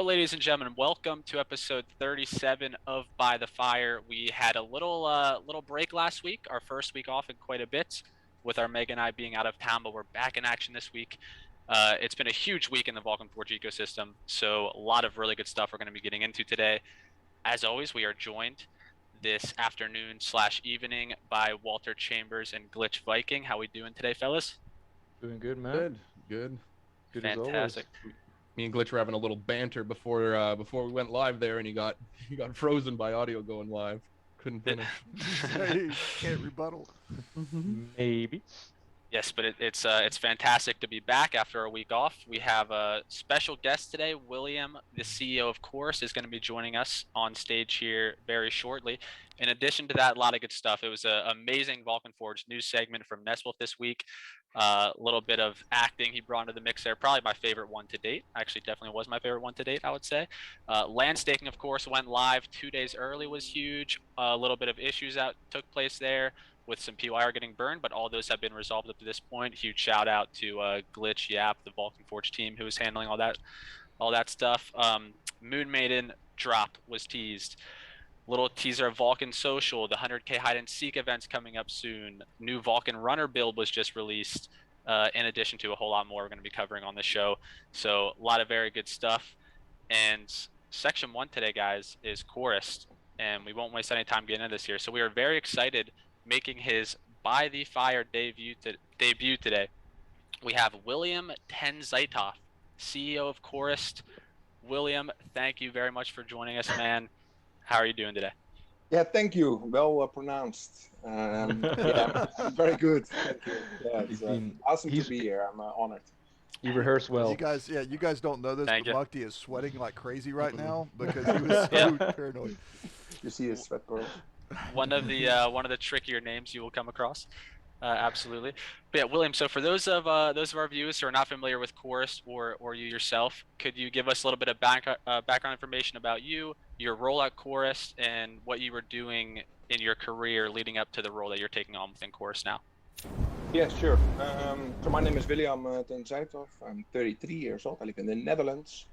ladies and gentlemen, welcome to episode 37 of By the Fire. We had a little break last week, our first week off in quite a bit, with our Meg and I being out of town, but we're back in action this week. It's been a huge week in the Vulcan Forged ecosystem, so a lot of really good stuff we're going to be getting into today. As always, we are joined this afternoon / evening by Walter Chambers and Glitch Viking. How we doing today, fellas? Doing good, man. Good. Fantastic. Me and Glitch were having a little banter before we went live there, and he got frozen by audio going live. Couldn't finish. Can't rebuttal. Maybe. Yes, but it's fantastic to be back after a week off. We have a special guest today. William, the CEO of Coorest, is going to be joining us on stage here very shortly. In addition to that, a lot of good stuff. It was an amazing Vulcan Forged news segment from Neswolf this week. A little bit of acting he brought into the mix there. Probably my favorite one to date. Actually, definitely was my favorite one to date, I would say. Land staking, of course, went live 2 days early, was huge. A little bit of issues that took place there, with some PYR getting burned, but all those have been resolved up to this point. Huge shout out to Glitch, Yap, the Vulcan Forged team who is handling all that stuff. Moon Maid drop was teased. Little teaser of Vulcan Social, the 100K hide and seek events coming up soon. New Vulcan Runner build was just released, in addition to a whole lot more we're going to be covering on the show. So a lot of very good stuff. And section 1 today, guys, is Coorest, and we won't waste any time getting into this here. So we are very excited making his By the Fire debut today. We have William Tenzaitoff, CEO of Coorest. William, thank you very much for joining us, man. How are you doing today? Yeah, thank you. Well pronounced. Yeah, very good. Thank you. Yeah, it's awesome to be here. I'm honored. You rehearse well. You guys don't know this, Thank but you. Mukti is sweating like crazy right now because he was so paranoid. You see his sweat pearls? One of the trickier names you will come across. Absolutely. But yeah, William, so for those of our viewers who are not familiar with Coorest or you yourself, could you give us a little bit of background information about you, your role at Coorest, and what you were doing in your career leading up to the role that you're taking on within Coorest now? Yeah, sure. So my name is William Tenzaitoff. I'm 33 years old. I live in the Netherlands.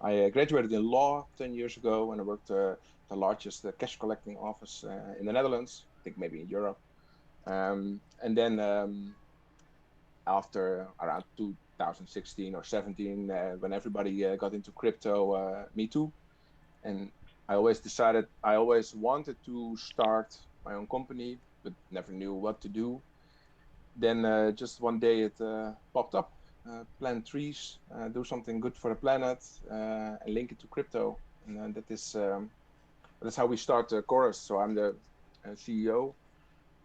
I graduated in law 10 years ago, and I worked the largest cash collecting office in the Netherlands, I think maybe in Europe. And then after around 2016 or 17, when everybody got into crypto, me too. And I always wanted to start my own company, but never knew what to do. Then just one day it popped up. Plant trees, do something good for the planet, and link it to crypto. And that's how we start Coorest. So I'm the CEO.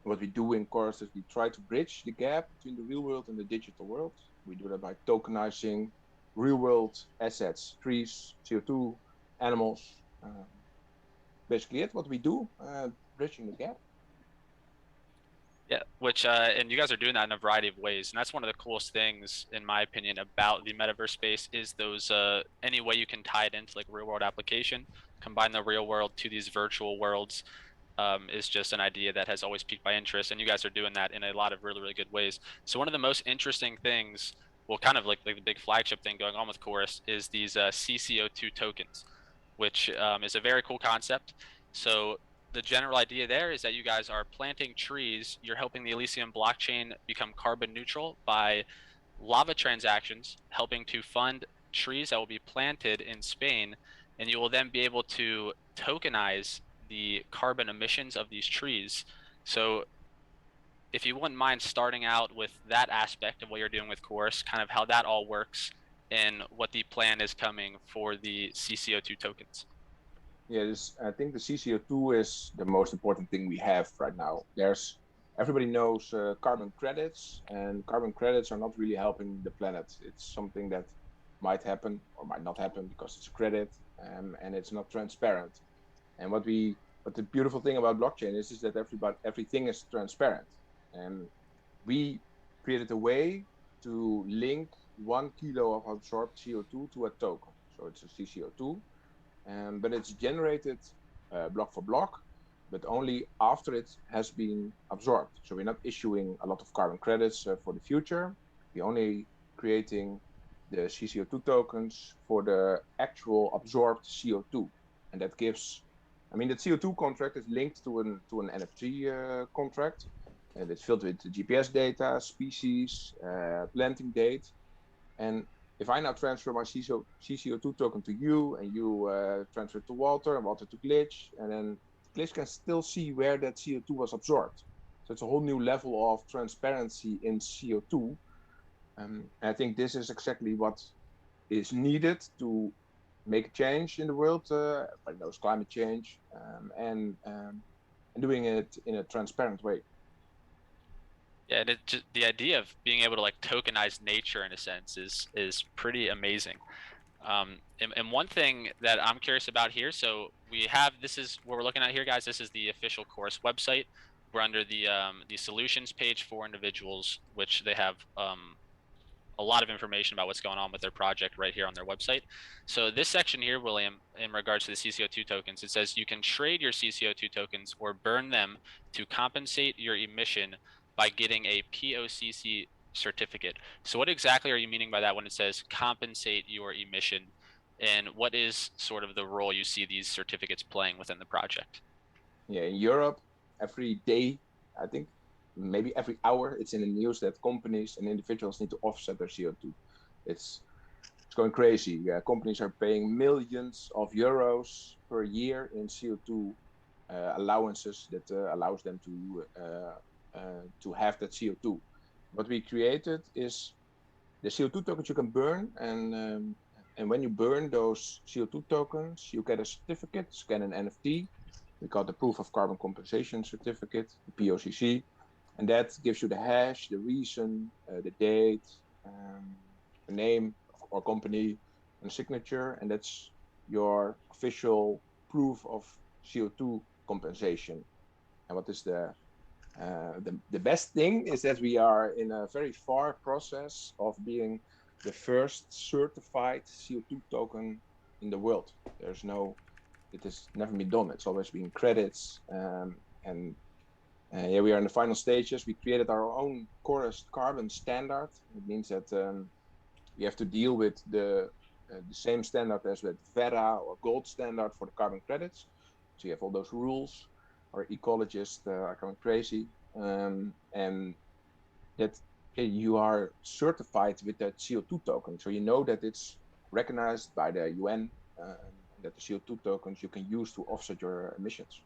What we do in Coorest is we try to bridge the gap between the real world and the digital world. We do that by tokenizing real world assets, trees, CO2, animals. Basically what we do, bridging the gap. Yeah, which and you guys are doing that in a variety of ways, and that's one of the coolest things, in my opinion, about the metaverse space is those any way you can tie it into like real world application, combine the real world to these virtual worlds, is just an idea that has always piqued my interest, and you guys are doing that in a lot of really good ways. So one of the most interesting things, well, kind of like the big flagship thing going on with Coorest, is these CCO2 tokens, which is a very cool concept. So the general idea there is that you guys are planting trees. You're helping the Elysium blockchain become carbon neutral by lava transactions, helping to fund trees that will be planted in Spain, and you will then be able to tokenize the carbon emissions of these trees. So if you wouldn't mind starting out with that aspect of what you're doing with Coorest, kind of how that all works and what the plan is coming for the CCO2 tokens. Yeah, I think the CCO2 is the most important thing we have right now. Everybody knows carbon credits, and carbon credits are not really helping the planet. It's something that might happen or might not happen because it's a credit, and it's not transparent. And what the beautiful thing about blockchain is that everything is transparent. And we created a way to link 1 kilo of absorbed CO2 to a token. So it's a CCO2. But it's generated block for block, but only after it has been absorbed. So we're not issuing a lot of carbon credits for the future. We're only creating the CCO2 tokens for the actual absorbed CO2, and that gives. I mean, the CO2 contract is linked to an NFT contract, and it's filled with GPS data, species, planting date, and if I now transfer my CCO2 token to you, and you transfer it to Walter, and Walter to Glitch, and then Glitch can still see where that CO2 was absorbed. So it's a whole new level of transparency in CO2. And I think this is exactly what is needed to make a change in the world. Everybody knows climate change, and doing it in a transparent way. Yeah, and the idea of being able to like tokenize nature in a sense is pretty amazing. And one thing that I'm curious about here, so we have, this is what we're looking at here, guys. This is the official Coorest website. We're under the solutions page for individuals, which they have a lot of information about what's going on with their project right here on their website. So this section here, William, in regards to the CCO2 tokens, it says you can trade your CCO2 tokens or burn them to compensate your emission by getting a POCC certificate. So what exactly are you meaning by that when it says compensate your emission? And what is sort of the role you see these certificates playing within the project? Yeah, in Europe, every day, I think, maybe every hour, it's in the news that companies and individuals need to offset their CO2. It's going crazy. Companies are paying millions of euros per year in CO2 allowances that allows them to have that CO2. What we created is the CO2 tokens you can burn, and when you burn those CO2 tokens, you get a certificate, scan an NFT. We call it the Proof of Carbon Compensation Certificate, the POCC, and that gives you the hash, the reason, the date, the name of our company, and a signature, and that's your official proof of CO2 compensation. And what is the best thing is that we are in a very far process of being the first certified CO2 token in the world. It has never been done. It's always been credits, and we are in the final stages. We created our own Coorest carbon standard. It means that we have to deal with the same standard as with Verra or Gold standard for the carbon credits. So you have all those rules. Our ecologists are going crazy, and that you are certified with that CO2 token. So you know that it's recognized by the UN, that the CO2 tokens you can use to offset your emissions.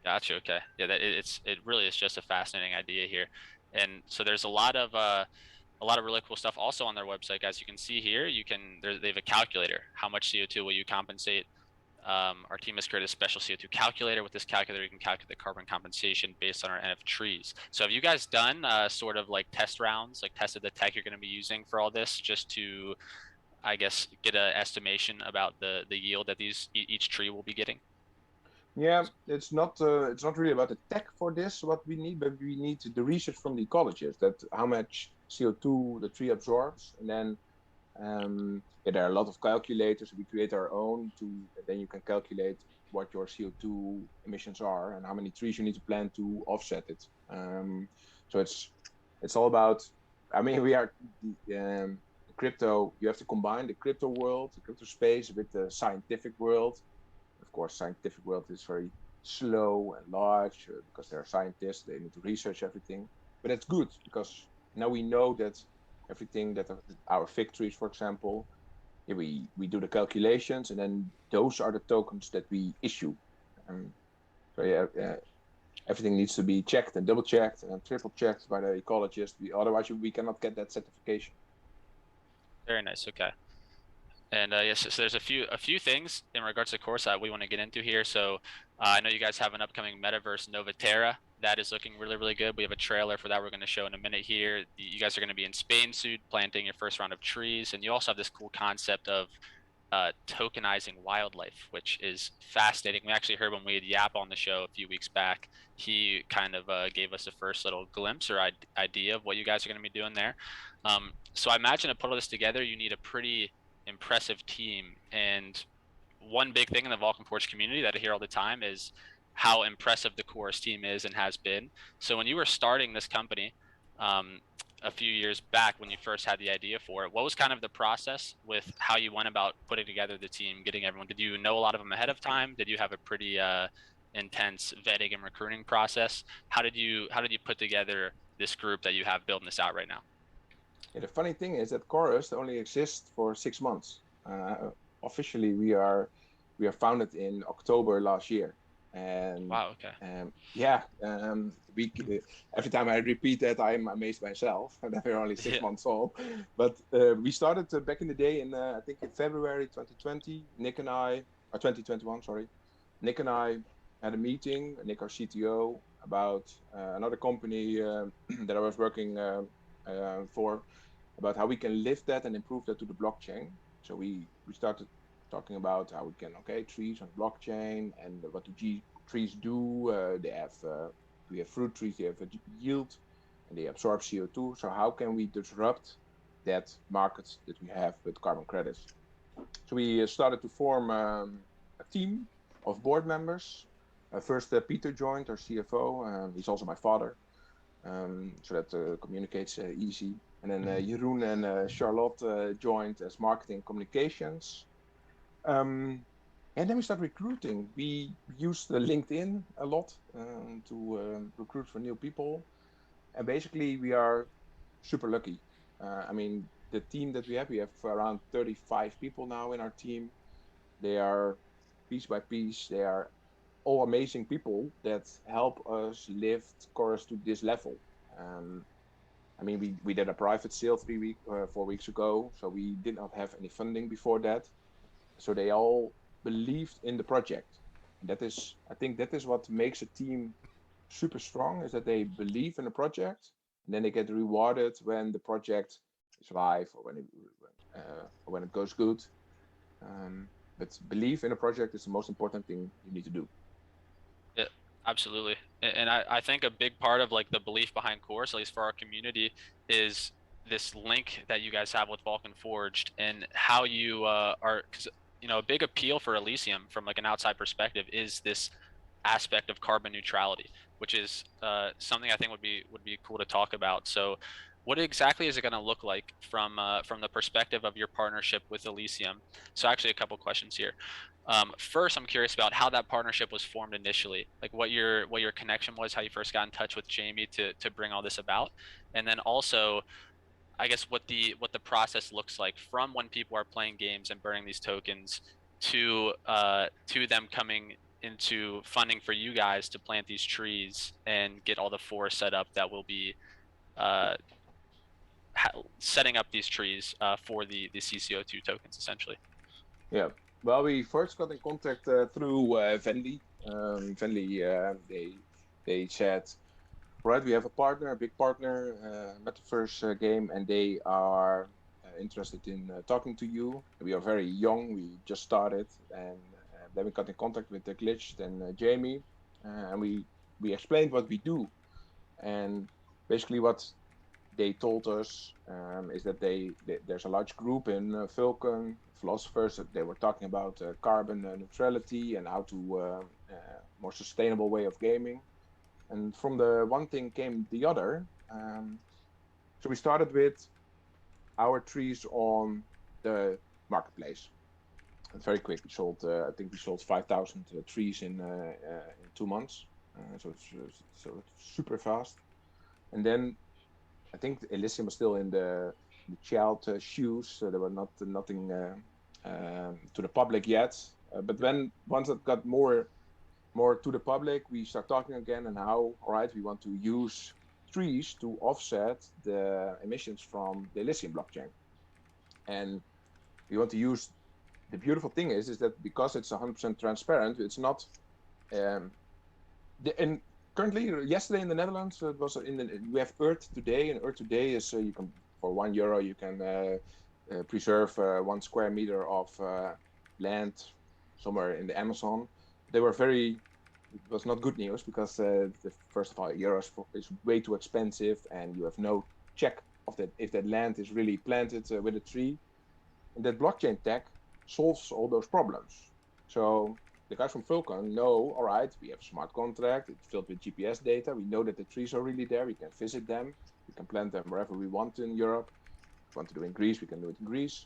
Gotcha. Okay. Yeah, it really is just a fascinating idea here, and so there's a lot of really cool stuff also on their website, as you can see here. They have a calculator. How much CO2 will you compensate? Our team has created a special CO2 calculator. With this calculator, you can calculate the carbon compensation based on our NF trees. So have you guys done sort of like test rounds, like tested the tech you're going to be using for all this, just to, I guess, get an estimation about the yield that each tree will be getting? Yeah, it's not really about the tech for this, what we need, but we need the research from the ecologists, that how much CO2 the tree absorbs, and then there are a lot of calculators. We create our own then you can calculate what your CO2 emissions are and how many trees you need to plant to offset it. So it's all about. I mean, we are crypto. You have to combine the crypto world, the crypto space, with the scientific world. Of course, scientific world is very slow and large because there are scientists. They need to research everything, but that's good because now we know that everything that our fig trees, for example, we do the calculations, and then those are the tokens that we issue. Everything needs to be checked and double checked and triple checked by the ecologist. Otherwise, we cannot get that certification. Very nice. Okay. And yes, so there's a few things in regards to Coorest that we want to get into here. So I know you guys have an upcoming metaverse, Nova Terra. That is looking really, really good. We have a trailer for that we're going to show in a minute here. You guys are going to be in Spain soon, planting your first round of trees. And you also have this cool concept of tokenizing wildlife, which is fascinating. We actually heard when we had Yap on the show a few weeks back, he kind of gave us a first little glimpse or idea of what you guys are going to be doing there. So I imagine to put all this together, you need a pretty impressive team. And one big thing in the Vulcan Forged community that I hear all the time is how impressive the Coorest team is and has been. So when you were starting this company, a few years back when you first had the idea for it. What was kind of the process with how you went about putting together the team, getting everyone? Did you know a lot of them ahead of time? Did you have a pretty intense vetting and recruiting process? How did you put together this group that you have building this out right now? Yeah, the funny thing is that Coorest only exists for 6 months. Officially, we are founded in October last year. And wow, okay. Every time I repeat that, I'm amazed myself that we're only 6 months old. But we started back in the day in I think in February 2020. 2021, sorry. Nick and I had a meeting, Nick, our CTO, about another company that I was working for, about how we can lift that and improve that to the blockchain. So we started talking about how we can, trees on blockchain, and what do trees do. We have fruit trees, they have a yield, and they absorb CO2. So how can we disrupt that market that we have with carbon credits? So we started to form a team of board members. First, Peter joined, our CFO. He's also my father, so that communicates easy. And then Jeroen and Charlotte joined as marketing communications. And then we started recruiting. We used LinkedIn a lot to recruit for new people. And basically, we are super lucky. The team that we have around 35 people now in our team. They are piece by piece. They are all amazing people that help us lift Coorest to this level. We did a private sale 4 weeks ago, so we did not have any funding before that. So they all believed in the project. And I think that is what makes a team super strong, is that they believe in the project, and then they get rewarded when the project is live or when it goes good. But belief in a project is the most important thing you need to do. Yeah, absolutely. And I think a big part of like the belief behind Coorest, at least for our community, is this link that you guys have with Vulcan Forged, and how you are, because a big appeal for Elysium from like an outside perspective is this aspect of carbon neutrality, which is something I think would be cool to talk about. So what exactly is it going to look like from the perspective of your partnership with Elysium? So actually a couple questions here. First, I'm curious about how that partnership was formed initially, like what your connection was, how you first got in touch with Jamie to bring all this about, and then also, I guess, what the process looks like from when people are playing games and burning these tokens to them coming into funding for you guys to plant these trees and get all the forest set up that will be setting up these trees for the CCO2 tokens, essentially. Yeah. Well, we first got in contact through Venly. Venly, they said, right, we have a big partner, Metaverse game, and they are interested in talking to you. We are very young. We just started, and then we got in contact with the Glitch, then Jamie, and we explained what we do. And basically what they told us is that there's a large group in Vulcan, philosophers, that they were talking about carbon neutrality and how to more sustainable way of gaming. And from the one thing came the other. So we started with our trees on the marketplace. And very quick, we sold. I think we sold 5,000 trees in 2 months. So it's super fast. And then I think Elysium was still in the child shoes, so there were nothing to the public yet. But once it got more to the public, we start talking again, and how, all right, we want to use trees to offset the emissions from the Elysium blockchain. And we want to use, the beautiful thing is that because it's 100% transparent, it's not, and currently, yesterday in the Netherlands, it was we have Earth Today, and Earth Today is you can, for €1 you can preserve 1 square meter of land somewhere in the Amazon. It was not good news, because first of all, euros is way too expensive, and you have no check of that if that land is really planted with a tree. And that blockchain tech solves all those problems. So the guys from Vulcan know, all right, we have a smart contract, it's filled with GPS data, we know that the trees are really there, we can visit them, We can plant them wherever we want in Europe. If we want to do it in Greece, we can do it in Greece.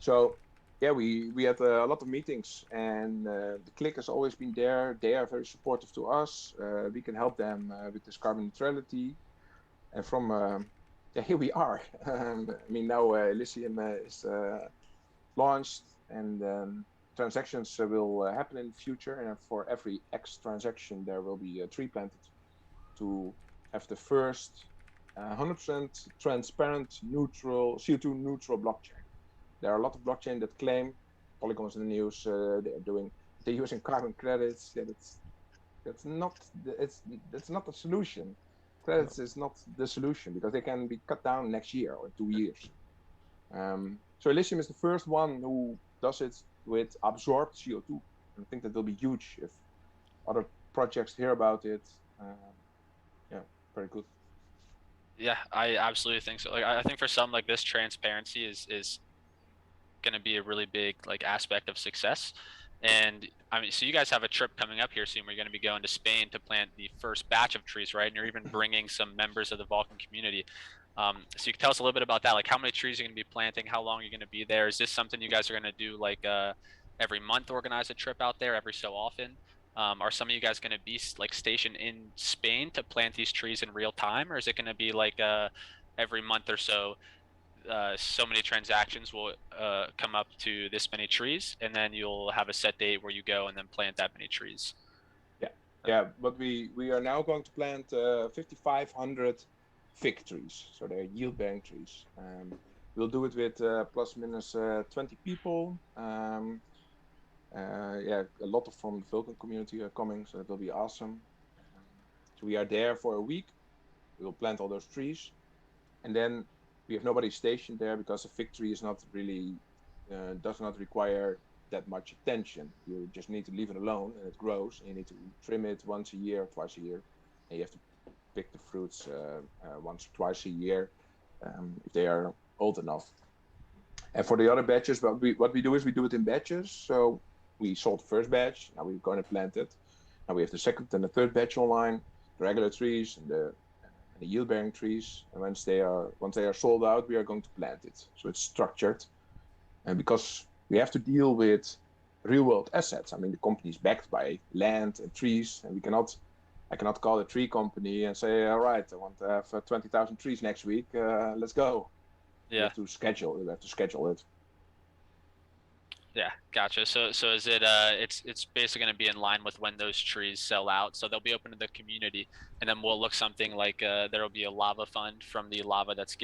So yeah, we had a lot of meetings, and the clique has always been there. They are very supportive to us. We can help them with this carbon neutrality, and from here we are. I mean, now Elysium is launched, and transactions will happen in the future. And for every X transaction, there will be a tree planted to have the first 100% transparent, neutral, CO2 neutral blockchain. There are a lot of blockchain that claim, Polygon's in the news, they're using carbon credits. Yeah, that's not the solution. Credits is not the solution because they can be cut down next year or 2 years. So Elysium is the first one who does it with absorbed CO2. I think that will be huge if other projects hear about it. Yeah, very good. Yeah, I absolutely think so. Like, I think for some like this, transparency is going to be a really big like aspect of success. And I mean, so you guys have a trip coming up here soon. We're going to be going to Spain to plant the first batch of trees, right? And you're even bringing some members of the Vulcan community. So you can tell us a little bit about that. Like, how many trees are you going to be planting? How long are you going to be there? Is this something you guys are going to do like every month? Organize a trip out there every so often? Are some of you guys going to be like stationed in Spain to plant these trees in real time, or is it going to be like every month or so? So many transactions will come up to this many trees, and then you'll have a set date where you go and then plant that many trees. Yeah, but we are now going to plant 5,500 fig trees, so they're yield-bearing trees. We'll do it with plus minus 20 people. Yeah, a lot of from the Vulcan community are coming, so that will be awesome. So we are there for a week. We will plant all those trees, and then we have nobody stationed there because a fig tree is not really does not require that much attention. You just need to leave it alone, and it grows. And you need to trim it once a year, twice a year, and you have to pick the fruits once or twice a year if they are old enough. And for the other batches, what we do is we do it in batches. So we sold the first batch. Now we're going to plant it. Now we have the second and the third batch online, the regular trees and the yield-bearing trees. And once they are sold out, we are going to plant it. So it's structured, and because we have to deal with real-world assets. I mean, the company is backed by land and trees, and I cannot call a tree company and say, all right, I want to have 20,000 trees next week. Let's go. Yeah. We have to schedule it. Yeah, gotcha. So is it it's basically going to be in line with when those trees sell out. So they'll be open to the community, and then we'll look something like there will be a lava fund from the lava that's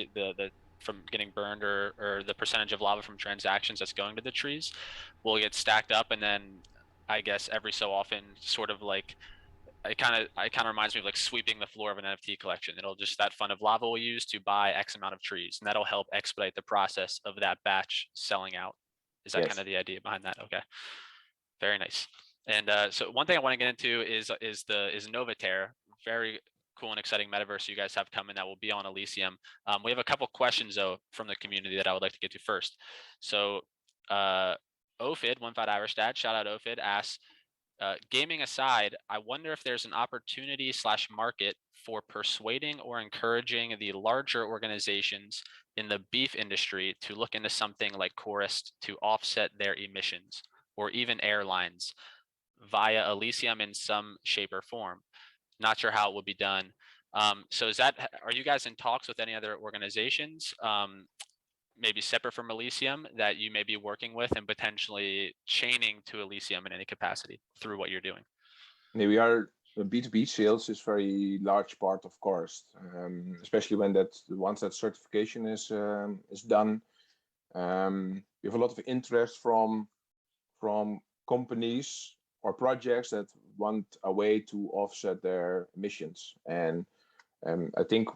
from getting burned, or the percentage of lava from transactions that's going to the trees will get stacked up, and then I guess every so often, sort of like it kind of reminds me of like sweeping the floor of an NFT collection. It'll just, that fund of lava will use to buy X amount of trees, and that'll help expedite the process of that batch selling out. Is that Yes. kind of the idea behind that? Okay, very nice. And so one thing I want to get into is Nova Terra. Very cool and exciting metaverse you guys have coming that will be on Elysium. We have a couple questions though from the community that I would like to get to first. So Ophid, One Fight Irish Dad, shout out Ophid, asks, gaming aside, I wonder if there's an opportunity / market for persuading or encouraging the larger organizations in the beef industry to look into something like Coorest to offset their emissions, or even airlines via Elysium in some shape or form. Not sure how it would be done. So are you guys in talks with any other organizations, maybe separate from Elysium, that you may be working with and potentially chaining to Elysium in any capacity through what you're doing? We are B2B sales is very large part of Coorest, especially once that certification is done. We have a lot of interest from companies or projects that want a way to offset their emissions, and I think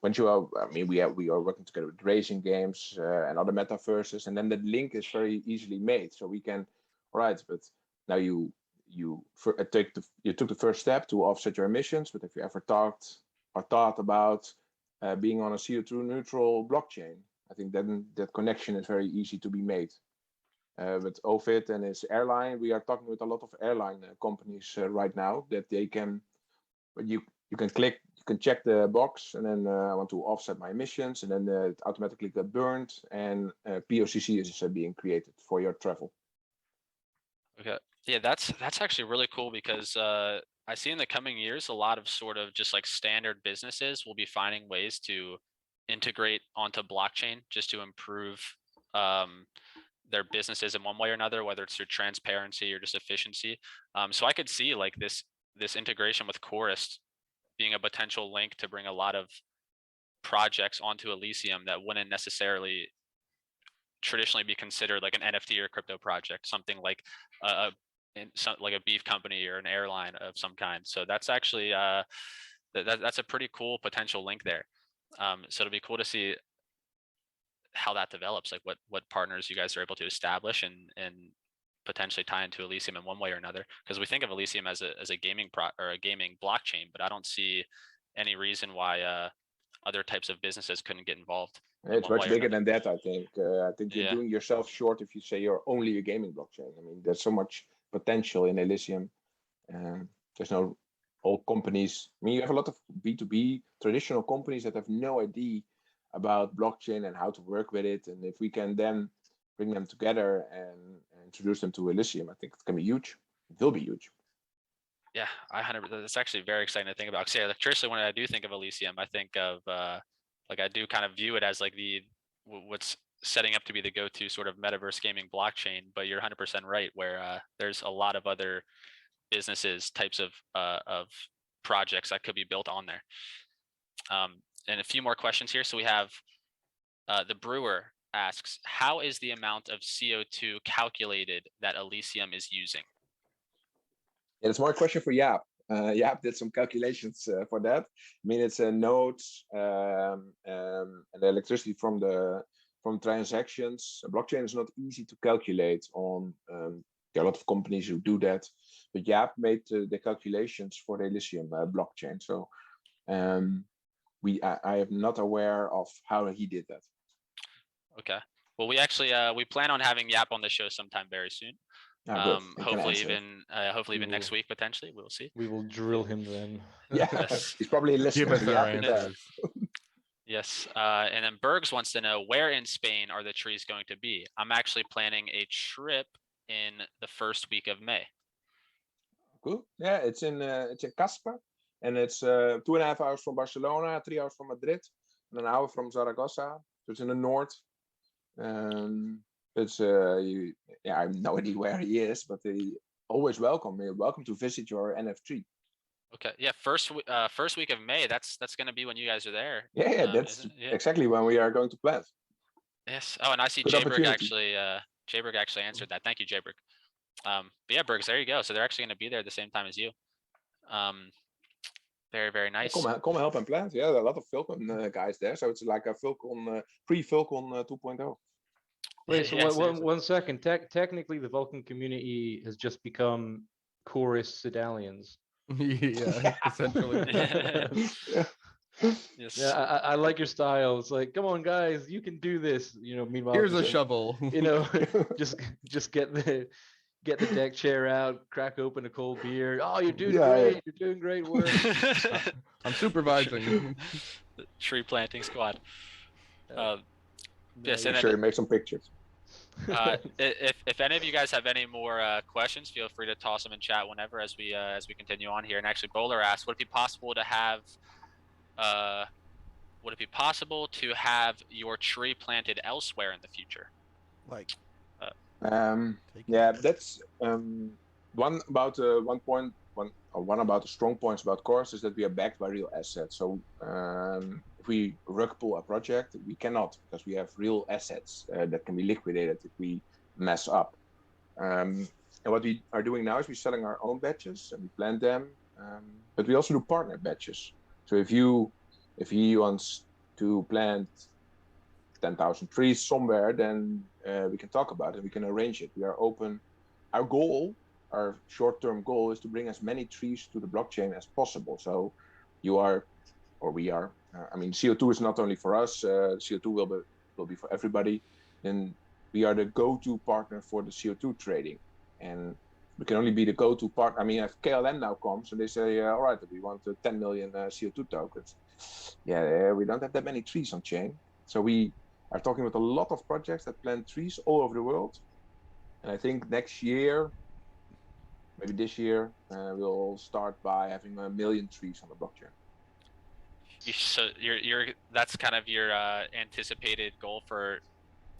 we are working together with racing games and other metaverses, and then the link is very easily made. So we can, right, but now you took the first step to offset your emissions, but have you ever thought about being on a CO2 neutral blockchain? I think then that connection is very easy to be made. With Ovid and his airline, we are talking with a lot of airline companies right now that they can. you can check the box, and then I want to offset my emissions, and then it automatically got burned, and POCC is being created for your travel. Okay. Yeah, that's actually really cool because I see in the coming years a lot of sort of just like standard businesses will be finding ways to integrate onto blockchain just to improve their businesses in one way or another, whether it's through transparency or just efficiency. So I could see like this integration with Coorest being a potential link to bring a lot of projects onto Elysium that wouldn't necessarily traditionally be considered like an NFT or crypto project, something like like a beef company or an airline of some kind. So that's actually that's a pretty cool potential link there. So it'll be cool to see how that develops, like what partners you guys are able to establish and potentially tie into Elysium in one way or another. Because we think of Elysium as a gaming or a gaming blockchain, but I don't see any reason why other types of businesses couldn't get involved. It's much bigger than that, I think. I think you're Yeah. doing yourself short if you say you're only a gaming blockchain. I mean, there's so much potential in Elysium. There's no all companies. I mean, you have a lot of B2B traditional companies that have no idea about blockchain and how to work with it. And if we can then bring them together and introduce them to Elysium, I think it can be huge. It will be huge. Yeah, that's actually very exciting to think about. Because yeah, traditionally when I do think of Elysium, I think of like I do kind of view it as like what's setting up to be the go-to sort of metaverse gaming blockchain. But you're 100% right, where there's a lot of other businesses, types of projects that could be built on there. And a few more questions here. So we have the brewer asks, how is the amount of CO2 calculated that Elysium is using? Yeah, it's more a question for Jaap. Jaap did some calculations for that. I mean, it's nodes and the electricity from transactions. A blockchain is not easy to calculate on. There are a lot of companies who do that, but Jaap made the calculations for the Elysium blockchain. So I am not aware of how he did that. Okay. Well, we actually we plan on having Jaap on the show sometime very soon. Hopefully even next week potentially. We'll see. We will drill him then. Yeah, Yes. he's probably listening. Give us our answers. Yes. And then Bergs wants to know, where in Spain are the trees going to be? I'm actually planning a trip in the first week of May. Cool. Yeah, it's in Caspa, and it's 2.5 hours from Barcelona, 3 hours from Madrid, and an hour from Zaragoza. So it's in the north. I have no idea where he is, but he always welcome. You're welcome to visit your NF3. Okay. Yeah. First week of May. That's going to be when you guys are there. Yeah, that's exactly when we are going to plant. Yes. Oh, and I see Jayberg actually answered that. Thank you, Jayberg. But yeah, Bergs, there you go. So they're actually going to be there at the same time as you. Very, very nice. Come help and plant. Yeah, there are a lot of Vulcan guys there. So it's like a Vulcan pre-Vulcan 2.0. Wait, so Yes, one second. Technically, the Vulcan community has just become Coorest Medallions. Yeah, essentially. Yes. Yeah, I like your style. It's like, come on, guys, you can do this. Meanwhile, Here's a shovel. just get the deck chair out, crack open a cold beer. Oh, you're doing great. Yeah. You're doing great work. I'm supervising. The tree planting squad. Yes, Make sure you make some pictures. If any of you guys have any more questions, feel free to toss them in chat whenever as we continue on here. And actually, Bowler asked, would it be possible to have your tree planted elsewhere in the future? Like, yeah, that's one about the strong points about Coorest is that we are backed by real assets. So if we rug pull a project, we cannot, because we have real assets that can be liquidated if we mess up. And what we are doing now is we're selling our own batches and we plant them, but we also do partner batches. So if he wants to plant 10,000 trees somewhere, then we can talk about it. We can arrange it. We are open. Our short-term goal is to bring as many trees to the blockchain as possible. So we are. I mean, CO2 is not only for us. CO2 will be for everybody. Then we are the go-to partner for the CO2 trading. And we can only be the go-to part. I mean, if KLM now comes and they say, all right, we want 10 million CO2 tokens. Yeah, we don't have that many trees on chain. So we are talking with a lot of projects that plant trees all over the world. And I think next year, maybe this year, we'll start by having 1 million trees on the blockchain. So that's kind of your anticipated goal for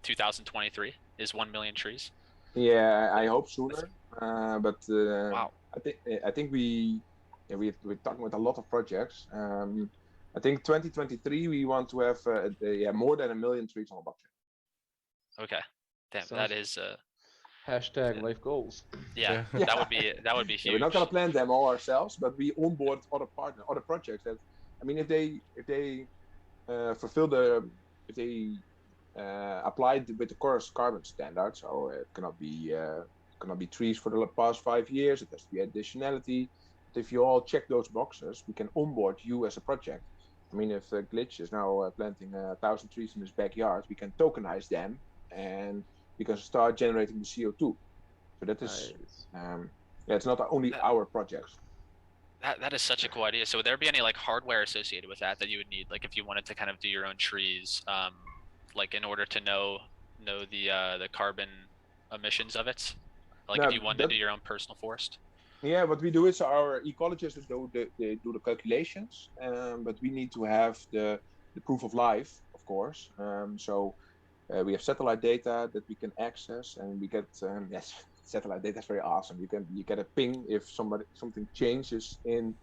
2023 is 1 million trees. Yeah, I hope sooner. But Wow. I think we're talking with a lot of projects. I think 2023 we want to have more than 1 million trees on the blockchain. Okay. Damn, Sounds- that is Hashtag life goals. yeah, Yeah. that would be huge. Yeah, we're not gonna plant them all ourselves, but we onboard other partners, other projects. That, I mean, if they applied with the Coorest carbon standard, so it cannot be trees for the past 5 years. It has to be additionality. But if you all check those boxes, we can onboard you as a project. I mean, if Glitch is now planting 1,000 trees in his backyard, we can tokenize them and we can start generating the CO2. So that is, it's not only our projects. That is such a cool idea. So would there be any like hardware associated with that you would need, like if you wanted to kind of do your own trees, like in order to know the carbon emissions of it, like No, if you wanted to do your own personal forest? Yeah, what we do is our ecologists they do the calculations, but we need to have the proof of life, of course. So we have satellite data that we can access, and we get satellite data is very awesome. You get a ping if something changes in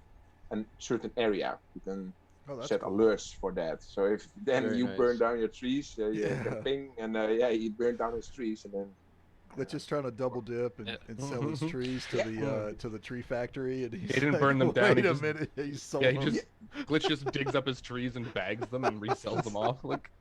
a certain area. You can set cool. alerts for that. So if then Very you nice. burn down your trees, you get a ping, and he burned down his trees, and then. Glitch is trying to double dip and sell his trees to the tree factory, and he didn't burn them down, he Wait a just- minute, he sold Yeah, he them. just Glitch just digs up his trees and bags them and resells them off. Like,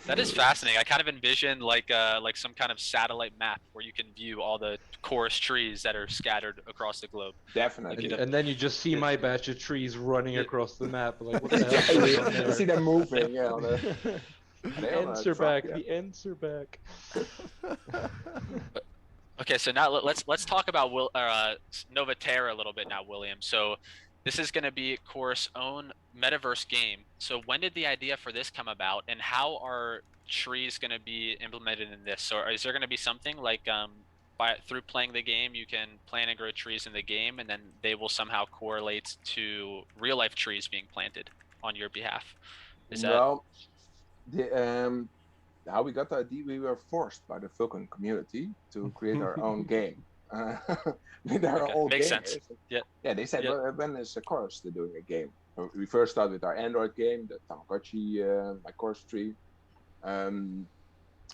That is fascinating. I kind of envision like some kind of satellite map where you can view all the Coorest trees that are scattered across the globe. Definitely. And then you just see my batch of trees running across the map. Like, what the Yeah, hell is going on you see there? them moving. Yeah. The ends are back. The ends are back. Okay, so now let's talk about Nova Terra a little bit now, William. So this is going to be Coorest's own metaverse game. So when did the idea for this come about, and how are trees going to be implemented in this? So is there going to be something like through playing the game, you can plant and grow trees in the game, and then they will somehow correlate to real life trees being planted on your behalf? Is that? Well, how we got the idea, we were forced by the Vulcan community to create our own game. With our own Makes game. sense. Yeah. Yeah, they said, well, when is Coorest doing a game? We first started with our Android game, the Tamagotchi by Coorest tree.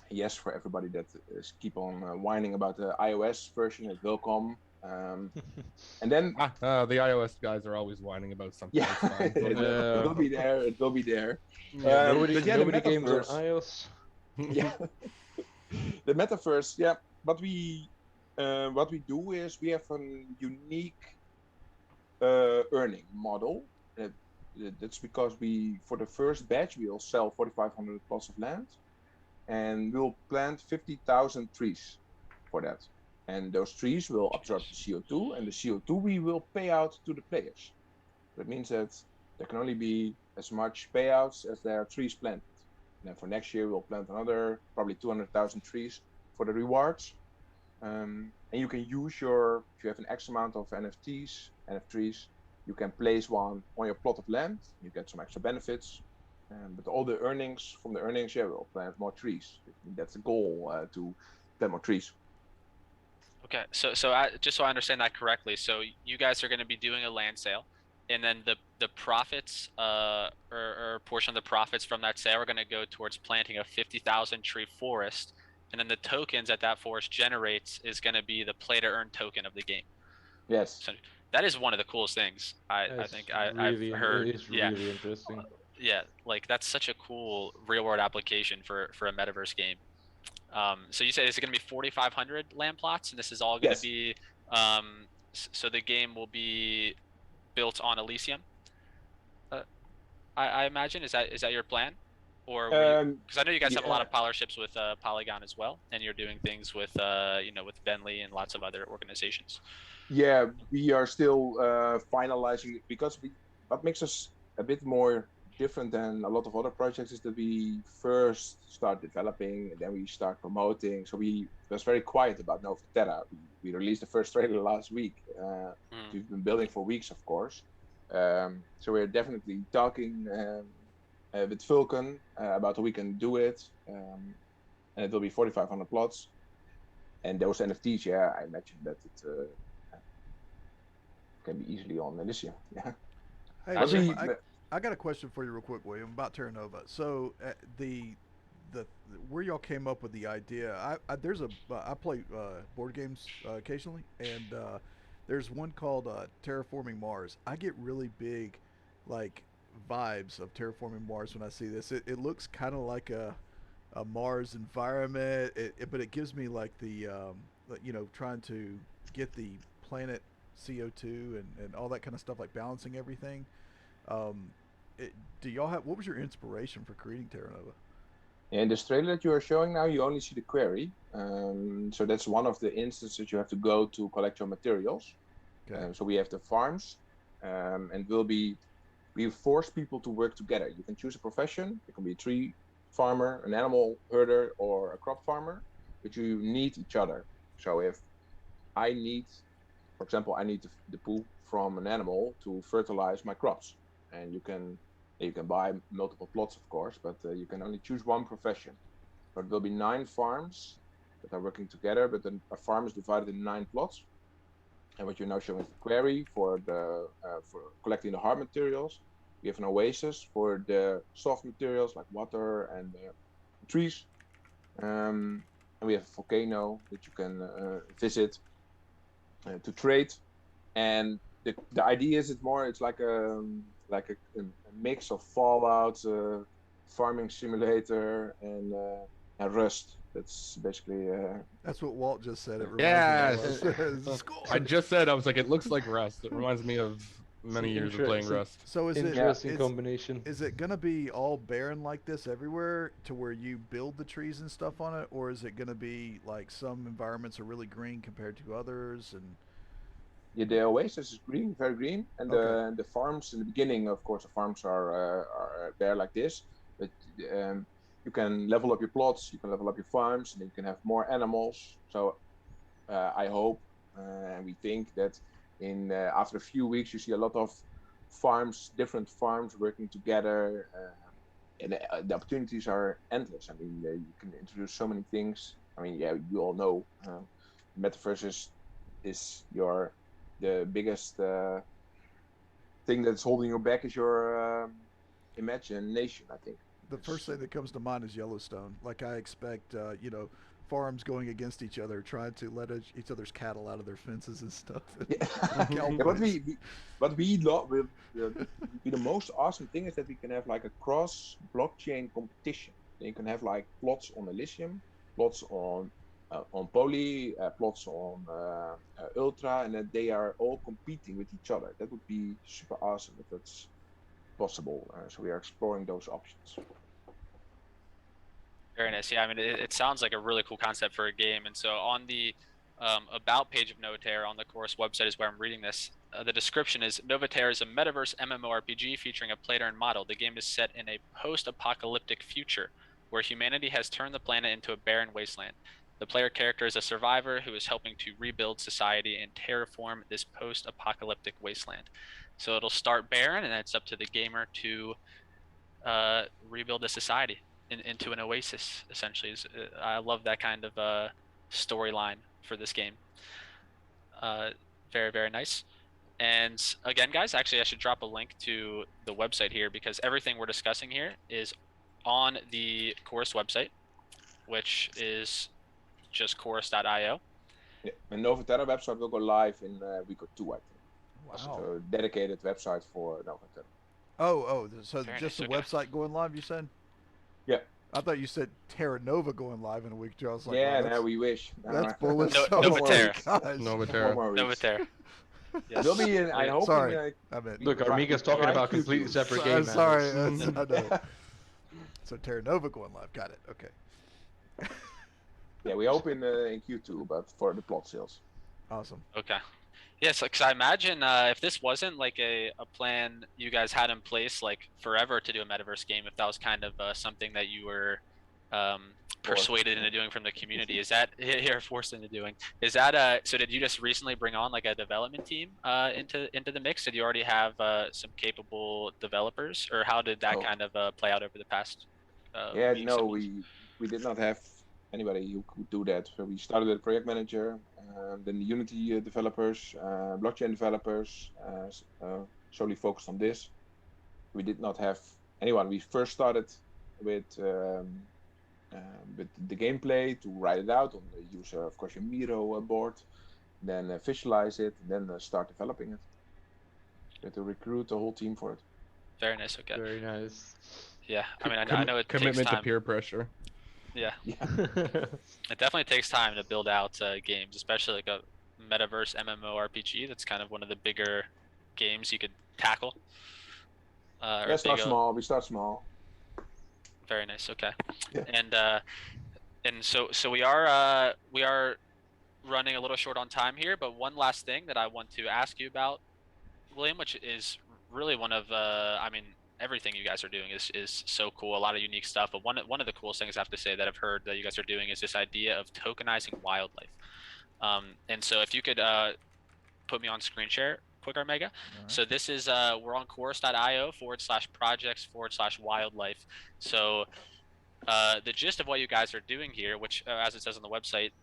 Yes, for everybody that is keep on whining about the iOS version, it's welcome. And then the iOS guys are always whining about something. yeah, That's fine. it will be there. It will be there. Nobody but yeah, the games on metaverse. iOS. Yeah, the metaverse. Yeah, what we do is we have a unique earning model. That's because for the first batch we'll sell 4,500 plots of land, and we'll plant 50,000 trees for that. And those trees will absorb the CO2, and the CO2 we will pay out to the players. That means that there can only be as much payouts as there are trees planted. And then for next year we'll plant another probably 200,000 trees for the rewards. And you can use if you have an X amount of NFTs, you can place one on your plot of land. You get some extra benefits. But all the earnings, we'll plant more trees. That's the goal, to plant more trees. Okay, so just so I understand that correctly, so you guys are going to be doing a land sale, and then the profits, or a portion of the profits from that sale are going to go towards planting a 50,000 tree forest, and then the tokens that forest generates is going to be the play to earn token of the game. Yes. So that is one of the coolest things I think I've heard. It's really interesting. Yeah, like that's such a cool real world application for a metaverse game. So you said it's going to be 4,500 land plots, and this is all going to be, so the game will be built on Elysium. I imagine is that your plan? Or because I know you guys have a lot yeah. of partnerships with Polygon as well, and you're doing things with with Bentley and lots of other organizations. Yeah, we are still finalizing it because what makes us a bit more different than a lot of other projects is that we first start developing and then we start promoting. So we was very quiet about Nova Terra. We released the first trailer last week. We've been building for weeks, of course. So we're definitely talking with Vulcan about how we can do it, and it will be 4,500 plots. And those NFTs, yeah, I imagine that it can be easily on Elysium. Yeah. Hey, I got a question for you real quick, William, about Terra Nova. So the where y'all came up with the idea, I play board games occasionally, and there's one called Terraforming Mars. I get really big like vibes of Terraforming Mars when I see this. It looks kind of like a Mars environment, but it gives me like the trying to get the planet CO2 and all that kind of stuff, like balancing everything. Do y'all have, what was your inspiration for creating Terra Nova? In this trailer that you are showing now, you only see the query. So that's one of the instances you have to go to collect your materials. Okay. So we have the farms, and we force people to work together. You can choose a profession. You can be a tree farmer, an animal herder, or a crop farmer, but you need each other. So if I need, for example, I need the poo from an animal to fertilize my crops, and you can buy multiple plots, of course, but you can only choose one profession. So there will be 9 farms that are working together, but then a farm is divided in 9 plots. And what you're now showing is the query for collecting the hard materials. We have an oasis for the soft materials like water and trees. And we have a volcano that you can visit to trade. And the idea is it's like a mix of Fallout, farming simulator, and Rust. That's basically. That's what Walt just said. It Yes. reminds me of I just said, I was like, it looks like Rust. It reminds me of many years of playing Rust. So Interesting combination. Is it gonna be all barren like this everywhere, to where you build the trees and stuff on it, or is it gonna be like some environments are really green compared to others? And yeah, the oasis is green, very green, and Okay. the farms in the beginning, of course, the farms are bare like this, but you can level up your plots, you can level up your farms, and you can have more animals. So I hope and we think that in after a few weeks you see a lot of farms, different farms working together, and the opportunities are endless. I mean, you can introduce so many things. I mean, yeah, you all know, metaverse is the biggest thing that's holding you back is your imagination, I think. the first thing that comes to mind is Yellowstone. Like, I expect, farms going against each other, trying to let each other's cattle out of their fences and stuff. Yeah. Yeah, what we love will be the most awesome thing is that we can have like a cross blockchain competition. You can have like plots on Elysium, plots on Poly, plots on Ultra, and that they are all competing with each other. That would be super awesome if that's possible. So we are exploring those options. Very nice. Yeah, I mean, it sounds like a really cool concept for a game. And so on the about page of Nova Terra on the Coorest website is where I'm reading this. The description is Nova Terra is a metaverse MMORPG featuring a player-earned model. The game is set in a post-apocalyptic future where humanity has turned the planet into a barren wasteland. The player character is a survivor who is helping to rebuild society and terraform this post-apocalyptic wasteland. So it'll start barren, and then it's up to the gamer to rebuild a society into an oasis, essentially. I love that kind of storyline for this game. Very, very nice. And again, guys, actually, I should drop a link to the website here because everything we're discussing here is on the Coorest website, which is just coorest.io. Yeah. And Nova Terra website will go live in a week or 2, I think. Wow. So a dedicated website for Nova Terra. So Very just nice, the website going live, you said? Yeah. I thought you said Terra Nova going live in a week. I was like, Yeah, wow, no, we wish. that's bullish. Nova Terra. Gosh. Nova No Terra. worries. Nova Terra. Yes. There'll be in, I hope. Sorry. In, I meant. Look, Armiga's talking about completely separate game. Sorry, matters. I know. So Terra Nova going live. Got it. Okay. Yeah, we hope in Q2, but for the plot sales. Awesome. Okay. Yes, because I imagine if this wasn't like a plan you guys had in place like forever to do a metaverse game, if that was kind of something that you were persuaded into doing from the community, is that you're forced into doing? Is that so? Did you just recently bring on like a development team into the mix? Did you already have some capable developers, or how did that Oh. kind of play out over the past? Yeah, weeks no, and months? we did not have anybody who could do that. So we started with a project manager, then the Unity developers, blockchain developers, solely focused on this. We did not have anyone. We first started with the gameplay to write it out on the user, of course, your Miro board, then visualize it, then start developing it. We had to recruit the whole team for it. Very nice. Okay. Very nice. Yeah. I mean, I know it takes Commitment to time. peer pressure. Yeah. Yeah. It definitely takes time to build out games, especially like a metaverse MMORPG. That's kind of one of the bigger games you could tackle. Or Yeah, start big, small. We start small. Very nice. Okay. Yeah. And so we are running a little short on time here, but one last thing that I want to ask you about, William, which is really one of I mean, everything you guys are doing is so cool, a lot of unique stuff, but one of the coolest things I have to say that I've heard that you guys are doing is this idea of tokenizing wildlife. And so if you could put me on screen share quick, Mega. Alright. So this is we're on Coorest.io/projects/wildlife. So the gist of what you guys are doing here, which as it says on the website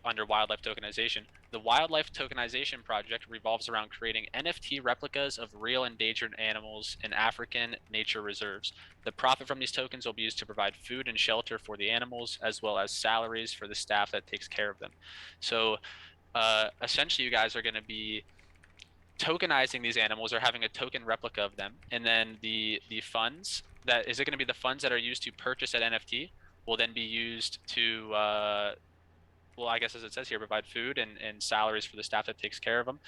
under wildlife tokenization, the wildlife tokenization project revolves around creating NFT replicas of real endangered animals in African nature reserves. The profit from these tokens will be used to provide food and shelter for the animals, as well as salaries for the staff that takes care of them. So essentially you guys are going to be tokenizing these animals or having a token replica of them, and then the funds that is it going to be the funds that are used to purchase that NFT will then be used to well, I guess as it says here, provide food and salaries for the staff that takes care of them.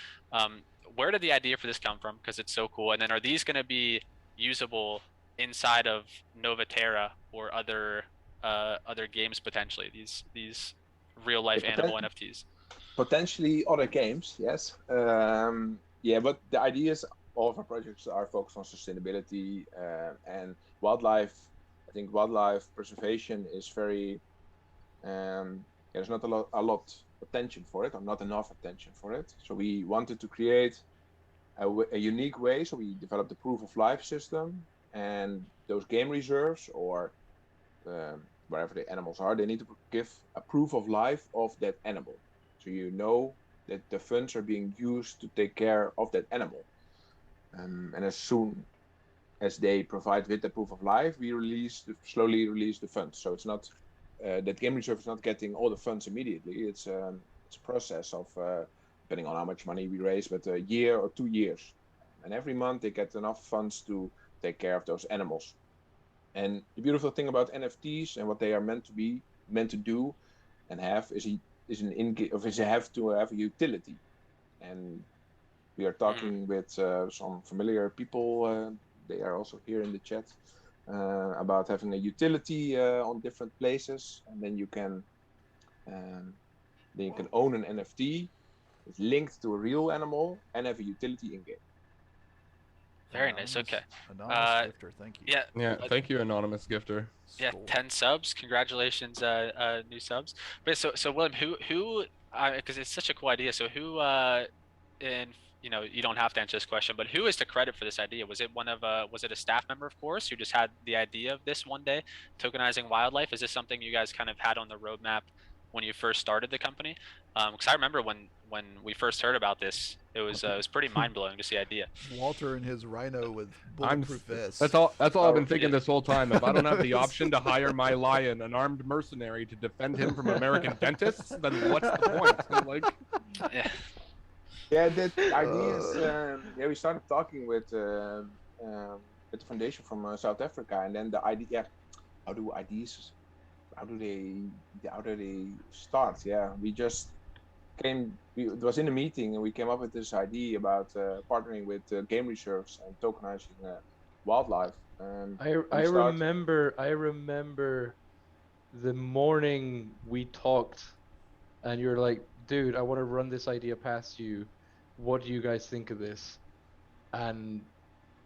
Where did the idea for this come from? Because it's so cool. And then are these going to be usable inside of Nova Terra or other games potentially? These real life Yeah, animal NFTs. Potentially other games, yes. Yeah, but the idea is all of our projects are focused on sustainability and wildlife. I think wildlife preservation is very there's not a lot attention for it, or not enough attention for it. So we wanted to create a unique way. So we developed a proof of life system, and those game reserves or wherever the animals are, they need to give a proof of life of that animal. So you know that the funds are being used to take care of that animal. And as soon as they provide with the proof of life, we slowly release the funds. So it's not that game reserve is not getting all the funds immediately. It's a process of depending on how much money we raise, but a year or 2 years. And every month they get enough funds to take care of those animals. And the beautiful thing about NFTs and what they are meant to do and have is have to have a utility. And we are talking with some familiar people. They are also here in the chat. About having a utility on different places, and then you can own an NFT. It's linked to a real animal and have a utility in game. Very nice. Okay. Anonymous gifter, thank you. Yeah. Thank you, anonymous gifter. Yeah, 10 subs. Congratulations, new subs. But so William, who because it's such a cool idea. So who in you don't have to answer this question, but who is the credit for this idea? Was it was it a staff member, of course, who just had the idea of this one day, tokenizing wildlife? Is this something you guys kind of had on the roadmap when you first started the company? Because I remember when we first heard about this, it was pretty mind blowing to see the idea. Walter and his rhino with bulletproof vest. That's all I've been thinking yeah. this whole time. If I don't have the option to hire my lion, an armed mercenary, to defend him from American dentists, then what's the point? Like, Yeah. Yeah, the idea is we started talking with the foundation from South Africa, and then the idea, how do they start? Yeah, we just it was in a meeting, and we came up with this idea about partnering with game reserves and tokenizing wildlife. I remember the morning we talked, and you're like, dude, I want to run this idea past you. What do you guys think of this? And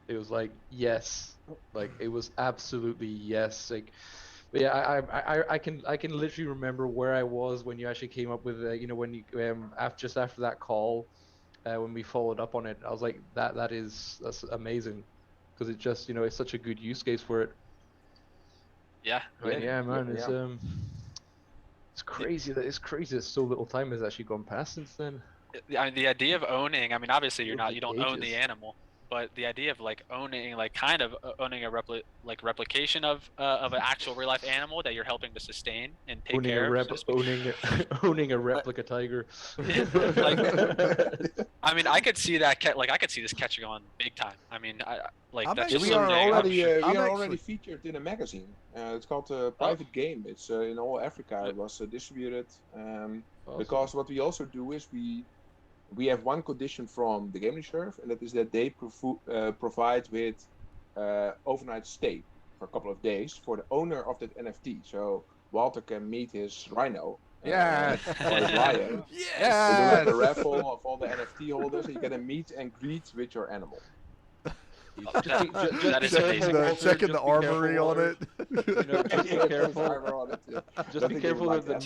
it was like, yes, like it was absolutely yes. Like, but yeah, I can literally remember where I was when you actually came up with when you just after that call, when we followed up on it. I was like, that's amazing, because it just it's such a good use case for it. Yeah. But yeah, man, yeah. it's crazy that so little time has actually gone past since then. I mean, the idea of owning, I mean, obviously you Feels like don't own the ages. animal, but the idea of like owning, like kind of owning a replication of an actual real life animal that you're helping to sustain and take Owning a care of, so to speak. owning a replica tiger. Like, I mean, I could see that I could see this catching on big time. I mean, I'm that's Yeah, just we are something. already I'm already actually- featured in a magazine. It's called Private Game. It's in all Africa. It was distributed. Because what we also do is we have one condition from the game reserve, and that is that they provide with overnight stay for a couple of days for the owner of that NFT. So Walter can meet his rhino. Yes. Or his lion. Yes. We do like a raffle of all the NFT holders, and you get a meet and greet with your animal. That is amazing. Checking the armory on it. Just be careful. Armor on it, yeah. Just Don't be think they would careful like that that.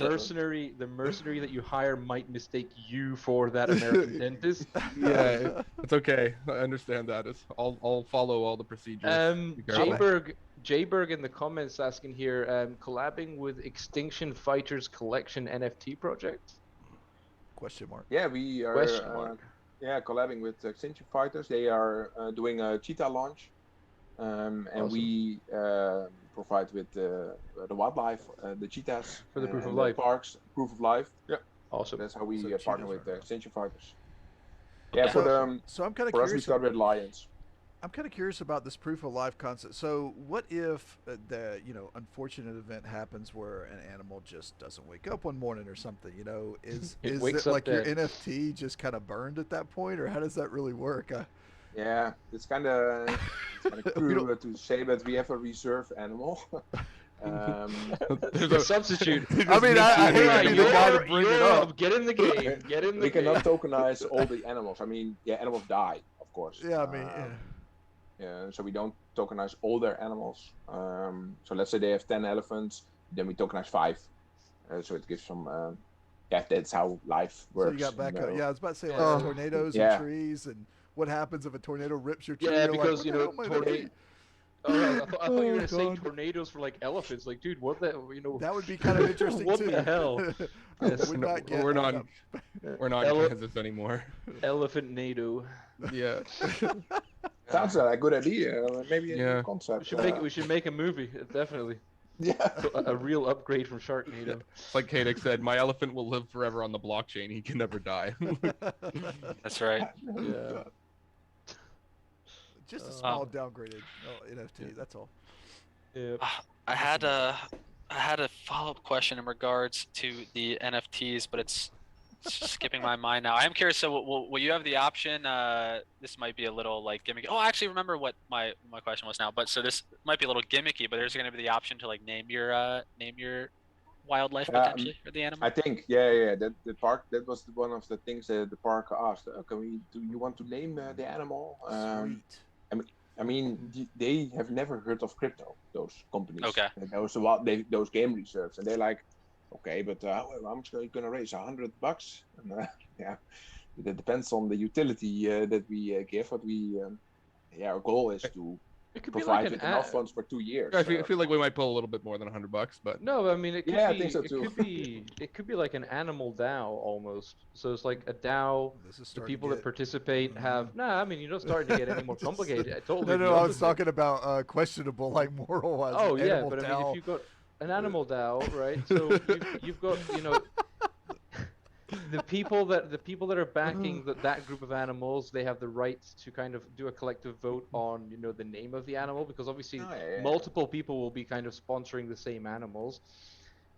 the mercenary that you hire might mistake you for that American dentist. Yeah, it's okay. I understand that. I'll follow all the procedures. Be careful. Jayberg in the comments asking here, collabing with Extinction Fighters Collection NFT project? Question mark. Yeah, we are Question mark. collabing with Extinction Fighters. They are doing a cheetah launch, and Awesome. we provide with the wildlife, the cheetahs For the proof of and life. parks, proof of life. Yeah, Awesome. that's how we So partner cheetahs with are- Extinction Fighters. Yeah, So- So I'm kind of for us we curious. start with lions. I'm kind of curious about this proof of life concept. So, what if the unfortunate event happens where an animal just doesn't wake up one morning or something? Is It is wakes it up like your dead. NFT just kind of burned at that point, or how does that really work? Yeah, it's kind of We cruel don't- to say, but we have a reserve animal. The substitute. I mean, I hate to be the guy to bring it up. Get in the game. Get in the We game. cannot tokenize all the animals. I mean, yeah, animals die, of course. Yeah, I mean, Yeah, so we don't tokenize all their animals. So let's say they have 10 elephants, then we tokenize 5. So it gives some, that's how life so works. you got backup. know. Yeah, I was about to say like Oh. tornadoes Yeah. and trees, and what happens if a tornado rips your tree? Yeah, You're like, because "What the hell am I gonna tornado. eat?" Oh, I thought you were gonna say God. tornadoes for like elephants. Like, dude, what the That would be kind of interesting What too. the hell? I Yes. would No, not get we're not. up. We're not Ele- in Kansas anymore. elephant nado. Yeah. Sounds like a good idea. Maybe a Yeah. new concept. We should make a movie. Definitely. Yeah. A real upgrade from Sharknado. Like Kadek said, my elephant will live forever on the blockchain. He can never die. That's right. Yeah. Just a small downgraded NFT. That's all. Yeah. I had a follow-up question in regards to the NFTs, but it's skipping my mind now. I am curious. So, will you have the option? This might be a little like gimmicky. Oh, I actually remember what my question was now. But so this might be a little gimmicky. But there's going to be the option to like name your wildlife potentially or the animal. I think, yeah. That the park. That was one of the things that the park asked. Do you want to name the animal? Sweet. I mean, they have never heard of crypto. Those companies. Okay. Those game reserves, and they're like, okay, but how much are you gonna raise? $100? And, yeah, that depends on the utility that we give. What we, our goal is to It could be provide like with an enough funds for 2 years. I feel like we might pull a little bit more than $100, but No, I mean it could Yeah, I be. think so It too. could be like an animal DAO almost. So it's like a DAO. This is The starting people to that participate have. Nah, I mean you're not starting to get any more complicated. I totally. No, the I was opposite. talking about questionable, like moral wise. Oh yeah, animal but I mean DAO. if you've got an animal DAO, right? So you've got the people that are backing that group of animals, they have the right to kind of do a collective vote on the name of the animal, because obviously Oh, yeah. multiple people will be kind of sponsoring the same animals.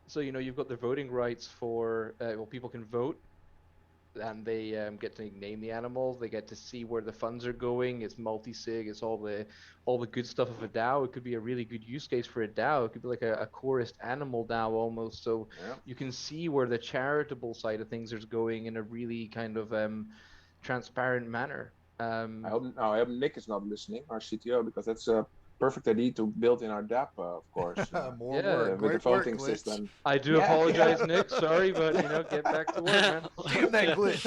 So you've got the voting rights for people can vote. and they get to name the animals. They get to see where the funds are going. It's multi-sig. It's all the good stuff of a DAO. It could be a really good use case for a DAO. It could be like a Coorest animal DAO almost. So Yeah. you can see where the charitable side of things is going in a really kind of transparent manner. I hope Nick is not listening, our CTO, because that's a perfect idea to build in our DApp, of course. More Yeah, work. with the Great work, voting Glitch. system. I do Yeah, apologize, yeah. Nick. Sorry, but get back to work, man. Damn that Glitch.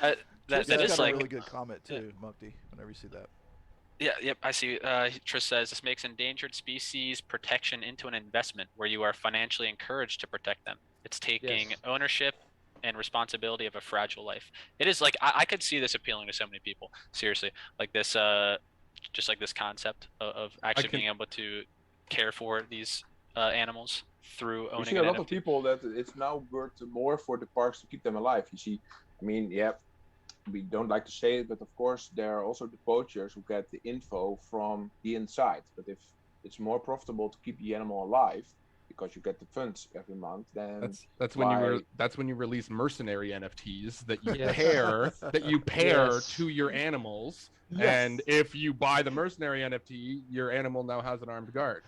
That Tris that has is got like a really good comment too, Mukti, whenever you see that. Yeah, yep, I see. Tris says this makes endangered species protection into an investment where you are financially encouraged to protect them. It's taking Yes. ownership and responsibility of a fragile life. It is like I could see this appealing to so many people. Seriously, like this, just like this concept of actually being able to care for these animals through We owning see an a lot NFT. of people that it's now worth more for the parks to keep them alive. You see, I mean, yeah, we don't like to say it, but of course there are also the poachers who get the info from the incite. But if it's more profitable to keep the animal alive because you get the funds every month, then That's why- when you release mercenary NFTs that you Yes. pair Yes. to your animals. Yes. And if you buy the mercenary NFT, your animal now has an armed guard.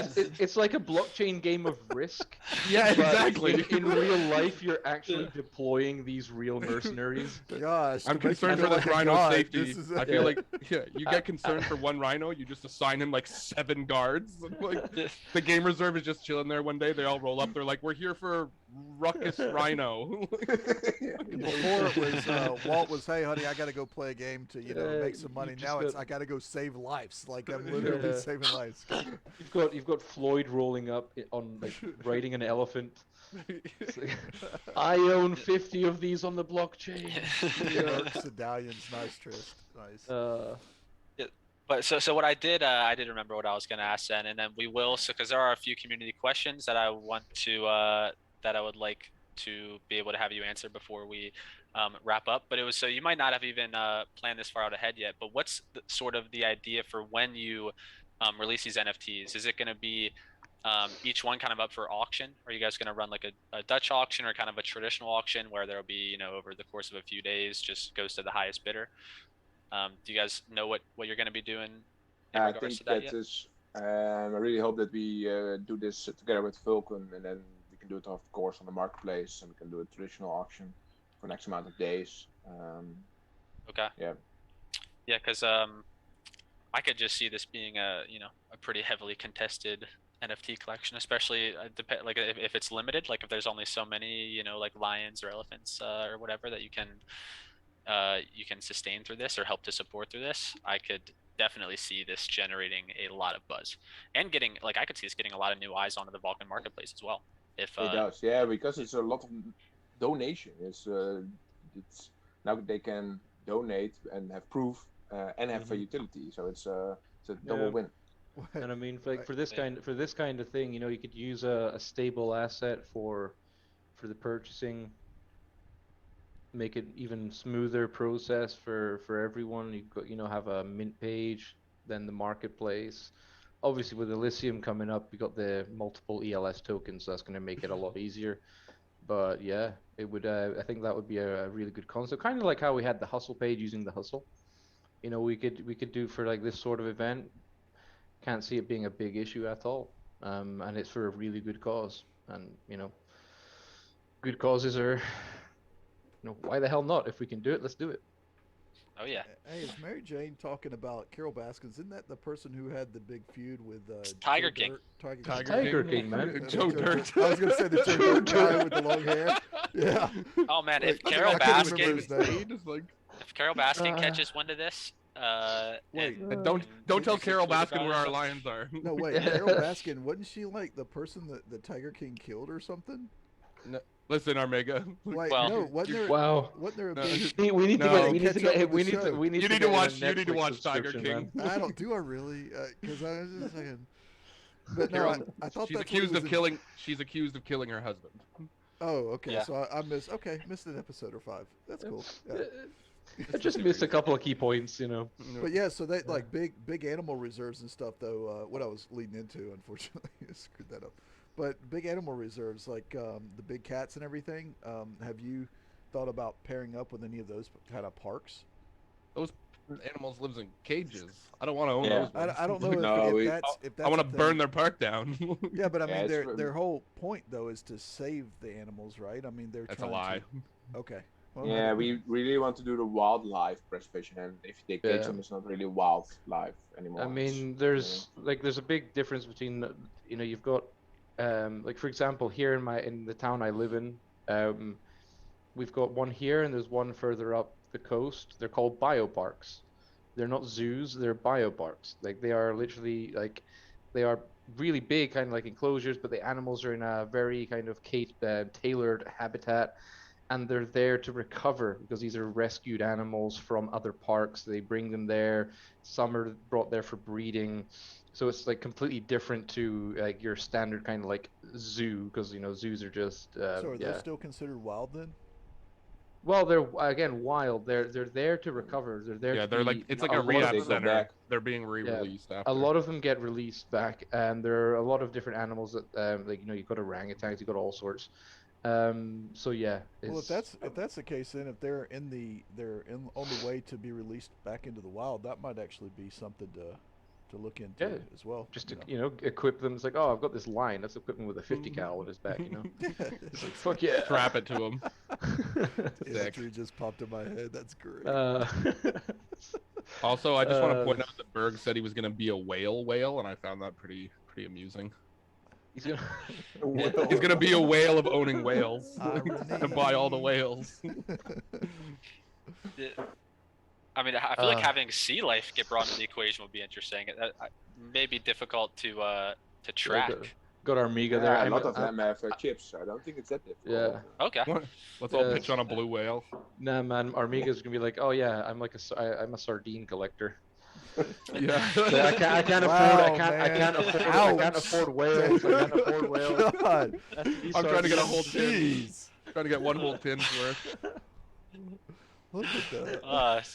It's like a blockchain game of Risk. Yeah, but exactly. In real life, you're actually deploying these real mercenaries. Gosh, I'm to make you concerned for feel like like a rhino god, safety. this is I feel like you get concerned for one rhino, you just assign him like 7 guards. Like the game reserve is just chilling there one day. They all roll up. They're like, "We're here for ruckus rhino." Before it was Walt was, hey honey, I gotta go play a game to make some money. you Now just it's I gotta go save lives. Like I'm literally Yeah. saving lives. You've got Floyd rolling up on like riding an elephant. It's like, I own 50 of these on the blockchain. Medallions, nice Trist, nice. But so what I did remember what I was going to ask then, and then we will, so because there are a few community questions that I want to that I would like to be able to have you answer before we wrap up. But it was, so you might not have even planned this far out ahead yet, but what's sort of the idea for when you release these NFTs? Is it going to be each one kind of up for auction? Are you guys going to run like a Dutch auction or kind of a traditional auction where there'll be, over the course of a few days, just goes to the highest bidder? Do you guys know what you're going to be doing in I regards think to that that yet? is. I really hope that we do this together with Vulcan, and then we can do it, of course, on the marketplace, and we can do a traditional auction for an X amount of days. Okay. Yeah. Yeah, because I could just see this being a pretty heavily contested NFT collection, especially like if it's limited, like if there's only so many like lions or elephants or whatever that you can sustain through this or help to support through this. I could definitely see this generating a lot of buzz and getting, like, I could see this getting a lot of new eyes onto the Vulcan marketplace as well. If It does, yeah, because it's a lot of donation. It's now they can donate and have proof and have a utility, so it's a double win. And I mean, for this kind of thing, you could use a stable asset for the purchasing. Make it even smoother process for everyone. You got have a mint page, then the marketplace. Obviously, with Elysium coming up, we got the multiple ELS tokens, so that's going to make it a lot easier. But yeah, it would. I think that would be a really good concept, kind of like how we had the hustle page using the hustle. We could do for like this sort of event. Can't see it being a big issue at all. And it's for a really good cause. And good causes are. Why the hell not? If we can do it, let's do it. Oh yeah. Hey, is Mary Jane talking about Carol Baskins? Isn't that the person who had the big feud with Tiger Joe King. Dirt? Tiger King, man. Joe Dirt. I was gonna say the Joe Dirt guy with the long hair. Yeah. Oh man, if Like, Carol I can't remember Baskin, his name. if Carol Baskin catches wind of this, Wait, And don't tell is Carol tweet about Baskin it where or our something? lions are. No, wait. Carol Baskin, wasn't she like the person that the Tiger King killed or something? Listen, Armega. Wait, Well, no, wasn't there? Wow. Wasn't there a No. big? We need to No. get. We need Catch to up get. with We the need to. show. We need You to need get to watch. a You need to Netflix watch Tiger subscription, King. man. I don't. Do I really? Because I was just saying. But no, Carol, I thought she's that's accused what of it was killing. She's accused of killing her husband. Oh, okay. Yeah. So I missed. Okay, missed an episode or 5. That's cool. Yeah. I just missed a couple of key points, But yeah, so they like big animal reserves and stuff. Though what I was leading into, unfortunately, I screwed that up. But big animal reserves, like the big cats and everything. Have you thought about pairing up with any of those kind of parks? Those animals lives in cages. I don't want to own Yeah. those ones. I don't know No, if that's I want a to thing. burn their park down. Yeah, but I Yeah, mean, it's their whole point though is to save the animals, right? I mean, they're That's a trying lie. to. Okay. Well, I Yeah, don't we know. really want to do the wildlife preservation, and if they cage Yeah. them, it's not really wildlife anymore. I mean, there's a big difference between you've got like for example here in the town I live in, we've got one here and there's one further up the coast. They're called bioparks. They're not zoos, they're bioparks. Like they are literally like they are really big kind of like enclosures, but the animals are in a very kind of tailored habitat, and they're there to recover because these are rescued animals from other parks. They bring them there. Some are brought there for breeding. So it's like completely different to like your standard kind of like zoo, because zoos are just So are yeah. those still considered wild then? Well, they're again wild. They're there to recover. They're there Yeah, to they're like be, it's you like know, a a lot of rehab they them- go center. back. They're being re-released after. A lot of them get released back, and there are a lot of different animals that like you've got orangutans, you've got all sorts. So yeah, Well, it's if that's the case, then if they're on the way to be released back into the wild, that might actually be something to look into Yeah. as well. just to equip them. It's like, oh, I've got this lion. Let's equip him with a 50 cal on his back. It's like, fuck yeah. Strap it to them. Imagery just popped in my head. That's great. Also, I just want to point Uh, out that Berg said he was going to be a whale, and I found that pretty amusing. He's gonna. He's going to be a whale of owning whales. Irony. To buy all the whales. I mean, I feel like Uh, having sea life get brought into the equation would be interesting. It may be difficult to track. Got our Amiga Yeah, there. a I'm lot of them have chips. I don't think it's that difficult. Yeah. Okay. Let's all Yeah. pitch on a blue whale. Nah, man, Armiga's gonna be like, oh yeah, I'm like I'm a sardine collector. Yeah. So I can't Wow, afford I can't man. afford Ouch. whales. I can't afford whales. God. I'm trying to get a whole tin. Jeez. Trying to get one whole tin's worth. Look at that.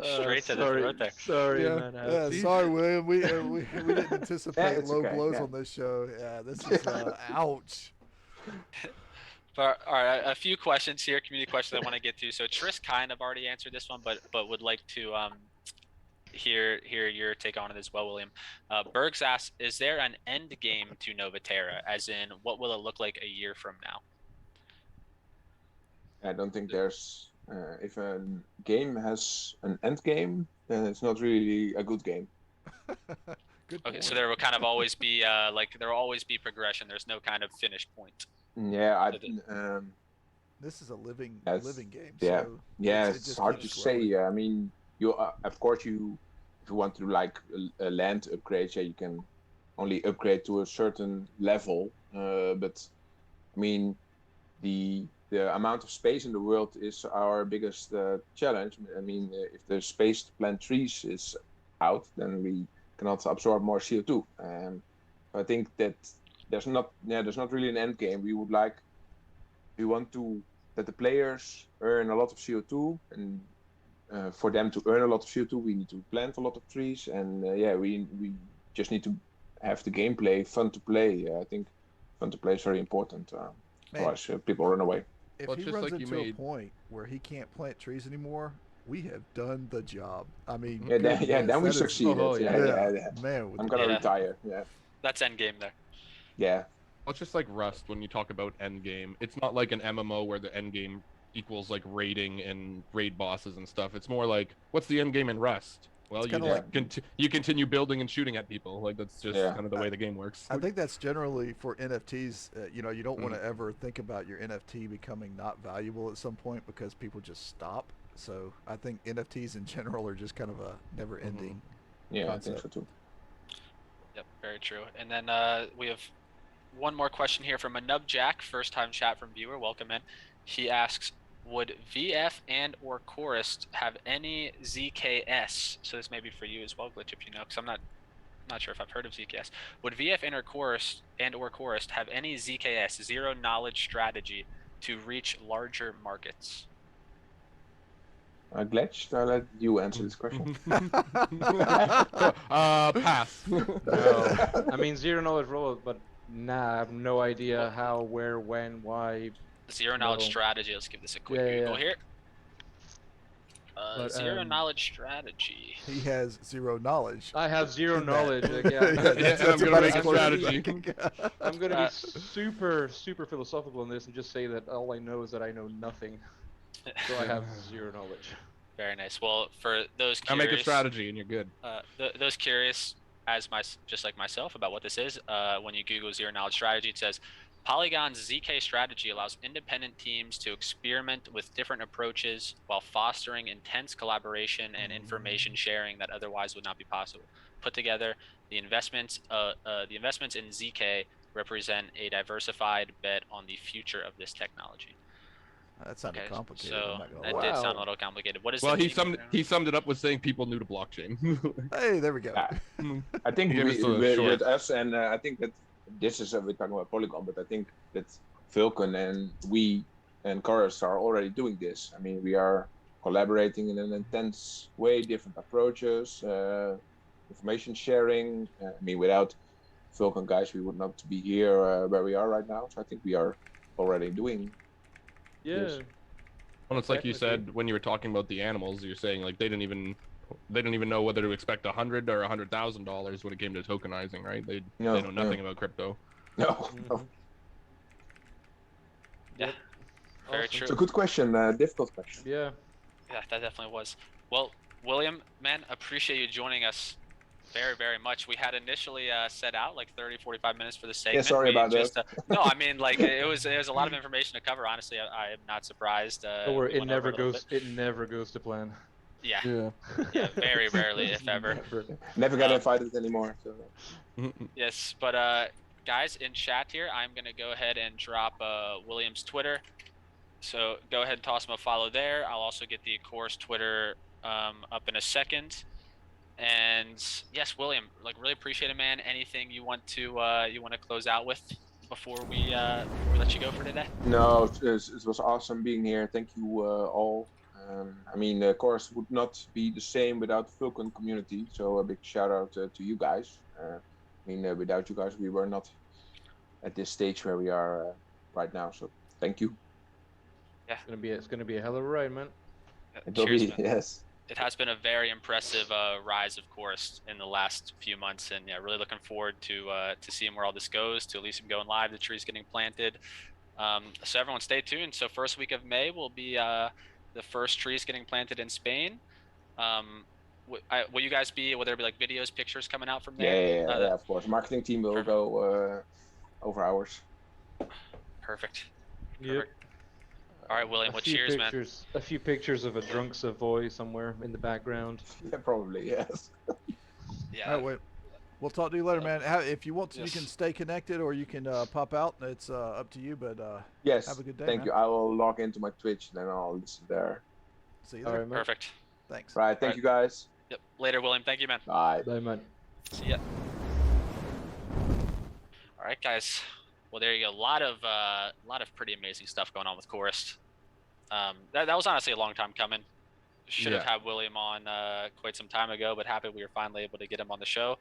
Straight to the sorry, throat there. Sorry, Yeah. man. Yeah, See? sorry, William. We didn't anticipate it's low okay, blows yeah. on this show. Yeah, this is ouch. But, all right, a few questions here, community questions I want to get to. So Tris kind of already answered this one, but would like to hear your take on it as well, William. Bergs asks, is there an end game to Nova Terra? As in, what will it look like a year from now? I don't think there's. If a game has an end game, then it's not really a good game. Good Okay, point. so there will kind of always be there will always be progression. There's no kind of finish point. Yeah, This is a living That's- game. yeah. So yeah, it it's just hard to keeps growing. say. I mean, you of course if you want to like a land upgrade, yeah, you can only upgrade to a certain level. But I mean, the amount of space in the world is our biggest challenge. I mean, if the space to plant trees is out, then we cannot absorb more CO2. I think that there's not really an end game. We want that the players earn a lot of CO2, and for them to earn a lot of CO2, we need to plant a lot of trees, and we just need to have the gameplay fun to play. I think fun to play is very important. Man, Otherwise, people run away. if Well, he just runs like you into a made- point where he can't plant trees anymore, we have done the job. I mean, Yeah, then goodness, we that is- succeeded. oh, yeah. Man, with I'm the- gonna Yeah. retire. Yeah, That's end game there. yeah. Well, it's just like Rust when you talk about end game. It's not like an MMO where the end game equals like raiding and raid bosses and stuff. It's more like, what's the end game in Rust? Well, It's you kinda just you continue building and shooting at people. Like that's just Yeah. kind of the way the game works. I think that's generally for NFTs. You don't want to Mm-hmm. ever think about your NFT becoming not valuable at some point because people just stop. So I think NFTs in general are just kind of a never-ending. Yeah, I think so Concept. too. Yep, very true. And then we have one more question here from Anub Jack, first time chat from viewer. Welcome in. He asks, would VF and or Coorest have any ZKS? So this may be for you as well, Glitch, if you know, because I'm not sure if I've heard of ZKS. Would VF and or Coorest have any ZKS, zero knowledge strategy, to reach larger markets? Glitch, I'll let you answer this question. Pass. No. I mean, zero knowledge role, but nah, I have no idea how, where, when, why. Zero knowledge No. strategy. Let's give this a quick Yeah, Google yeah. here. But, Zero knowledge strategy. He has zero knowledge. I have zero in that. knowledge. Like, Yeah, that's and I'm gonna about make as a close as strategy. I can get. I'm gonna be super philosophical in this and just say that all I know is that I know nothing. So I have zero knowledge. Very nice. Well, for those I curious, make a strategy and you're good. Those curious, just like myself, about what this is, when you Google zero knowledge strategy, it says Polygon's ZK strategy allows independent teams to experiment with different approaches while fostering intense collaboration and information sharing that otherwise would not be possible. Put together, the investments in ZK represent a diversified bet on the future of this technology. That sounded complicated. So I'm not gonna that lie. did sound a Wow. little complicated. What is Well, the he meaning? summed it up with saying people new to blockchain. Hey, there we go. Yeah. I think Give us a short. with us, and I think that this is we're talking about Polygon, but I think that Vulcan and we and Coorest are already doing this. I mean, we are collaborating in an intense way, different approaches, information sharing. I mean, without Vulcan guys, we would not be here where we are right now. So I think we are already doing. Yeah. Yes. Well, it's like you Technically. said when you were talking about the animals. You're saying like they didn't even know whether to expect $100 or $100,000 when it came to tokenizing, right? They know nothing about crypto. No, Mhm. no. Yeah, very Awesome. true. It's a good question, difficult question. Yeah. Yeah, that definitely was. Well, William, man, appreciate you joining us very much. We had initially set out like 30-45 minutes for the segment. sorry about that. No, I mean, like it was a lot of information to cover. Honestly, I am not surprised. Don't worry, we it went over never a little goes. bit. It never goes to plan. Yeah, Yeah. yeah, very rarely, if ever. Never. Never got invited anymore. So. Yes, but guys in chat here, I'm gonna go ahead and drop William's Twitter. So go ahead and toss him a follow there. I'll also get the Coorest Twitter up in a second. And yes, William, like really appreciate it, man. Anything you want to close out with before we let you go for today? No, it was awesome being here. Thank you all. I mean, Coorest would not be the same without the Vulcan community. So a big shout out to you guys. I mean, without you guys, we were not at this stage where we are right now. So thank you. Yeah, It's gonna be a hell of a ride, man. It will Cheers, be, man. yes. It has been a very impressive rise of Coorest in the last few months, and yeah, really looking forward to seeing where all this goes. To at least going live, the trees getting planted. So everyone, stay tuned. So first week of May will be the first trees getting planted in Spain. Will you guys will there be like videos, pictures coming out from there? Yeah, of course. Marketing team will Perfect. go over hours. Perfect. Yep. All right, William. A Well, few cheers, man. pictures, a few pictures of a drunk Savoy somewhere in the background. Yeah, probably, yes. Yeah. All right, wait. We'll talk to you later, man. If you want to, Yes. you can stay connected or you can pop out. It's up to you, but Yes. have a good day, Thank man. you. I will log into my Twitch, then I'll listen there. See you All there. right, man. Perfect. Thanks. Right. Thank Right. you, guys. Yep. Later, William. Thank you, man. Bye. Bye, man. See ya. All right, guys. Well, there you go. A lot of pretty amazing stuff going on with Coorest. That was honestly a long time coming. Should have had William on quite some time ago, but happy we were finally able to get him on the show.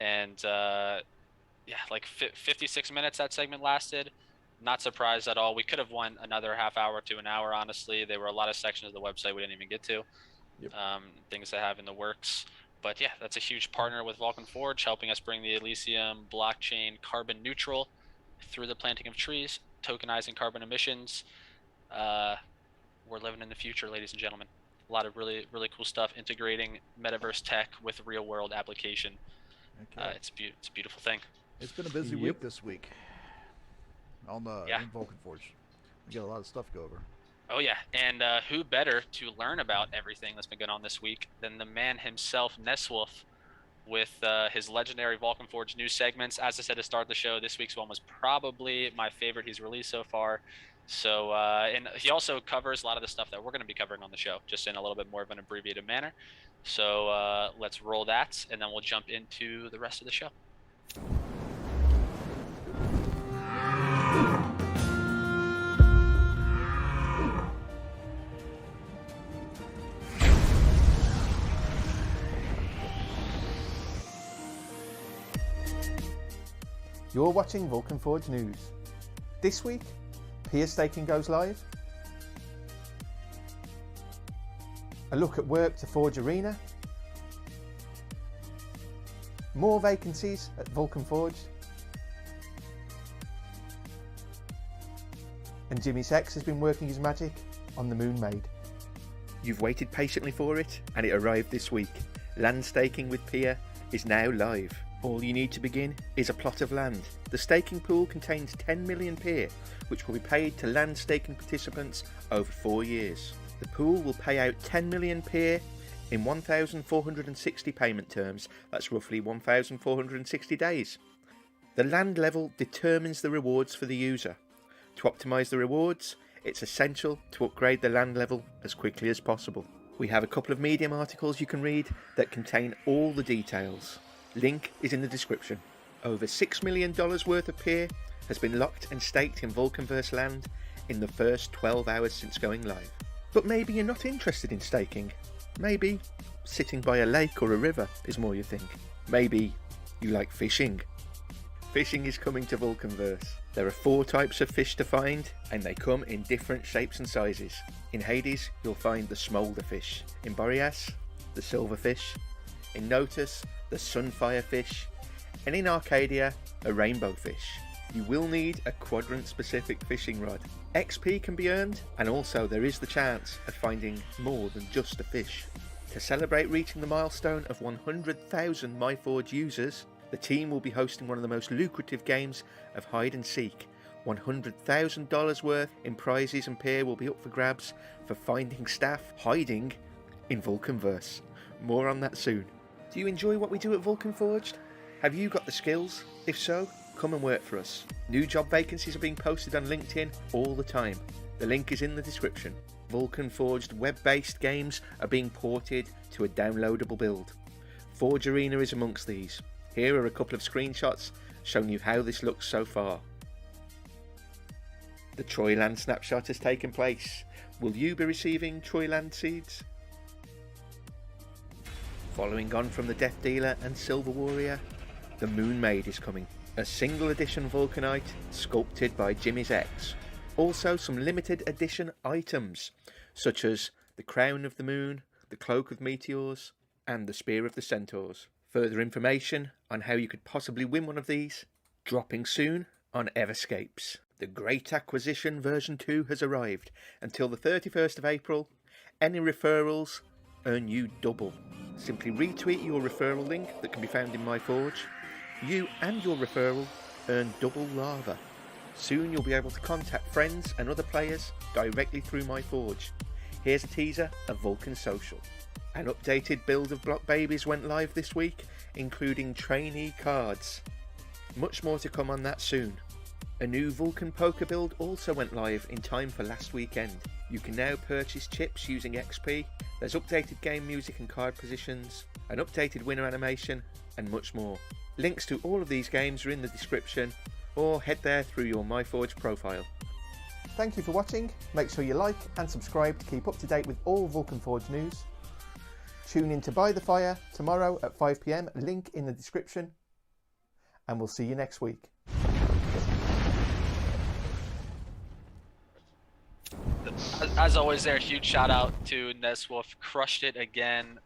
And yeah, like 56 minutes that segment lasted. Not surprised at all. We could have won another half hour to an hour, honestly. There were a lot of sections of the website we didn't even get to. Yep. Things that have in the works. But yeah, that's a huge partner with Vulcan Forged, helping us bring the Elysium blockchain carbon neutral through the planting of trees, tokenizing carbon emissions. We're living in the future, ladies and gentlemen. A lot of really cool stuff, integrating metaverse tech with real world application. Okay. It's a beautiful thing. It's been a busy Yep. week this week on the Yeah. in Vulcan Forge. We got a lot of stuff to go over. Oh yeah, and who better to learn about everything that's been going on this week than the man himself, Nesswolf, with his legendary Vulcan Forged news segments. As I said to start the show, this week's one was probably my favorite he's released so far. So, and he also covers a lot of the stuff that we're going to be covering on the show, just in a little bit more of an abbreviated manner. So let's roll that, and then we'll jump into the rest of the show. You're watching Vulcan Forged News. This week, peer staking goes live, a look at work to Forge Arena, more vacancies at Vulcan Forged, and Jimmy Sex has been working his magic on the Moon Maid. You've waited patiently for it, and it arrived this week. Land staking with Peer is now live. All you need to begin is a plot of land. The staking pool contains 10 million Peer, which will be paid to land staking participants over 4 years. The pool will pay out 10 million Peer in 1,460 payment terms. That's roughly 1,460 days. The land level determines the rewards for the user. To optimise the rewards, it's essential to upgrade the land level as quickly as possible. We have a couple of Medium articles you can read that contain all the details. Link is in the description. Over $6 million worth of Peer has been locked and staked in VulcanVerse land in the first 12 hours since going live. But maybe you're not interested in staking. Maybe sitting by a lake or a river is more your thing. Maybe you like fishing. Fishing is coming to VulcanVerse. There are 4 types of fish to find, and they come in different shapes and sizes. In Hades, you'll find the smolder fish. In Boreas, the silverfish. In Notus, the sunfire fish. And in Arcadia, a rainbow fish. You will need a quadrant-specific fishing rod. XP can be earned, and also there is the chance of finding more than just a fish. To celebrate reaching the milestone of 100,000 MyForge users, the team will be hosting one of the most lucrative games of hide and seek. $100,000 worth in prizes and Peer will be up for grabs for finding staff hiding in VulcanVerse. More on that soon. Do you enjoy what we do at Vulcan Forged? Have you got the skills? If so, come and work for us. New job vacancies are being posted on LinkedIn all the time. The link is in the description. Vulcan Forged web-based games are being ported to a downloadable build. Forge Arena is amongst these. Here are a couple of screenshots showing you how this looks so far. The Troyland snapshot has taken place. Will you be receiving Troyland seeds? Following on from the Death Dealer and Silver Warrior, the Moon Maid is coming. A single edition Vulcanite sculpted by Jimmy's X. Also some limited edition items such as the Crown of the Moon, the Cloak of Meteors and the Spear of the Centaurs. Further information on how you could possibly win one of these dropping soon on Everscapes. The Great Acquisition version 2 has arrived. Until the 31st of April, any referrals earn you double. Simply retweet your referral link that can be found in MyForge. You and your referral earn double lava. Soon you'll be able to contact friends and other players directly through MyForge. Here's a teaser of Vulcan Social. An updated build of Block Babies went live this week, including trainee cards. Much more to come on that soon. A new Vulcan Poker build also went live in time for last weekend. You can now purchase chips using XP, there's updated game music and card positions, an updated winner animation, and much more. Links to all of these games are in the description, or head there through your MyForge profile. Thank you for watching. Make sure you like and subscribe to keep up to date with all Vulcan Forge news. Tune in to By the Fire tomorrow at 5 PM, link in the description, and we'll see you next week. As always there, huge shout out to Neswolf. Crushed it again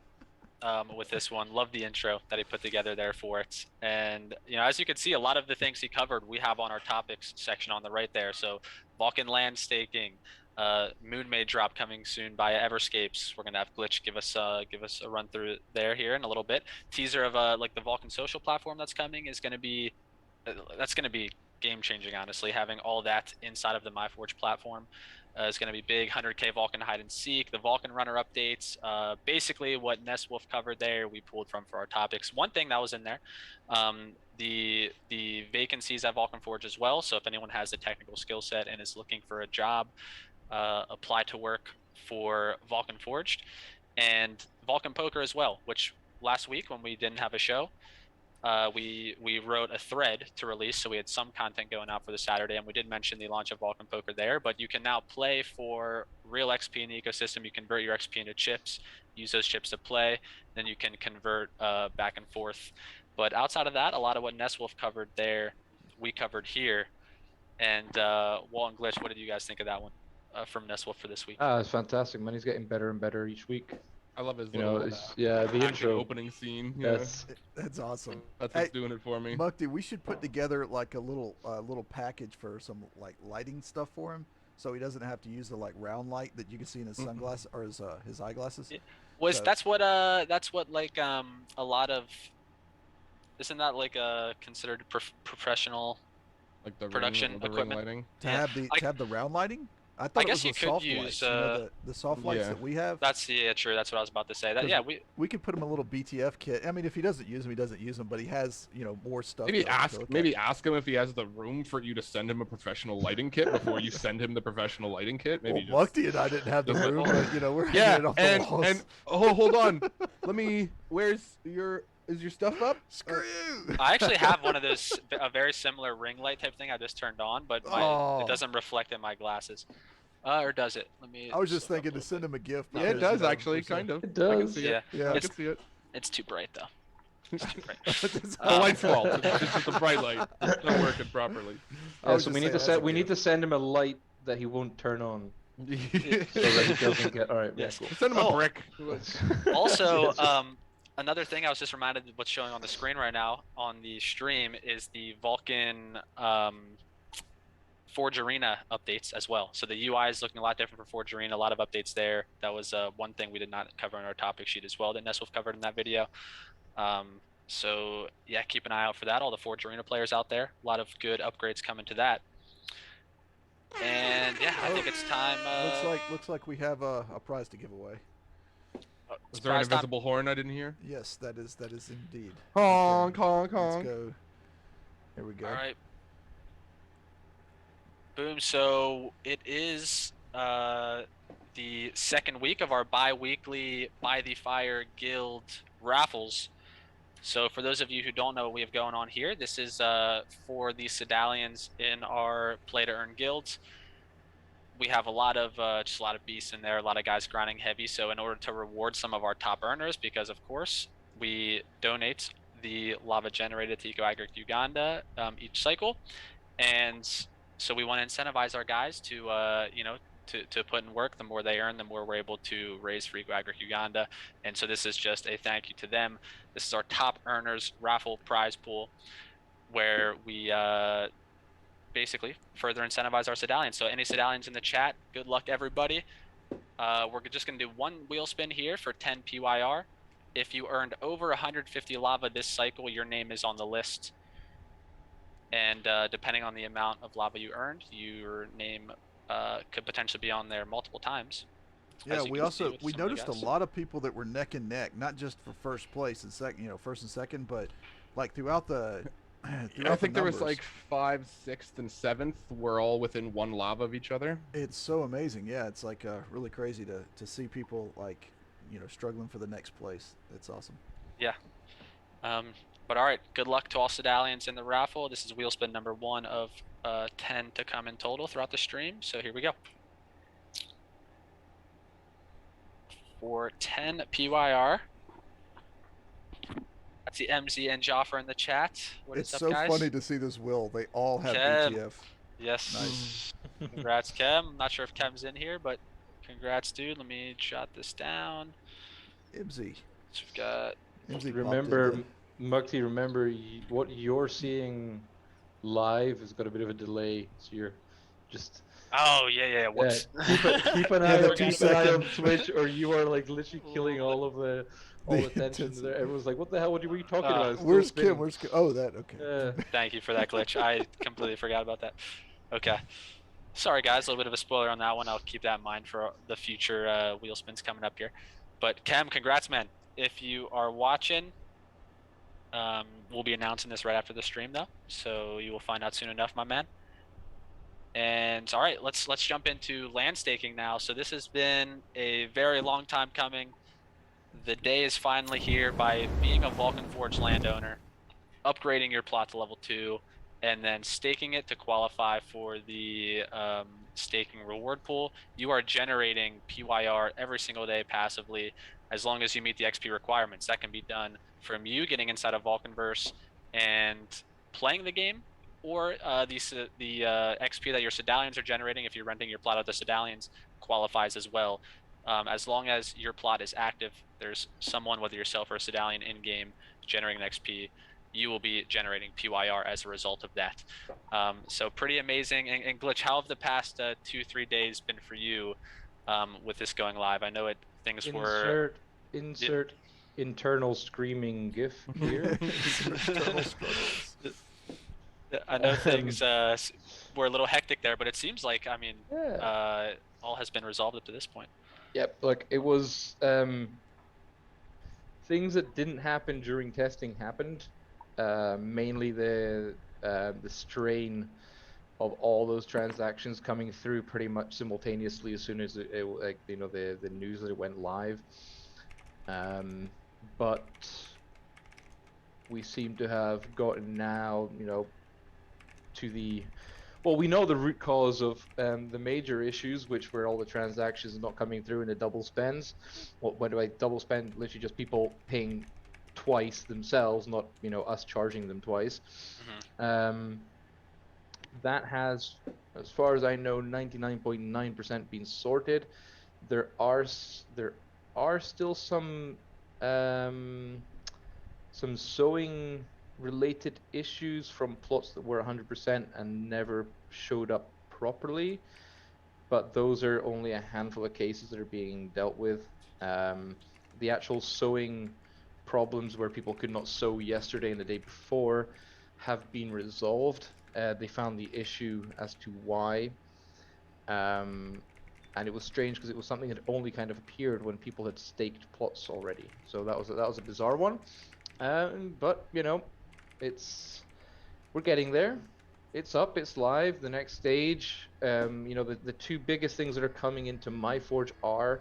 with this one. Love the intro that he put together there for it. And, you know, as you can see, a lot of the things he covered we have on our topics section on the right there. So Vulcan land staking, Moon Maid drop coming soon by Everscapes. We're gonna have Glitch give us a run through there here in a little bit. Teaser of like the Vulcan social platform that's coming is gonna be game changing, honestly. Having all that inside of the MyForge platform is going to be big. 100k Vulcan hide and seek, the Vulcan runner updates, basically what Neswolf covered there we pulled from for our topics. One thing that was in there, the vacancies at Vulcan Forge as well. So if anyone has a technical skill set and is looking for a job, apply to work for Vulcan Forged, and Vulcan Poker as well, which last week when we didn't have a show, we wrote a thread to release, so we had some content going out for the Saturday, and we did mention the launch of Vulcan Poker there. But you can now play for real XP in the ecosystem. You convert your XP into chips, use those chips to play, then you can convert back and forth. But outside of that, a lot of what Neswolf covered there, we covered here. And Walt and Glitch, what did you guys think of that one from Nesswolf for this week? It's fantastic, man. He's getting better and better each week. I love his You know, little the acting intro. opening scene. Yeah, That's awesome. that's what's doing it for me. Mukti, we should put together like a little package for some like lighting stuff for him, so he doesn't have to use the like round light that you can see in his sunglasses or his eyeglasses. That's what like a lot of, isn't that like considered professional Like the production ring, the ring equipment? lighting. To Yeah. have the round lighting. I thought it guess was you the could soft use, lights. You know, the soft lights Yeah. that we have. That's true. That's what I was about to say. That 'Cause we could put him a little BTF kit. I mean, if he doesn't use them, he doesn't use them, but he has more stuff. Maybe to ask look maybe at. ask him if he has the room for you to send him a professional lighting kit before you send him the professional lighting kit. Maybe Well, just Mukti and I didn't have the just- room, but we're hanging yeah, it off the walls. and hold on. Let me. Is your stuff up? Screw you! I actually have one of those, a very similar ring light type thing I just turned on, but it doesn't reflect in my glasses. Or does it? Let me. I was just thinking to send him a gift. Yeah, it because, does actually, kind of. It I can does. see Yeah. it. Yeah. I can see it. It's too bright though. It's too bright. The light's fault. It's just a bright light. It's not working properly. I was so just we need to saying, we need to send him a light that he won't turn on, so that he doesn't get. All right, Yes. yeah, cool. Send him a Oh. brick. Also, Yes. another thing I was just reminded of what's showing on the screen right now on the stream is the Vulcan Forge Arena updates as well. So the UI is looking a lot different for Forge Arena. A lot of updates there. That was one thing we did not cover in our topic sheet as well that Nesswolf covered in that video. So yeah, keep an eye out for that. All the Forge Arena players out there. A lot of good upgrades coming to that. And yeah, I think it's time. looks like we have a prize to give away. Is there an surprise time. invisible horn I didn't hear? Yes, that is indeed. Honk, honk, Let's honk. go. Here we go. All right. Boom. So it is the second week of our bi-weekly By the Fire Guild raffles. So for those of you who don't know what we have going on here, this is for the Medallions in our play to earn guilds. We have just a lot of beasts in there, a lot of guys grinding heavy. So in order to reward some of our top earners, because of course we donate the lava generated to Eco Agric Uganda each cycle, and so we want to incentivize our guys to to put in work. The more they earn, the more we're able to raise for Eco Agric Uganda. And so this is just a thank you to them. This is our top earners raffle prize pool, where we basically further incentivize our Medallions. So any Medallions in the chat, good luck everybody. We're just going to do one wheel spin here for 10 PYR. If you earned over 150 lava this cycle, your name is on the list. And depending on the amount of lava you earned, your name could potentially be on there multiple times. Yeah, as you we can see also with we some of the noticed a guys. lot of people that were neck and neck, not just for first place and second, first and second, but like throughout the. I think there was like 5th, 6th, and 7th were all within one lava of each other. It's so amazing. Yeah, it's like really crazy to see people like struggling for the next place. It's awesome. Yeah. But all right, good luck to all Medallions in the raffle. This is wheel spin number 1 of 10 to come in total throughout the stream. So here we go. For 10 PYR. That's the MZ and Joffer in the chat. What It's is up, so guys? funny to see this wheel. They all have Kev. BTF. Yes. Nice. Congrats, Kem. I'm not sure if Kem's in here, but congrats, dude. Let me jot this down. Ibsy. So we've got. Ibsy popped Remember, in. Mukti, remember what you're seeing live has got a bit of a delay, so you're just Oh yeah. Whoops. keep an Yeah, eye the on 2 on second. Twitch, or you are like literally killing all the attention intensity. there. Everyone's like, "What the hell? What are you talking about?" It's still Where's spinning. Kim? Where's Kim? Oh, that okay. Thank you for that glitch. I completely forgot about that. Okay. Sorry, guys. A little bit of a spoiler on that one. I'll keep that in mind for the future wheel spins coming up here. But Cam, congrats, man. If you are watching, we'll be announcing this right after the stream, though. So you will find out soon enough, my man. And all right, let's jump into land staking now. So this has been a very long time coming. The day is finally here. By being a Vulcan Forged landowner, upgrading your plot to level 2, and then staking it to qualify for the staking reward pool, you are generating PYR every single day passively, as long as you meet the XP requirements. That can be done from you getting inside of VulcanVerse and playing the game, or the XP that your Sedallions are generating, if you're renting your plot out to Sedallions, qualifies as well. As long as your plot is active, there's someone, whether yourself or a Sedallion in game, generating an XP. You will be generating PYR as a result of that. So pretty amazing. And Glitch, how have the past 2-3 days been for you with this going live? I know things were. Insert internal screaming GIF here. Internal struggles. I know things were a little hectic there, but it seems like, I mean, Yeah. all has been resolved up to this point. Yep, like it was things that didn't happen during testing happened. Mainly the strain of all those transactions coming through pretty much simultaneously as soon as the news that it went live. But we seem to have gotten now, to we know the root cause of the major issues, which were all the transactions not coming through and the double spends. By the way, double spend, literally just people paying twice themselves, not us charging them twice. That has, as far as I know, 99.9% been sorted. There are still some sewing related issues from plots that were 100% and never showed up properly, but those are only a handful of cases that are being dealt with. The actual sewing problems where people could not sew yesterday and the day before have been resolved. They found the issue as to why, and it was strange because it was something that only kind of appeared when people had staked plots already. So that was a bizarre one. But we're getting there. It's up, it's live. The next stage, the two biggest things that are coming into my forge are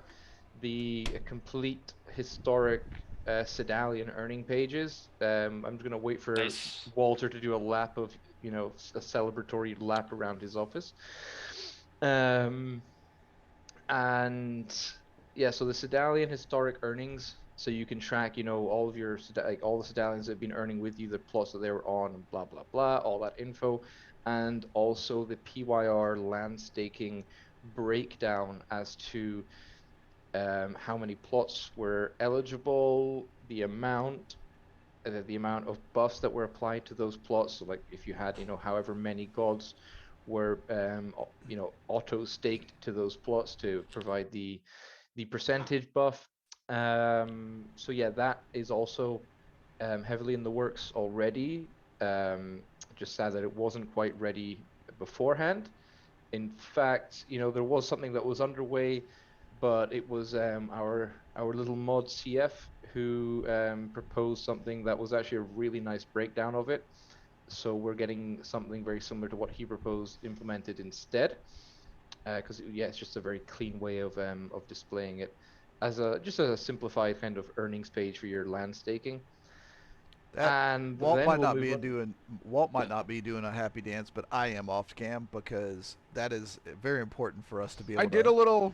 the complete historic Sedallion earning pages. I'm just gonna wait for Walter to do a lap of, a celebratory lap around his office. And yeah, so the Sedallion historic earnings. So you can track, all of your all the Sedallions that have been earning with you, the plots that they were on, and blah blah blah, all that info, and also the PYR land staking breakdown as to how many plots were eligible, the amount of buffs that were applied to those plots. So like if you had, however many gods were auto staked to those plots to provide the percentage buff. So yeah, that is also heavily in the works already. Just sad that it wasn't quite ready beforehand. In fact, there was something that was underway, but it was our little mod CF who proposed something that was actually a really nice breakdown of it. So we're getting something very similar to what he proposed implemented instead, because it's just a very clean way of displaying it as just a simplified kind of earnings page for your land staking. And Walt might not be doing a happy dance, but I am off cam because that is very important for us to be able I did a little.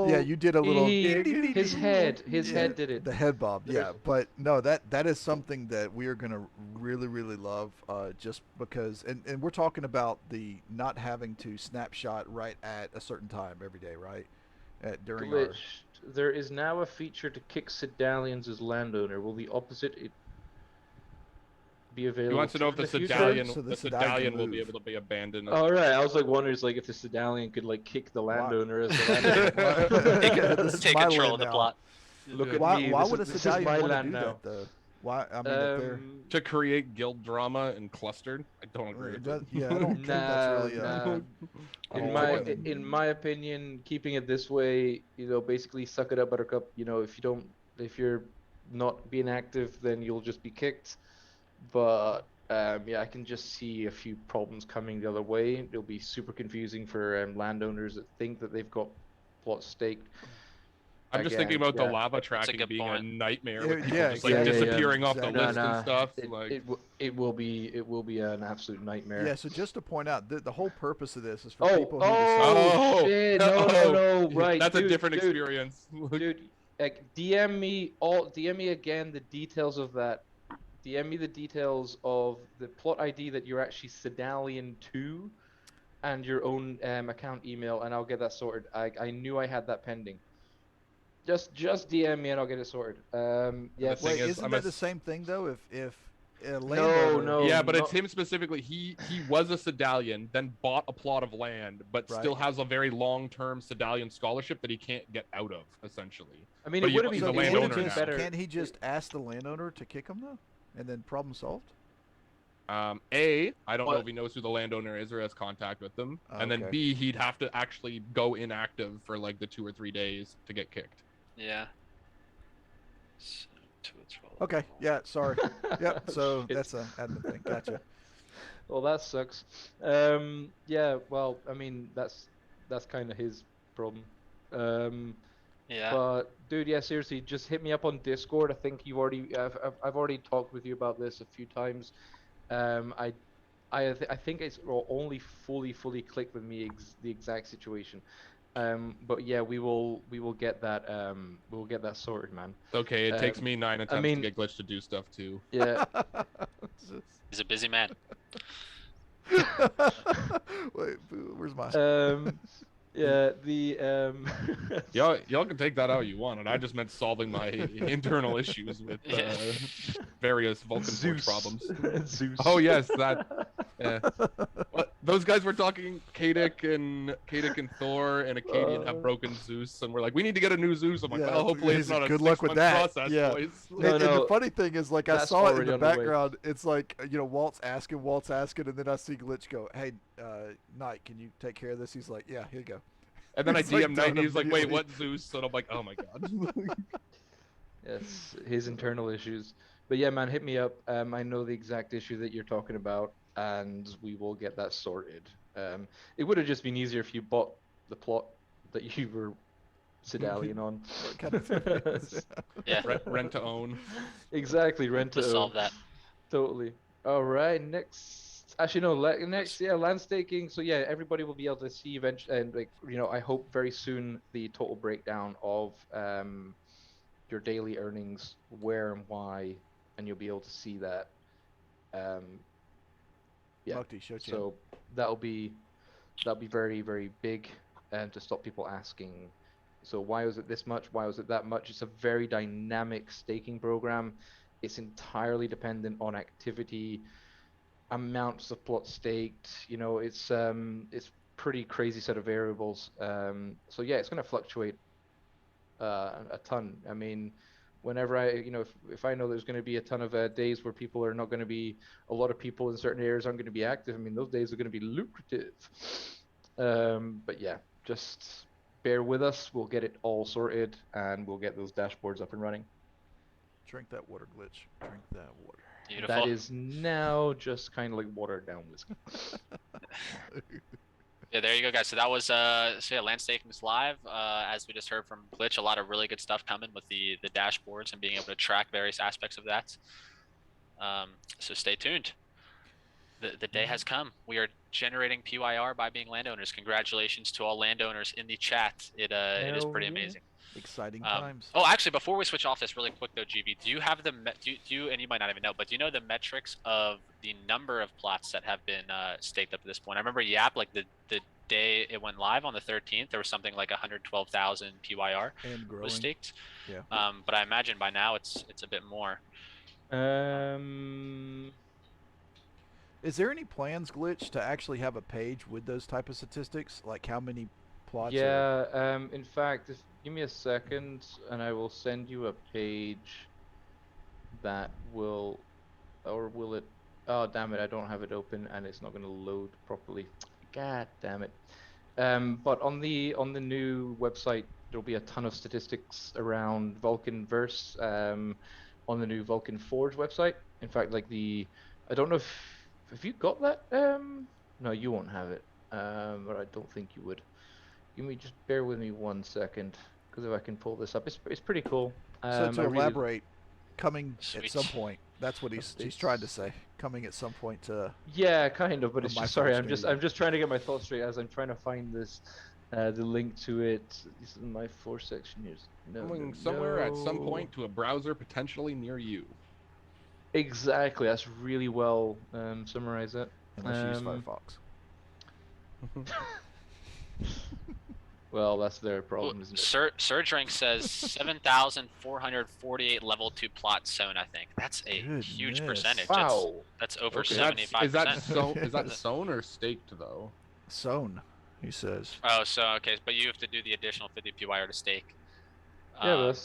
Yeah, you did a little. His head did it. The head bob, yeah. But no, that is something that we are gonna really, really love, just because. And we're talking about the not having to snapshot right at a certain time every day, right? During our... There is now a feature to kick Sedallions as landowner. Will the opposite be available? He wants to know if the Sedallion will be able to be abandoned. Oh, right. I was like wondering, if the Sedallion could kick the landowner as the landowner. Take control of the plot. Look at why me. Why would a this is Sedallion my want to land do now. that though? Why? I mean, if they're... To create guild drama and clustered. I don't agree. Yeah, I don't think that's really. In my opinion, keeping it this way, basically suck it up, Buttercup. If you're not being active, then you'll just be kicked. But I can just see a few problems coming the other way. It'll be super confusing for landowners that think that they've got plots staked. I'm just thinking about the lava tracking being a nightmare with people just disappearing off the list and stuff. It will be an absolute nightmare. Yeah, so just to point out, the whole purpose of this is for people who shit, no, right. That's a different experience. Dude, DM me again the details of that. DM me the details of the plot ID that you're actually Sedalian 2 and your own account email, and I'll get that sorted. I knew I had that pending. Just DM me and I'll get it sorted. Yeah. the thing Wait, is, isn't I'm that a the same thing though? If a No, landowner, no. yeah, but it's not- him specifically. He was a Sedalian, then bought a plot of land, but Right. still has a very long-term Sedalian scholarship that he can't get out of, essentially. I mean, But it would have he's been a it would've landowner been now. better. can't he just ask the landowner to kick him though, and then problem solved? I don't know But- if he knows who the landowner is or has contact with them, and then Okay. B, he'd have to actually go inactive for like the 2 or 3 days to get kicked. Yeah. So, 2 and 12. Okay, yeah, sorry. Yep. So Shit. that's an admin thing. Gotcha. Well, that sucks. Yeah. Well, I mean, that's kind of his problem. Yeah. But dude, yeah, seriously, just hit me up on Discord. I think you've already, I've already talked with you about this a few times. I think it's only fully clicked with me the exact situation. But yeah, we will get that sorted, man. Okay, it takes Um, me 9 attempts mean- to get Glitch to do stuff too. Yeah. He's a busy man. Wait, where's my? Yeah. The Y'all can take that how you want, and I just meant solving my internal issues with Yeah. various Vulcan Forged Zeus. problems. Zeus. Oh yes, that. Yeah. What, those guys were talking. Kadic and Thor and Acadian have broken Zeus, and we're like, we need to get a new Zeus. I'm like, Yeah, well, hopefully it's he's- not a good luck with 6-month that. process, Yeah. boys. No, And no, the funny thing is, like, I that's saw it in already the underway. background. It's like, Walt's asking, and then I see Glitch go, "Hey, Knight, can you take care of this?" He's like, "Yeah, here you go." And then I It's like DM Knight, and done he's like, wait, immediately. what Zeus? And I'm like, oh my god. Yes, his internal issues. But yeah, man, hit me up. I know the exact issue that you're talking about, and we will get that sorted. It would have just been easier if you bought the plot that you were Sedalian on. Kind of Yeah. Rent to own. Exactly, rent To to solve own. that. Totally. All right, next. Actually, no. Next, yeah, land staking. So yeah, everybody will be able to see eventually, and like I hope very soon the total breakdown of your daily earnings, where and why, and you'll be able to see that. Yeah. Mukti, show chin. So that'll be very big, and to stop people asking, so why was it this much? Why was it that much? It's a very dynamic staking program. It's entirely dependent on activity, amounts of plots staked. It's pretty crazy set of variables. So yeah, it's going to fluctuate a ton. I mean, whenever if I know there's going to be a ton of days where people are not going to be, a lot of people in certain areas aren't going to be active. I mean, those days are going to be lucrative. But yeah, just bear with us. We'll get it all sorted, and we'll get those dashboards up and running. Drink that water, Glitch. Drink that water. Beautiful. That is now just kind of like watered down whiskey. Yeah, there you go, guys. So that was land staking is live. As we just heard from Glitch, a lot of really good stuff coming with the dashboards and being able to track various aspects of that. So stay tuned. The day has come. We are generating PYR by being landowners. Congratulations to all landowners in the chat. It is pretty Hell yeah. amazing. Exciting times. Oh, actually, before we switch off this really quick though, GB, do you have do you, and you might not even know, but do you know the metrics of the number of plots that have been staked up to this point? I remember Yap, like the day it went live on the 13th, there was something like 112,000 PYR And growing. was staked. Yeah. But I imagine by now it's a bit more. Is there any plans, Glitch, to actually have a page with those type of statistics, like how many plots? Yeah, in fact, give me a second and I will send you a page that will, or will it, oh damn it, I don't have it open and it's not going to load properly. God damn it. But on the new website, there'll be a ton of statistics around Vulcanverse, on the new Vulcan Forged website. In fact, like I don't know if, have you got that? No, you won't have it. Or I don't think you would. Just bear with me 1 second, because if I can pull this up, it's pretty cool. So to I really- elaborate, coming at Sweet. some point. That's what he's trying to say. Coming at some point to. Yeah, kind of, but On it's my just, sorry, first I'm just trying to get my thoughts straight as I'm trying to find this, the link to it. This is my 4 section here. No, Coming no, somewhere at some no. point to a browser potentially near you. Exactly. That's really well summarized. It. Unless you use Um, Firefox. Well, that's their problem, isn't it? Surge Rank says 7,448 level 2 plots sown. I think that's a huge Goodness. percentage. Wow. That's over Okay. 75%. Is that sown or staked though? Sown, he says. Oh, so okay, but you have to do the additional 50 PYR to stake. Yeah, but that's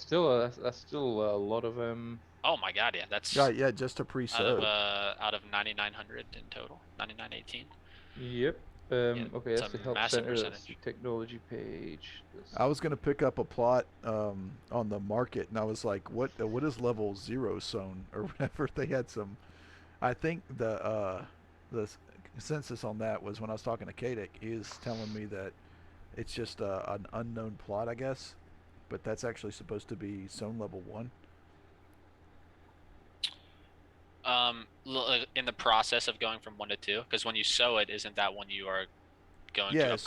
still a lot of Oh my god, yeah, that's Yeah, just a out pre-sow. of 9,900 in total, 9,918. Yep. Okay, it's that's a the help massive center. That's the percentage. technology page. I was gonna pick up a plot on the market, and I was like, "What is level 0 sown or whatever?" They had some. I think the consensus on that was when I was talking to Kadek, he is telling me that it's just an unknown plot, I guess, but that's actually supposed to be sown level 1. In the process of going from 1 to 2, because when you sow it, isn't that when you are going to Yeah, upgrade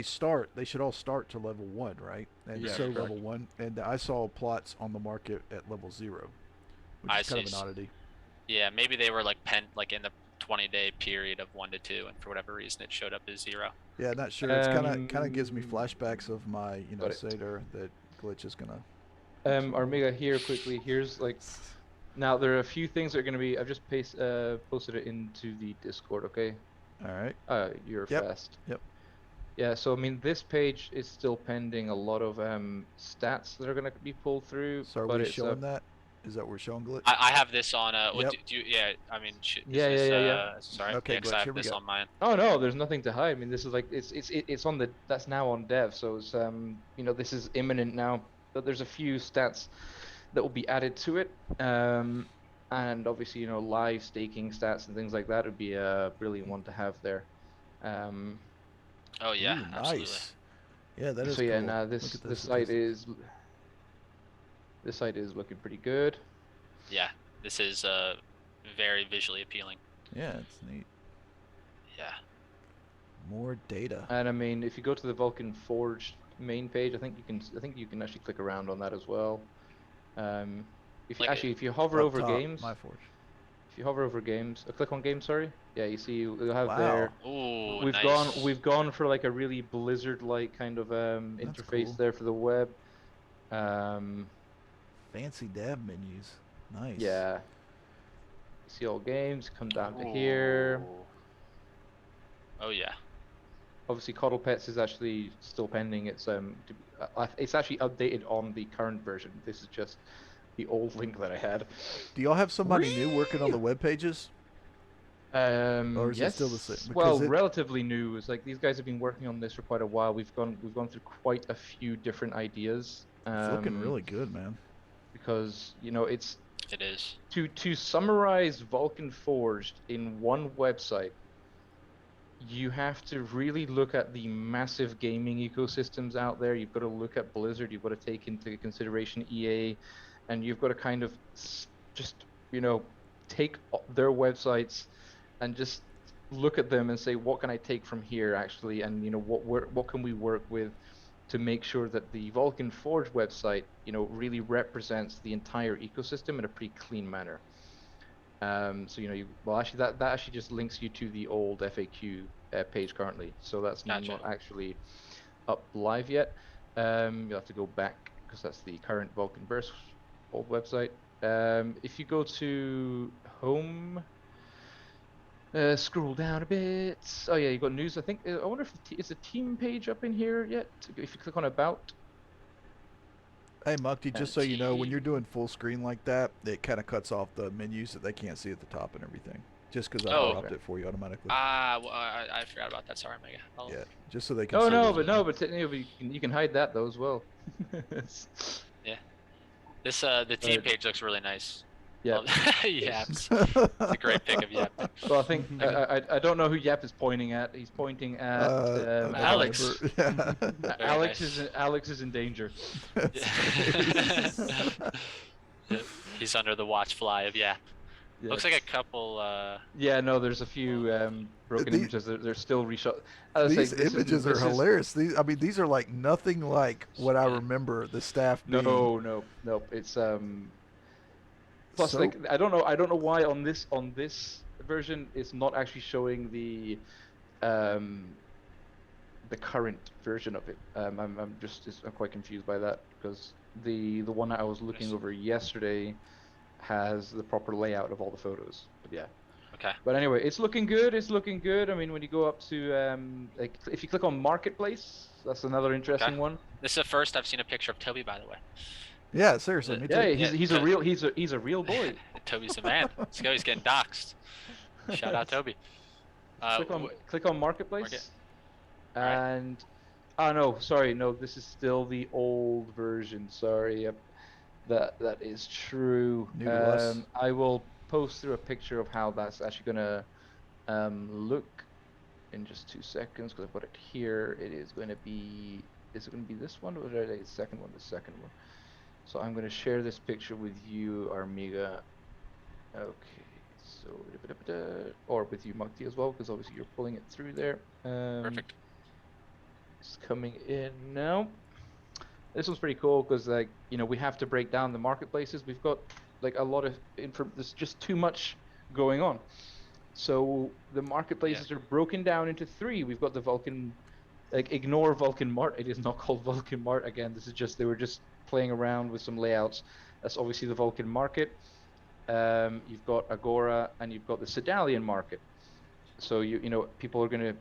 so it? they should all start to level 1, right? And Yeah, so correct. level 1, and I saw plots on the market at level 0, which I is kind of see. an oddity. Yeah, maybe they were like in the 20-day period of 1 to 2, and for whatever reason it showed up as 0. Yeah, not sure. It's kind of gives me Um, flashbacks of my got it. Seder that glitch is gonna. Armiga here quickly. Here's like, now there are a few things that are going to be. I've just posted it into the Discord. Okay. All right. You're Yep, fast. yep. Yeah. So I mean, this page is still pending a lot of stats that are going to be pulled through. So are but we it's, showing that? Is that what we're showing glitch? I have this on Yep. yeah, I mean, Yeah. sorry. Okay, yeah, 'cause Glitch, I have here we this go. on mine. Oh no, there's nothing to hide. I mean, this is like it's on the that's now on dev, so it's this is imminent now. But there's a few stats that will be added to it, and obviously live staking stats and things like that would be a brilliant one to have there. Oh yeah, Ooh, absolutely. nice. Yeah, that is So yeah, cool. now Look this at this the site statistics. is looking pretty good. Yeah, this is very visually appealing. Yeah, it's neat. Yeah. More data. And I mean, if you go to the Vulcan Forged main page, I think you can actually click around on that as well. If you Like if you hover Up over top, games, My Forge. if you hover over games, click on games. Sorry. Yeah, you see you'll have Wow. there. Ooh, We've nice. gone for like a really Blizzard-like kind of interface cool. there for the web. Fancy dev menus. Nice. Yeah. You see all games, come down to here. Ooh. Oh yeah. Obviously, Coddle Pets is actually still pending. It's actually updated on the current version. This is just the old link that I had. Do y'all have somebody new working on the web pages? Or is it Yes. still the same? Well, Because relatively new. It's like these guys have been working on this for quite a while. We've gone through quite a few different ideas. it's looking really good, man. Because it's It is. to summarize Vulcan Forged in one website. You have to really look at the massive gaming ecosystems out there. You've got to look at Blizzard. You've got to take into consideration EA, and you've got to kind of just take their websites and just look at them and say, what can I take from here actually, and what can we work with to make sure that the Vulcan Forge website really represents the entire ecosystem in a pretty clean manner. So actually that actually just links you to the old FAQ page currently. So that's Gotcha. not actually up live yet. You'll have to go back because that's the current Vulcanverse old website. If you go to home, scroll down a bit. Oh yeah, you got news. I think I wonder if is the team page up in here yet? If you click on about. Hey, Mukti, just so you know, when you're doing full screen like that, it kind of cuts off the menus that they can't see at the top and everything. Just because I Oh, dropped okay. it for you automatically. Well, I forgot about that. Sorry, Mega. Yeah, just so they can Oh see no, it. but you can hide that though as well. This the team Right. page looks really nice. Yeah. Yeah, it's a great pick of Yap. Well, I think I don't know who Yap is pointing at. He's pointing at I don't Alex. remember. Yeah. Very Alex nice. Alex is in danger. He's under the watch fly of Yap. Yeah. Looks like a couple. Yeah, no, there's a few broken These- images. They're still reshot. As I say, These images are this is- hilarious. These are like nothing like what I remember the staff being. No. It's Plus, So- like I don't know why on this version it's not actually showing the current version of it. I'm quite confused by that because the one that I was looking over yesterday has the proper layout of all the photos. But yeah. Okay. But anyway, it's looking good. It's looking good. I mean, when you go up to like if you click on Marketplace, that's another interesting one. This is the first I've seen a picture of Toby, by the way. Yeah, seriously, me too. Yeah, Yeah, he's a real boy. Toby's the man. Let's go. He's getting doxxed. Shout out Toby. Click on Marketplace. Alright. And no, sorry, no, this is still the old version. Sorry, that is true. New to us. I will post through a picture of how that's actually gonna look in just 2 seconds because I put it here. It is going to be. Is it going to be this one or the second one? The second one. So I'm going to share this picture with you, Armiga. Okay, so or with you, Mukti, as well, because obviously you're pulling it through there. Perfect. It's coming in now. This one's pretty cool because, like, you know, we have to break down the marketplaces. We've got like a lot of there's just too much going on. So the marketplaces are broken down into 3. We've got the Vulcan, like, ignore Vulcan Mart. It is not called Vulcan Mart again. This is just they were just playing around with some layouts. That's obviously the Vulcan Market. You've got Agora and you've got the Medallion Market. So you know people are going to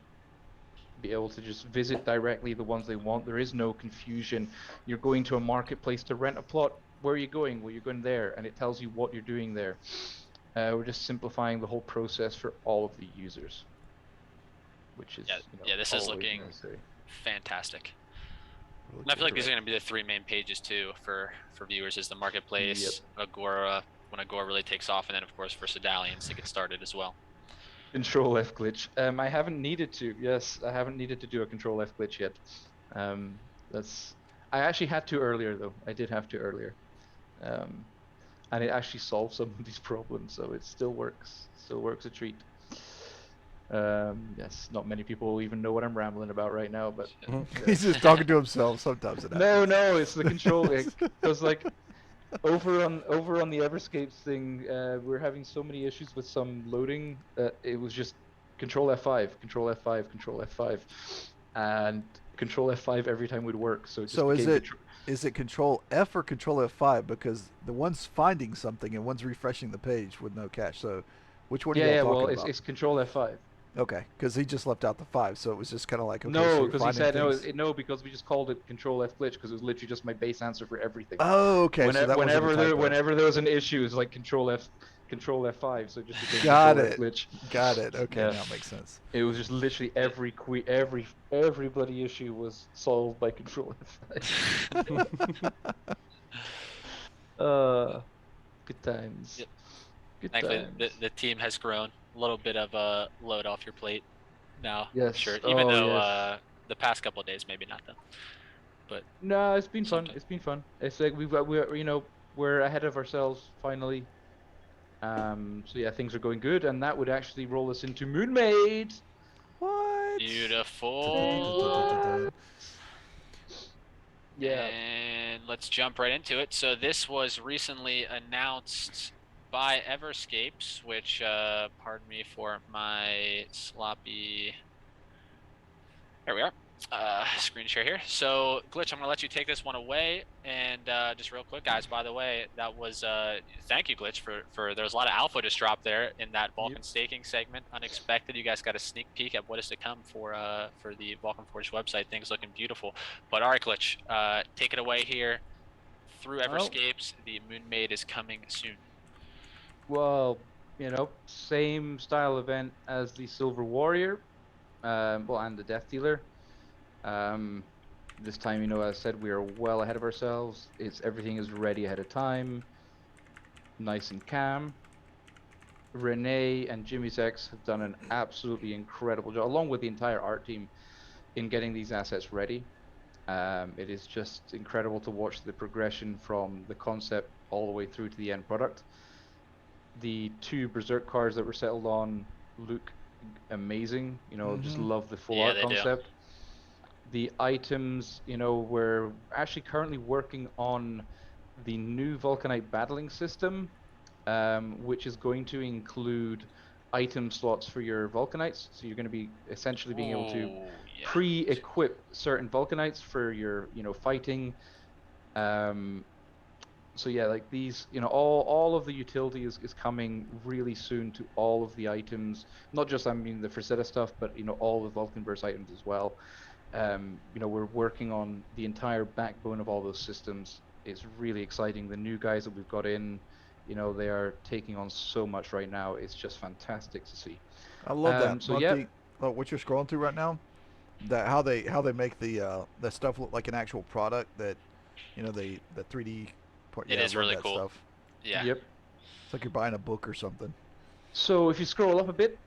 be able to just visit directly the ones they want. There is no confusion. You're going to a marketplace to rent a plot. Where are you going? Well, you're going there, and it tells you what you're doing there. We're just simplifying the whole process for all of the users, which is this is always looking necessary. fantastic. And I feel like these are going to be the 3 main pages too for viewers: is the marketplace, Agora when Agora really takes off, and then of course for Medallions to get started as well. Control F glitch. I haven't needed to. Yes, I haven't needed to do a Control F glitch yet. I actually had to earlier though. I did have to earlier. And it actually solved some of these problems, so it still works. Still works a treat. Yes, not many people even know what I'm rambling about right now, but He's just talking to himself. Sometimes it happens. no, it's the control. Because like over on the Everscapes thing, we're having so many issues with some loading that it was just Control F5, Control F5, Control F5, and Control F5 every time would work. So is it Control F or Control F5? Because the one's finding something and one's refreshing the page with no cache. So which one are you talking about? It's Control F5. Okay, because he just left out the 5, so it was just kind of like, okay, no, because he said no, because we just called it Control F glitch because it was literally just my base answer for everything. Oh, okay. Whenever there was an issue, it's like Control F5, so just became Got Control it. F glitch. Got it. Okay, Yeah. now it makes sense. It was just literally every bloody issue was solved by Control F5. Good times. Yep. Good Thankfully, times. the team has grown. A little bit of a load off your plate now. Yes. Sure. Even though yes. The past couple of days, maybe not though. But No, it's been fun. Sometimes. It's been fun. It's like we're ahead of ourselves finally. So yeah, things are going good, and that would actually roll us into Moon Maid. What? beautiful. Yeah. And let's jump right into it. So this was recently announced by Everscapes, which, pardon me for my sloppy. There we are. Screen share here. So Glitch, I'm gonna let you take this one away. And just real quick, guys. By the way, that was thank you, Glitch, for there was a lot of alpha just dropped there in that Vulcan staking segment. Unexpected. You guys got a sneak peek at what is to come for the Vulcan Forged website. Things looking beautiful. But all right, Glitch, take it away here. Through Everscapes, the Moon Maid is coming soon. Well, same style event as the Silver Warrior, and the Death Dealer. This time, as I said, we are well ahead of ourselves. Everything is ready ahead of time, nice and calm. Renee and Jimmy's X have done an absolutely incredible job, along with the entire art team, in getting these assets ready. It is just incredible to watch the progression from the concept all the way through to the end product. The 2 Berserk cards that were settled on look amazing. Just love the full art concept. The items, we're actually currently working on the new Vulcanite battling system which is going to include item slots for your Vulcanites. So you're going to be essentially being able to pre-equip certain Vulcanites for your, fighting. So yeah, like these, all of the utility is coming really soon to all of the items. Not just, I mean, the Frazetta stuff, but all the Vulcanverse items as well. We're working on the entire backbone of all those systems. It's really exciting. The new guys that we've got in, they are taking on so much right now. It's just fantastic to see. I love that. So yeah, what you're scrolling through right now, that how they make the stuff look like an actual product. That the 3D part. It is really cool. Stuff. Yeah. Yep. It's like you're buying a book or something. So if you scroll up a bit,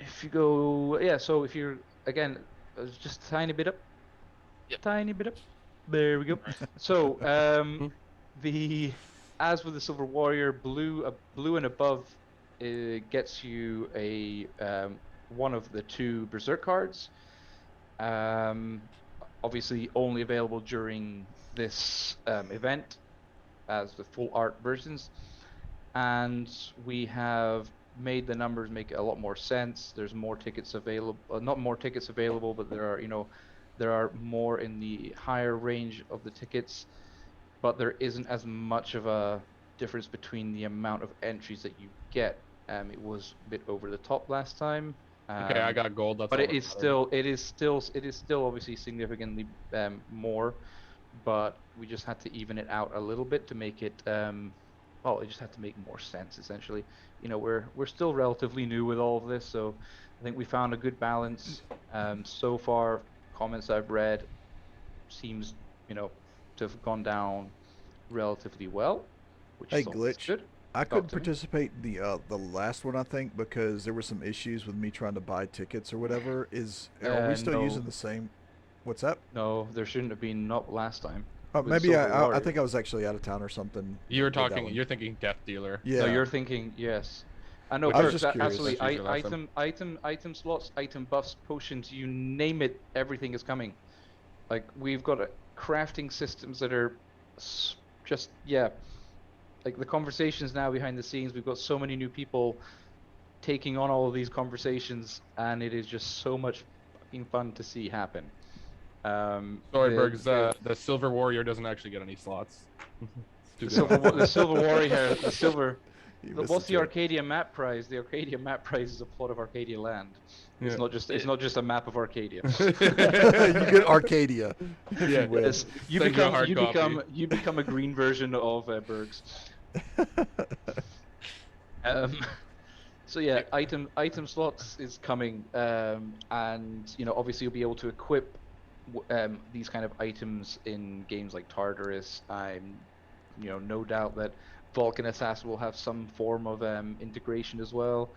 if you go, so if you're, again, just a tiny bit up, tiny bit up, there we go. So as with the Silver Warrior, blue and above gets you a one of the 2 Berserk cards. Obviously only available during this event as the full art versions, and we have made the numbers make a lot more sense. There's more tickets available, not more tickets available, but there are more in the higher range of the tickets, but there isn't as much of a difference between the amount of entries that you get. It was a bit over the top last time. Okay, I got gold. That's but all it is still obviously significantly more, but we just had to even it out a little bit to make it it just had to make more sense, essentially. We're still relatively new with all of this, so I think we found a good balance. So far, comments I've read seems to have gone down relatively well, which Hey, is Glitch. good. I couldn't participate in the last one, I think, because there were some issues with me trying to buy tickets or whatever. Are we still using the same? What's that? No, there shouldn't have been, not last time. Maybe I think I was actually out of town or something. You're thinking Death Dealer. Yeah. No, you're thinking, yes. I know. I was just curious. Absolutely. Item slots, item buffs, potions, you name it, everything is coming. Like, we've got crafting systems that are just, like the conversations now behind the scenes. We've got so many new people taking on all of these conversations, and it is just so much fucking fun to see happen. Sorry, Bergs, the Silver Warrior doesn't actually get any slots. The Silver Warrior, what's the Arcadia map prize? The Arcadia map prize is a plot of Arcadia land. Yeah. It's not just a map of Arcadia. You get Arcadia. Yeah. You become a green version of Bergs. So yeah, item slots is coming, and obviously you'll be able to equip these kind of items in games like Tartarus. I'm no doubt that Vulcan Assassin will have some form of integration as well,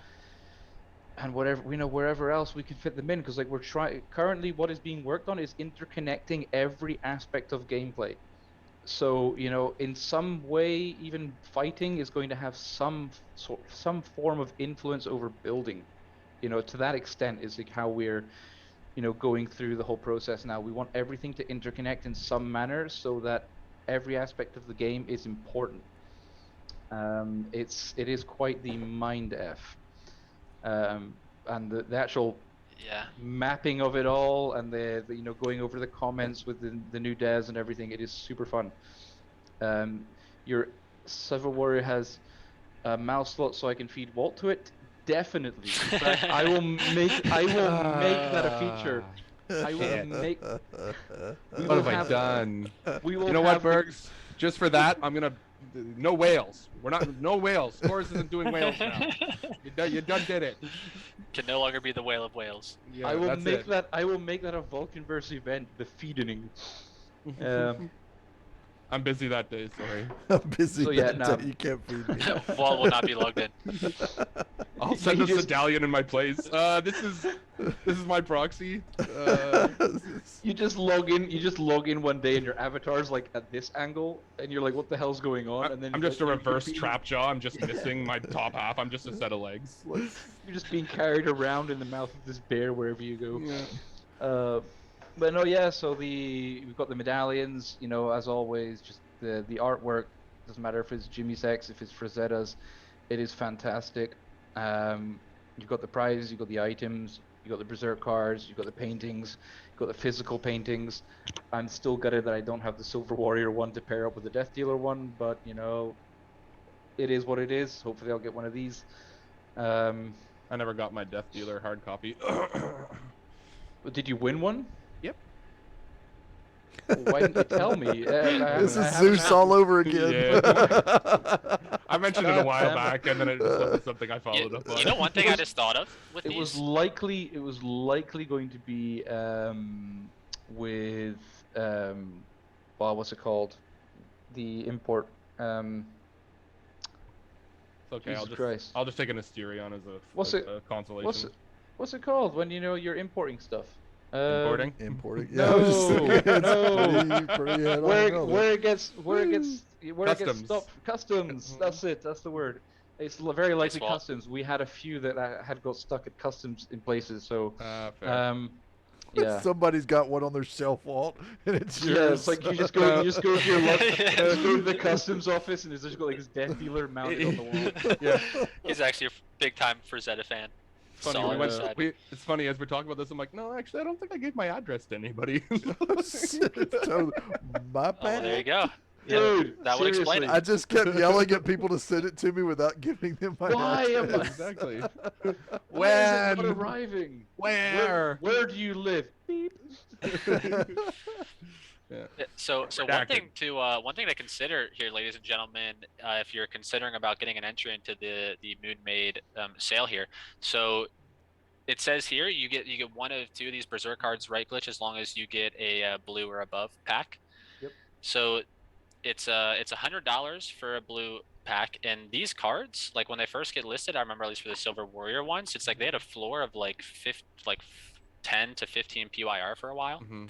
and wherever else we can fit them in, because like currently what is being worked on is interconnecting every aspect of gameplay. So in some way, even fighting is going to have some form of influence over building. To that extent is like how we're going through the whole process now. We want everything to interconnect in some manner so that every aspect of the game is important. It is quite the mind F, and the actual mapping of it all, and the going over the comments with the new devs and everything. It is super fun. Your Silver Warrior has a mouse slot, so I can feed Walt to it. Definitely. In fact, I will make that a feature. I will make. What have I done? You know what, Bergs? Just for that, I'm gonna. No whales. No whales. Coorest isn't doing whales now. You done did it. Can no longer be the whale of whales. Yeah, I will make that a Vulcanverse event, the feeding. I'm busy that day, sorry. I'm busy that day. You can't feed me. Walt will not be logged in. I'll send a medallion in my place. This is my proxy. You just log in one day and your avatar's like at this angle, and you're like, what the hell's going on? And then I'm just a reverse trap jaw. I'm just missing my top half. I'm just a set of legs. You're just being carried around in the mouth of this bear wherever you go. Yeah. But no, so we've got the medallions, as always, just the artwork Doesn't matter if it's Jimmy's X, if it's Frazetta's, it is fantastic. You've got the prizes, you've got the items, you've got the Berserk cards, you've got the paintings, you've got the physical paintings. I'm still gutted that I don't have the Silver Warrior one to pair up with the Death Dealer one, but you know, it is what it is. Hopefully I'll get one of these. I never got my Death Dealer hard copy. Did you win one? Yep. Why didn't you tell me? This is Zeus all over again. Yeah. I mentioned it a while Damn it. back, and then it just wasn't something I followed up on. You know, one thing I just thought of with It these. was likely going to be with well, what's it called? The import. It's okay. Jesus Christ. I'll just take an Asterion as a, What's as it- a consolation. What's it called when you know you're importing stuff? Importing? Importing. No, I was just thinking it's no. pretty head on Where another. it gets Customs. stopped. Customs. That's it. That's the word. It's very likely Nice, Walt. customs. We had a few that had got stuck at customs in places. So Fair. yeah. Somebody's got one on their shelf, Walt, and it's yours. Yeah, it's like you just go to your just go to the customs office and there's just got like this Death Dealer mounted on the wall. Yeah. He's actually a big time Frazetta fan. Funny, Solid we side. it's funny as we're talking about this. I'm like, no, actually, I don't think I gave my address to anybody. So, my Oh, bad. there you go. Yeah, Dude, that would explain seriously. it. I just kept yelling at people to send it to me without giving them my Why am I- address. Exactly. Why is it not When? arriving? Where? Where do you live? Beep. Yeah. Yeah, So Redacted. one thing to consider here, ladies and gentlemen, if you're considering about getting an entry into the Moon Maid sale here, so it says here you get one of two of these Berserk cards right glitch as long as you get a blue or above pack. Yep. So it's $100 for a blue pack, and these cards, like when they first get listed, I remember at least for the Silver Warrior ones, it's like they had a floor of like 10 to 15 PYR for a while. Mhm.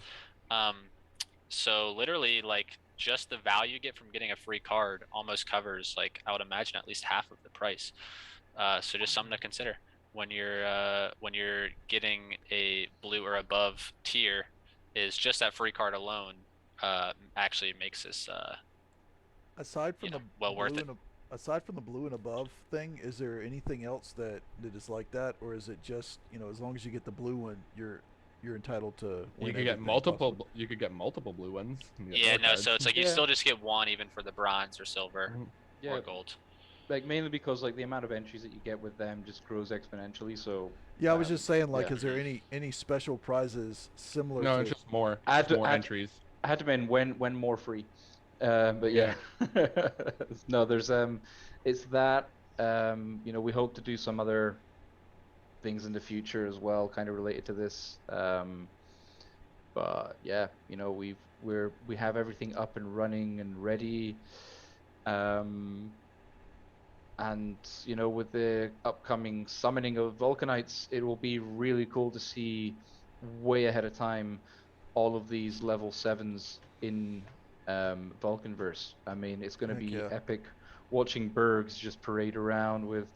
So literally, like, just the value you get from getting a free card almost covers, like, I would imagine at least half of the price. So just something to consider when you're getting a blue or above tier, is just that free card alone actually makes this Aside from you know, the well worth blue it. aside from the blue and above thing, is there anything else that is like that, or is it just, you know, as long as you get the blue one, you're entitled to You win could get everything multiple. possible? You could get multiple blue ones. You can get Yeah, more no, cards. so it's like you Yeah. still just get one even for the bronze or silver Yeah, or gold. like mainly because like the amount of entries that you get with them just grows exponentially. So Yeah, I was just saying, like, yeah. is there any special prizes similar No, to? it's just more. Add- Just more add- entries. I had to mean when more free. But yeah, no, there's it's that you know, we hope to do some other things in the future as well, kind of related to this. But yeah, you know, we have everything up and running and ready. And you know, with the upcoming summoning of Vulcanites, it will be really cool to see way ahead of time all of these level 7s in Vulcanverse. I mean, it's going to Heck be yeah. epic watching Bergs just parade around with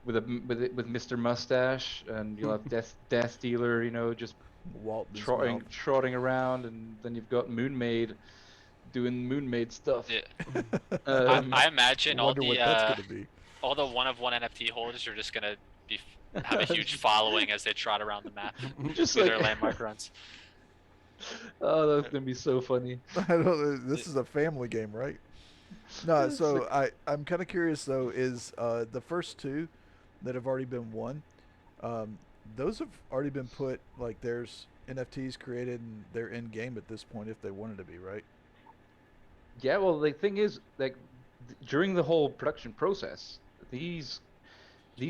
Mr. Mustache, and you'll have Death Dealer, you know, just Walt trotting around, and then you've got Moon Maid doing Moon Maid stuff. Yeah. Um, I imagine all Wonder what that's gonna be. the one of one NFT holders are just gonna have a huge following as they trot around the map, Just do their like- landmark runs. Oh, that's gonna be so funny. I don't. This is a family game, right? No. It's So I'm kind of curious though. Is the first two that have already been won? Those have already been put, like, there's NFTs created and they're in game at this point if they wanted to be, right? Yeah, well, the thing is, like, during the whole production process, these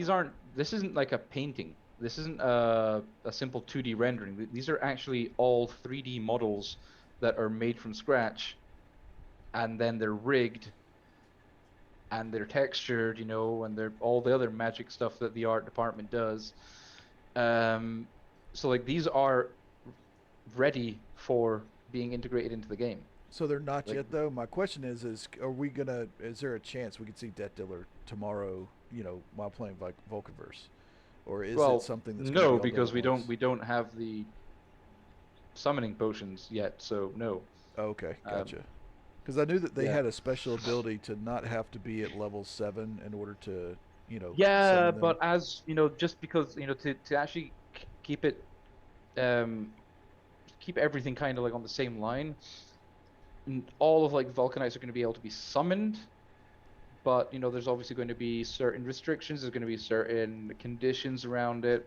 aren't. This isn't like a painting. This isn't a simple 2D rendering. These are actually all 3D models that are made from scratch, and then they're rigged, and they're textured, you know, and they're all the other magic stuff that the art department does. So like these are ready for being integrated into the game. So they're not Like- yet though. My question is are we gonna? Is there a chance we could see Death Dealer tomorrow? You know, while playing Vulcanverse, or is Well, it something that's gonna no, be on day because ones? we don't have the summoning potions yet, so no. Okay, Um, gotcha. Because I knew that they Yeah. had a special ability to not have to be at level 7 in order to, Yeah, summon them. but as just because to actually keep it keep everything kind of like on the same line, all of like Vulcanites are going to be able to be summoned, but there's obviously going to be certain restrictions, there's going to be certain conditions around it,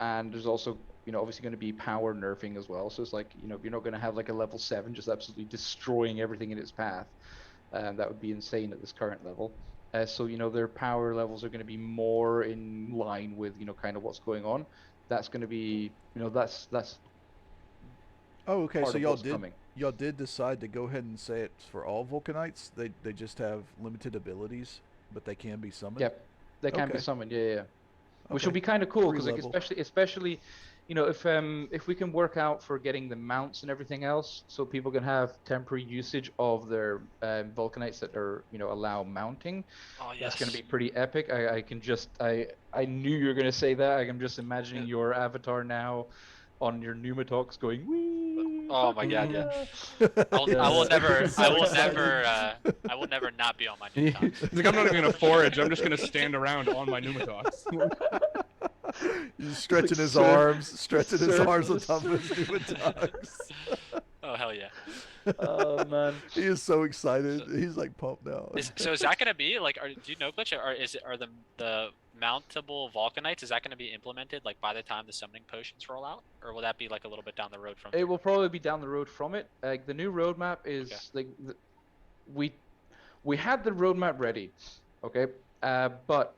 and there's also obviously going to be power nerfing as well. So it's like you're not going to have like a level 7 just absolutely destroying everything in its path. That would be insane at this current level. So their power levels are going to be more in line with kind of what's going on. That's going to be that's Oh, okay. part So of what's coming. y'all did decide to go ahead and say it's for all Vulcanites. They just have limited abilities, but they can be summoned. Yep, they can be Okay. summoned. Yeah. Which will Okay. be kind of cool Free because like level. especially if we can work out for getting the mounts and everything else, so people can have temporary usage of their Vulcanites that are allow mounting. Oh That's going to yes. be pretty epic. I knew you were going to say that. I'm just imagining your avatar now on your pneumatox going wee. Oh my God, yeah. I will Yeah. never, So I will excited. never, I will never not be on my new talks. He's like, I'm not even gonna forage. I'm just gonna stand around on my pneumatox. He's stretching his surf- arms, stretching his surf- arms on top of his pneumatox. Oh hell yeah. Oh man. He is so excited. He's like pumped now. So is that gonna be like? Do you know, Glitch? Are the mountable Vulcanites? Is that gonna be implemented like by the time the summoning potions roll out, or will that be like a little bit down the road from? It will probably be down the road from it. Like the new roadmap is Okay. like we had the roadmap ready, okay, but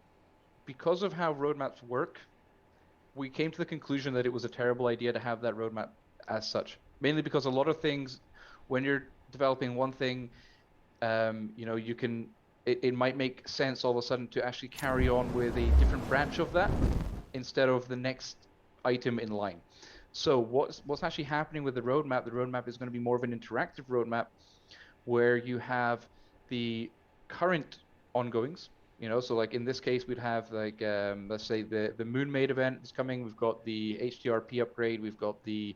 because of how roadmaps work, we came to the conclusion that it was a terrible idea to have that roadmap as such. Mainly because a lot of things, when you're developing one thing, you can it might make sense all of a sudden to actually carry on with a different branch of that instead of the next item in line. So what's actually happening with the roadmap is going to be more of an interactive roadmap where you have the current ongoings, so like in this case we'd have like let's say the Moon Maid event is coming, we've got the HDRP upgrade, we've got the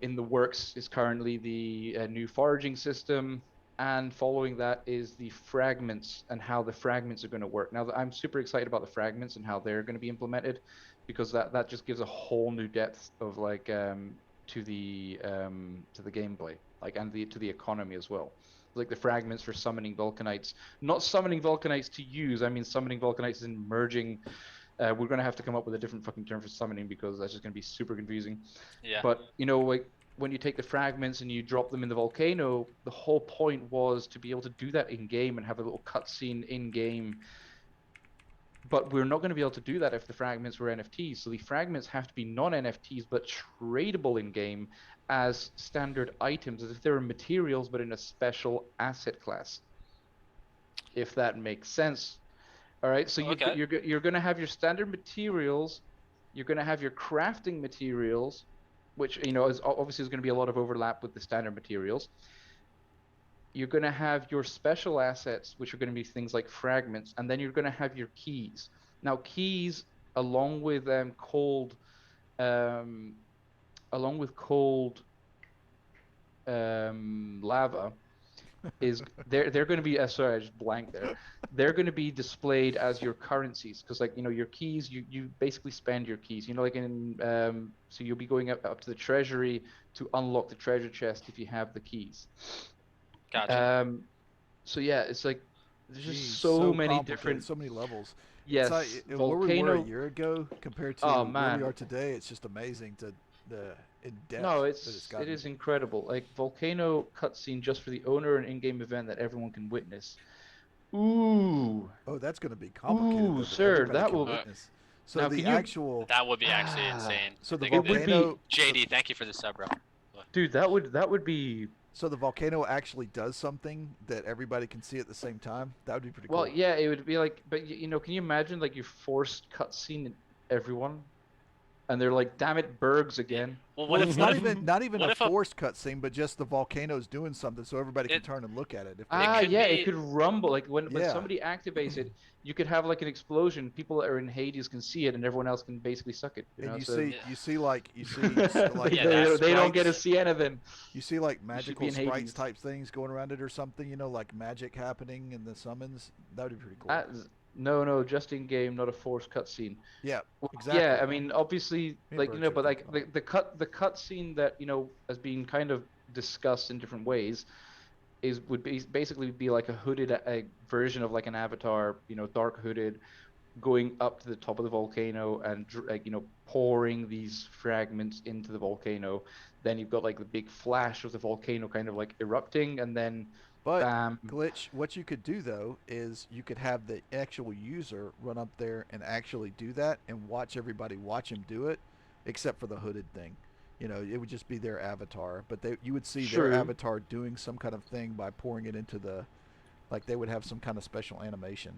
in the works is currently the new foraging system, and following that is the fragments and how the fragments are going to work. Now, I'm super excited about the fragments and how they're going to be implemented, because that just gives a whole new depth of like to the gameplay, like, and to the economy as well. Like the fragments for summoning Vulcanites, not summoning Vulcanites to use. I mean, summoning Vulcanites and merging. We're gonna have to come up with a different fucking term for summoning, because that's just gonna be super confusing. Yeah. But like when you take the fragments and you drop them in the volcano, the whole point was to be able to do that in game and have a little cutscene in game. But we're not going to be able to do that if the fragments were NFTs. So the fragments have to be non-NFTs but tradable in game as standard items, as if they were materials but in a special asset class. If that makes sense. All right, so Okay. you're going to have your standard materials, you're going to have your crafting materials, which is obviously going to be a lot of overlap with the standard materials. You're going to have your special assets, which are going to be things like fragments, and then you're going to have your keys. Now, keys, along with cold lava, is they're going to be sorry, I just blanked there. They're going to be displayed as your currencies, because like your keys, you basically spend your keys, like in so you'll be going up to the treasury to unlock the treasure chest if you have the keys. Gotcha. So yeah, it's like there's Jeez, just so many complicated, different, so many levels. yes, It's like, where we were a volcano. year ago compared to Oh where man, we are today. It's just amazing to the in depth. no, that it gotten is to. incredible. Like volcano cutscene just for the owner, and in-game event that everyone can witness. Ooh, Oh, that's going to be complicated. Ooh, though, sir, everybody that can will- witness. So Now, the can you- actual. That would be actually insane. So the They could- would be- volcano. JD, thank you for the sub, bro. dude, that would be. So the volcano actually does something that everybody can see at the same time. That would be pretty Well, cool. yeah, it would be like, but can you imagine like your forced cutscene everyone and they're like, "Damn it, Bergs again." Well, Well, it's not even what a if a- forced cutscene, but just the volcano's doing something, so everybody can turn and look at it. If they Ah, could yeah, be- it could rumble. Like when Yeah. somebody activates it, you could have like an explosion. People that are in Hades can see it, and everyone else can basically suck it. You and know? you so see, you see like they, Yeah, that's they don't get to sprites. see anything. You see like should magical be in sprites Hades. type things going around it or something, you know, like magic happening in the summons. That would be pretty cool. No, just in game, not a forced cutscene. Yeah, Well, exactly. Yeah, I mean, obviously, Me and like Bergs you know, are but like thinking the cutscene that has been kind of discussed in different ways would basically be like a hooded a version of like an avatar, dark hooded, going up to the top of the volcano and pouring these fragments into the volcano. Then you've got like the big flash of the volcano kind of like erupting, and then But bam. Glitch, what you could do though is you could have the actual user run up there and actually do that and watch everybody watch him do it, except for the hooded thing. It would just be their avatar, but you would see True. their avatar doing some kind of thing by pouring it into like they would have some kind of special animation.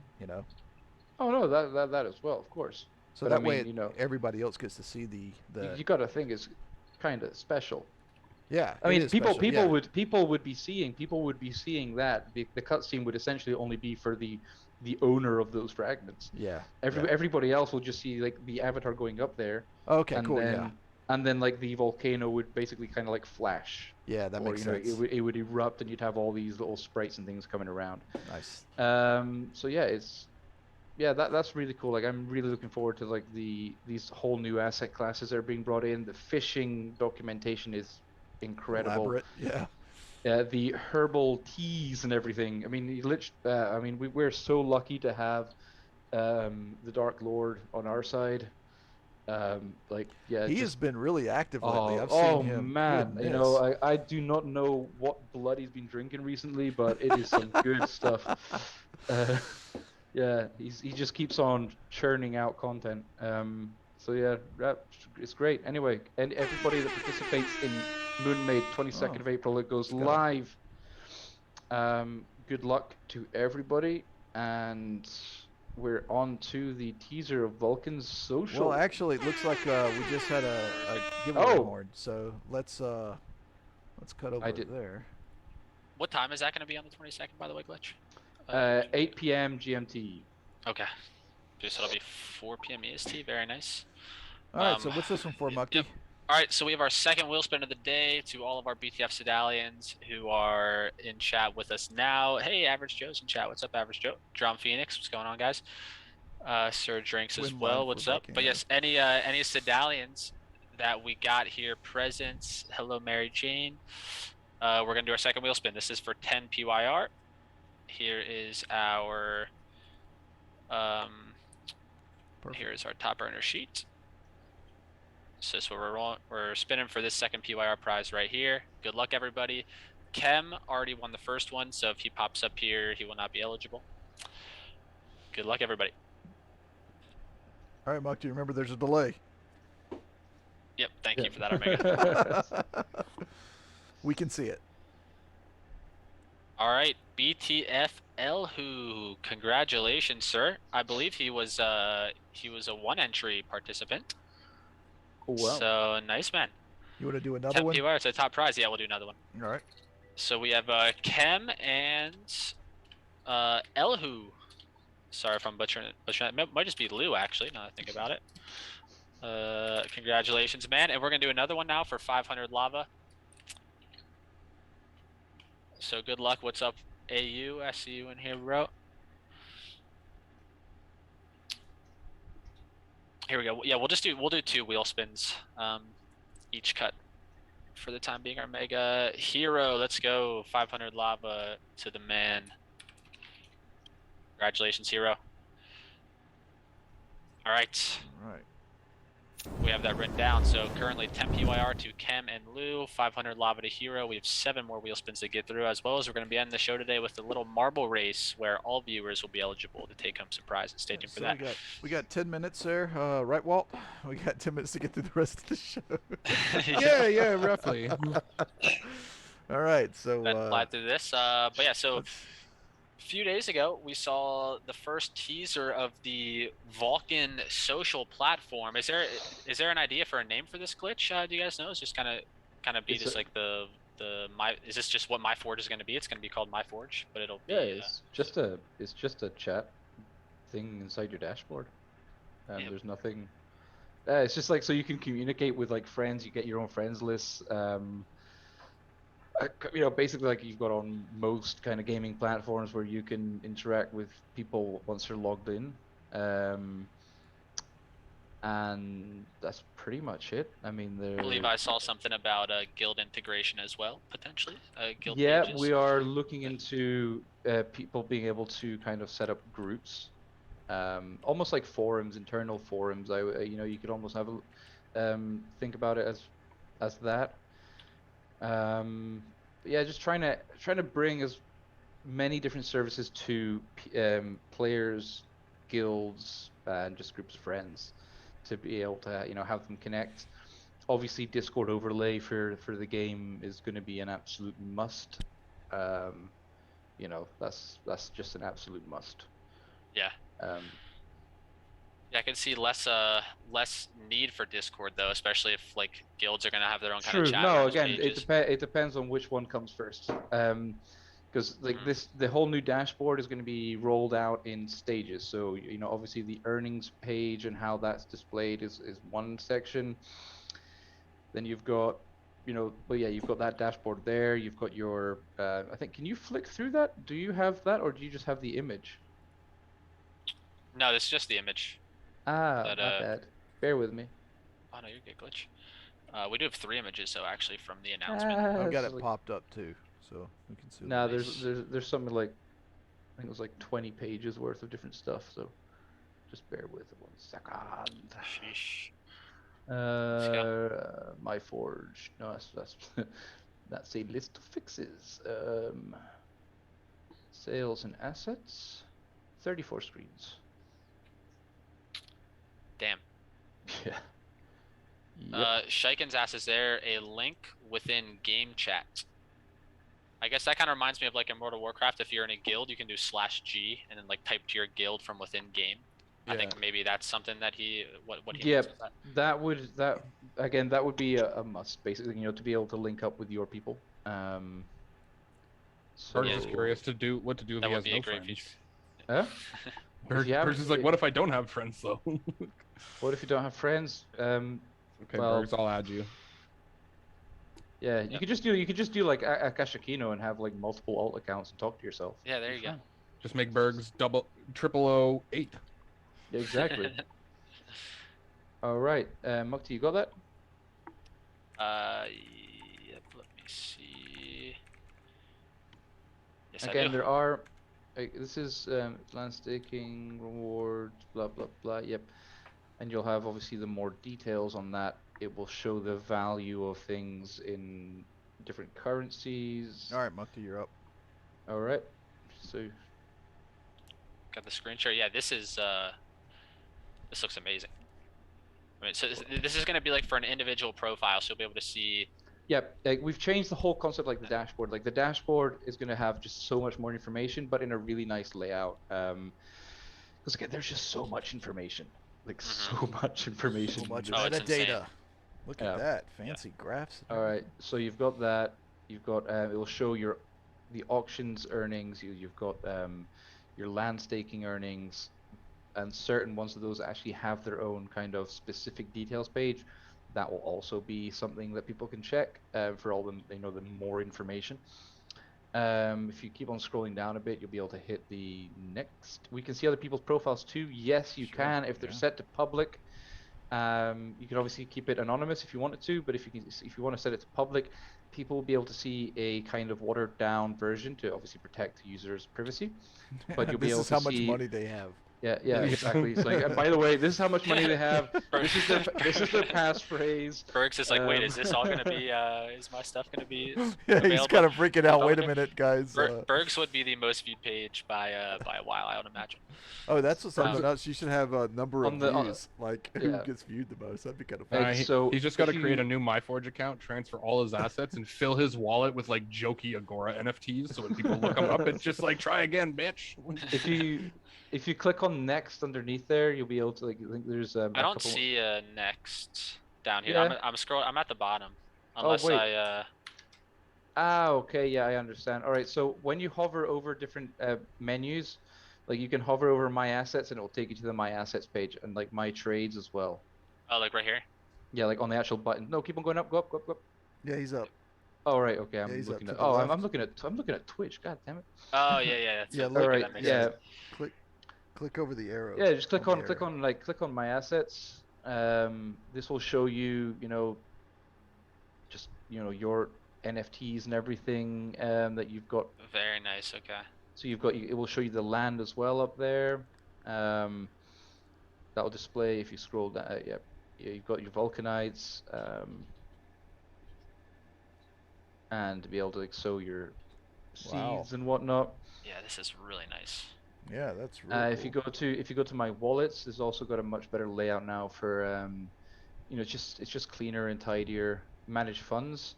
Oh no, that as well, of course. So But that I way, mean, everybody else gets to see the. You got to think it's kind of special. Yeah, I it mean, is people special, yeah. would be seeing that the cutscene would essentially only be for the owner of those fragments. Yeah. Everybody else will just see like the avatar going up there. Okay, and cool. then, Yeah. And then like the volcano would basically kind of like flash. Yeah, that or, makes sense. it would erupt, and you'd have all these little sprites and things coming around. Nice. So yeah, that's really cool. Like I'm really looking forward to like these whole new asset classes that are being brought in. The fishing documentation is incredible. Elaborate. Yeah. The herbal teas and everything. I mean, we're so lucky to have the Dark Lord on our side. He has been really active lately. I've oh seen him. man, Goodness. I do not know what blood he's been drinking recently, but it is some good stuff. Yeah, he just keeps on churning out content. So yeah, it's great. Anyway, and everybody that participates in Moon Maid, 22nd of April, it goes live. Good luck to everybody, and we're on to the teaser of Vulcan's social. Well, actually, it looks like we just had a giveaway horn. So let's cut over there. What time is that going to be on the 22nd, by the way, Glitch? 8 p.m. GMT. Okay. So it'll be 4 p.m. EST. Very nice. All right. So what's this one for, Mucky? Yep. All right. So we have our second wheel spin of the day to all of our BTF Medallions who are in chat with us now. Hey, Average Joe's in chat. What's up, Average Joe? Drum Phoenix. What's going on, guys? Sir Drinks as well. What's up? But yes, any Medallions that we got here, presents. Hello, Mary Jane. We're gonna do our second wheel spin. This is for 10 PYR. Here is our here is our top earner sheet. So this is what we're spinning for this second PYR prize right here. Good luck, everybody. Kem already won the first one, so if he pops up here, he will not be eligible. Good luck, everybody. All right, Muck, do you remember there's a delay? Yep, thank you for that, Omega. We can see it. All right, BTF Elhu, congratulations, sir. I believe he was a one entry participant. Oh, wow. So nice, man. You want to do another 10 one? PYR, it's a top prize. Yeah, we'll do another one. All right. So we have Kem and Elhu. Sorry if I'm butchering it. It might just be Lou, actually, now that I think about it. Congratulations, man. And we're going to do another one now for 500 lava. So good luck. What's up, AU? I see you in here, bro. Here we go. Yeah, we'll do 2 wheel spins, each cut for the time being. Our mega hero. Let's go. 500 lava to the man. Congratulations, hero. All right. All right. We have that written down. So currently 10 PYR to Kem and Lou, 500 lava to Hero. We have 7 more wheel spins to get through, as well as we're going to be ending the show today with a little marble race where all viewers will be eligible to take home some prizes. Stay tuned for that. We got 10 minutes there, right, Walt? We got 10 minutes to get through the rest of the show. Yeah, roughly. All right, so Then fly through this. But yeah, so few days ago, we saw the first teaser of the Vulcan social platform. Is there an idea for a name for this glitch? Do you guys know? It's just kind of be It's just a- like the my. Is this just what my forge is going to be? It's going to be called my forge, but it'll be. Yeah, it's just a chat thing inside your dashboard. Yep. There's nothing. It's just like so you can communicate with like friends. You get your own friends lists. Basically like you've got on most kind of gaming platforms where you can interact with people once they're logged in. And that's pretty much it. I mean, I believe I saw something about guild integration as well, potentially. Guild yeah, pages. we are looking into people being able to kind of set up groups, almost like forums, internal forums. You could almost have a think about it as that. Yeah, just trying to bring as many different services to players, guilds, and just groups of friends to be able to have them connect. Obviously, Discord overlay for the game is going to be an absolute must. That's just an absolute must. Yeah. Yeah, I can see less need for Discord though, especially if like guilds are gonna have their own kind of chat. No, rooms, again, pages. it depends on which one comes first. Because like the whole new dashboard is going to be rolled out in stages. So obviously the earnings page and how that's displayed is one section. Then you've got you've got that dashboard there. You've got your I think, can you flick through that? Do you have that, or do you just have the image? No, this is just the image. My bad. Bear with me. Oh no, you're good, glitch. We do have 3 images though, actually, from the announcement. I've got it's it popped up too, so we can see. No, there's something like, I think it was like 20 pages worth of different stuff. So just bear with it 1 second. Sheesh. My forge. No, that's that's a list of fixes. Sales and assets. 34 screens. Damn. Yeah. Yep. Shaiken's asked, is there a link within game chat? I guess that kind of reminds me of like in World of Warcraft. If you're in a guild, you can do /G and then like type to your guild from within game. Yeah. I think maybe that's something that he means with that. that would be a must, basically, to be able to link up with your people. I'm just curious what to do if he has no friends. Huh? Berg's is like, what if I don't have friends though? What if you don't have friends? Okay, Bergs, I'll add you. Yeah, you could just do like Akashakino and have like multiple alt accounts and talk to yourself. Yeah, there you go. Just make Bergs 0008. Yeah, exactly. All right, Mukti, you got that? Yep. Let me see. Yes, Again, I do. there are. This is land staking rewards, blah blah blah. Yep, and you'll have obviously the more details on that. It will show the value of things in different currencies. All right, Mukti, you're up. All right, so Got the screen share. Yeah, this looks amazing. I mean, so this is going to be like for an individual profile, so you'll be able to see. Yep, like we've changed the whole concept, like the dashboard. Like the dashboard is going to have just so much more information, but in a really nice layout. Because again, there's just so much information. Like so much information. So much metadata. Look at that fancy graphs. All right, so you've got that. You've got it will show the auctions earnings. You've got your land staking earnings, and certain ones of those actually have their own kind of specific details page. That will also be something that people can check for all the the more information. If you keep on scrolling down a bit, you'll be able to hit the next. We can see other people's profiles too. Yes, you can if they're set to public. You can obviously keep it anonymous if you wanted to, but if you want to set it to public, people will be able to see a kind of watered down version to obviously protect the user's privacy. But you'll be able to see. This is how much money they have. Yeah, Yeah. exactly. It's like, and by the way, this is how much money they have. This is their passphrase. Bergs is like, wait, is this all gonna be? Is my stuff gonna be Yeah, he's available? kind of freaking out. Wait a Okay. minute, guys. Bergs would be the most viewed page by a while, I would imagine. Oh, that's something Um, else. You should have a number of views, like yeah. who gets viewed the most. That'd be kind of Hey, fun. so He's just got to if create a you- new MyForge account, transfer all his assets, and fill his wallet with like jokey Agora NFTs. So when people look him up, it's just like, try again, bitch. if you click on next underneath there, you'll be able to I think there's I don't see next down here. Yeah. I'm scrolling. I'm at the bottom. Oh, Unless wait. I. Okay, yeah, I understand. All right, so when you hover over different menus, like you can hover over My Assets and it will take you to the My Assets page and like My Trades as well. Oh, like right here. Yeah, like on the actual button. No, keep on going up, go up, go up, go up. Yeah, he's up. Oh, right, okay, I'm he's up looking to at. the Oh, left. I'm looking at Twitch. God damn it. Oh yeah. That's Yeah, it. look- Okay, All right, that makes yeah. sense. Click over the arrow. Yeah, just click the on arrow. My Assets. This will show you, just your NFTs and everything that you've got. Very nice. Okay. So you've got it will show you the land as well up there. That'll display if you scroll down. Yeah, you've got your Vulcanites, and to be able to like sow your seeds Wow. and whatnot. Yeah, this is really nice. Yeah, that's really If you go to my wallets, there's also got a much better layout now for it's just cleaner and tidier. Manage funds.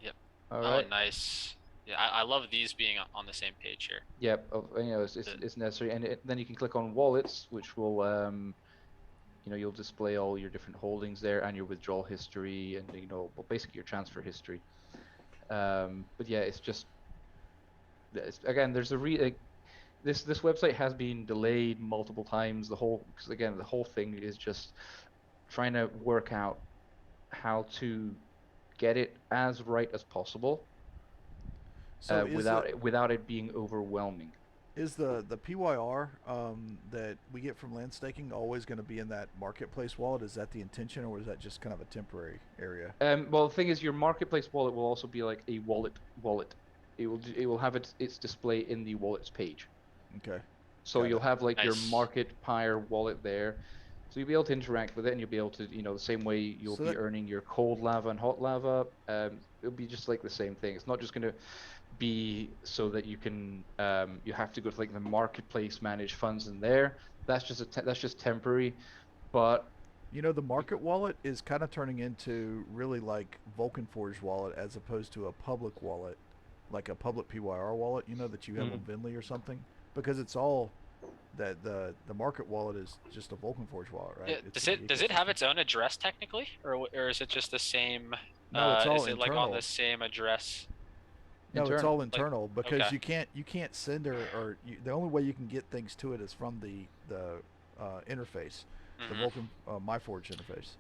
Yep. All Oh, right. nice. Yeah, I love these being on the same page here. Yep. It's necessary, and then you can click on wallets, which will you'll display all your different holdings there and your withdrawal history and basically your transfer history. But yeah, it's just again, there's this website has been delayed multiple times. Because again, the whole thing is just trying to work out how to get it as right as possible, So without it being overwhelming. Is the PYR that we get from land staking always going to be in that marketplace wallet? Is that the intention, or is that just kind of a temporary area? Well, the thing is, your marketplace wallet will also be like a wallet. It will have its display in the wallets page. Okay. So Got you'll it. have like your Nice. Market Pyre wallet there. So you'll be able to interact with it, and you'll be able to, the same way you'll So be that- earning your cold lava and hot lava. It'll be just like the same thing. It's not just going to be so that you can, you have to go to like the marketplace, manage funds in there. That's just temporary. But The market wallet is kind of turning into really like Vulcan Forged wallet as opposed to a public wallet, like a public PYR wallet, that you have on Vinly or something, because it's all that the market wallet is just a Vulcan Forged wallet, right? Yeah, It's does the it have ecosystem. its own address technically, or is it just the same? No, it's all is it like on internal. the same address? No, it's internal. all internal because okay. you can't send the only way you can get things to it is from the interface, the Mhm. Vulcan MyForge interface.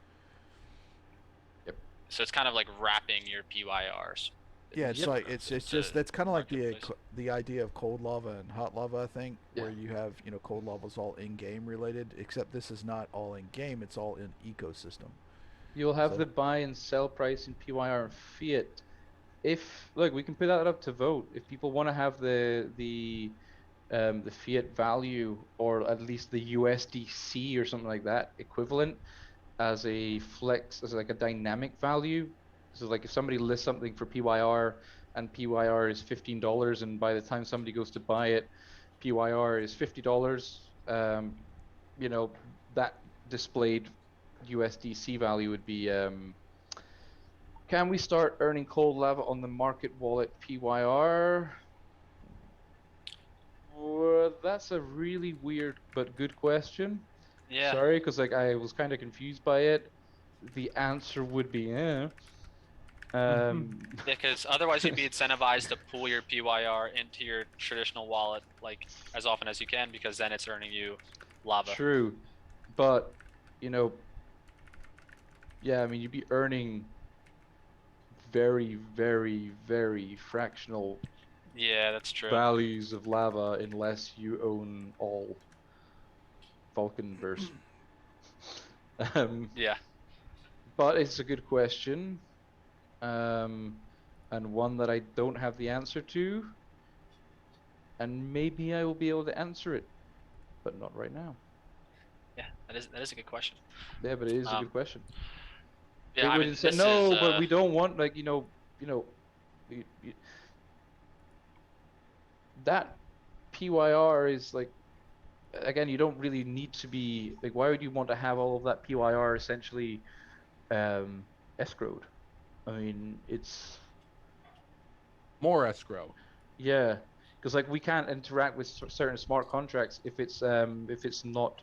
So it's kind of like wrapping your PYRs. Yeah, it's Yep. like it's It's just a that's kind of like marketplace. the idea of cold lava and hot lava, I think, where Yeah. you have cold lava's all in game related, except this is not all in game; it's all in ecosystem. you'll have So- the buy and sell price in PYR and fiat. Look, we can put that up to vote. If people want to have the fiat value, or at least the USDC or something like that equivalent, as like a dynamic value. So like if somebody lists something for PYR and PYR is $15, and by the time somebody goes to buy it, PYR is $50, that displayed USDC value would be, can we start earning cold lava on the market wallet PYR? Well, that's a really weird but good question. Yeah. Sorry, because I was kind of confused by it. The answer would be Yeah, because otherwise you'd be incentivized to pull your PYR into your traditional wallet like as often as you can, because then it's earning you lava. True, but yeah, I mean you'd be earning very, very, very fractional Yeah, that's true. values of lava unless you own all Vulcanverse. Yeah. But it's a good question, and one that I don't have the answer to. and maybe I will be able to answer it, but not right now. Yeah, that is a good question. Yeah, but it is a good question. Yeah, It I would mean, say this no, is but we don't want like that PYR is like, again, you don't really need to be like, why would you want to have all of that PYR essentially escrowed? I mean, it's More escrow. yeah, because like we can't interact with certain smart contracts if it's not.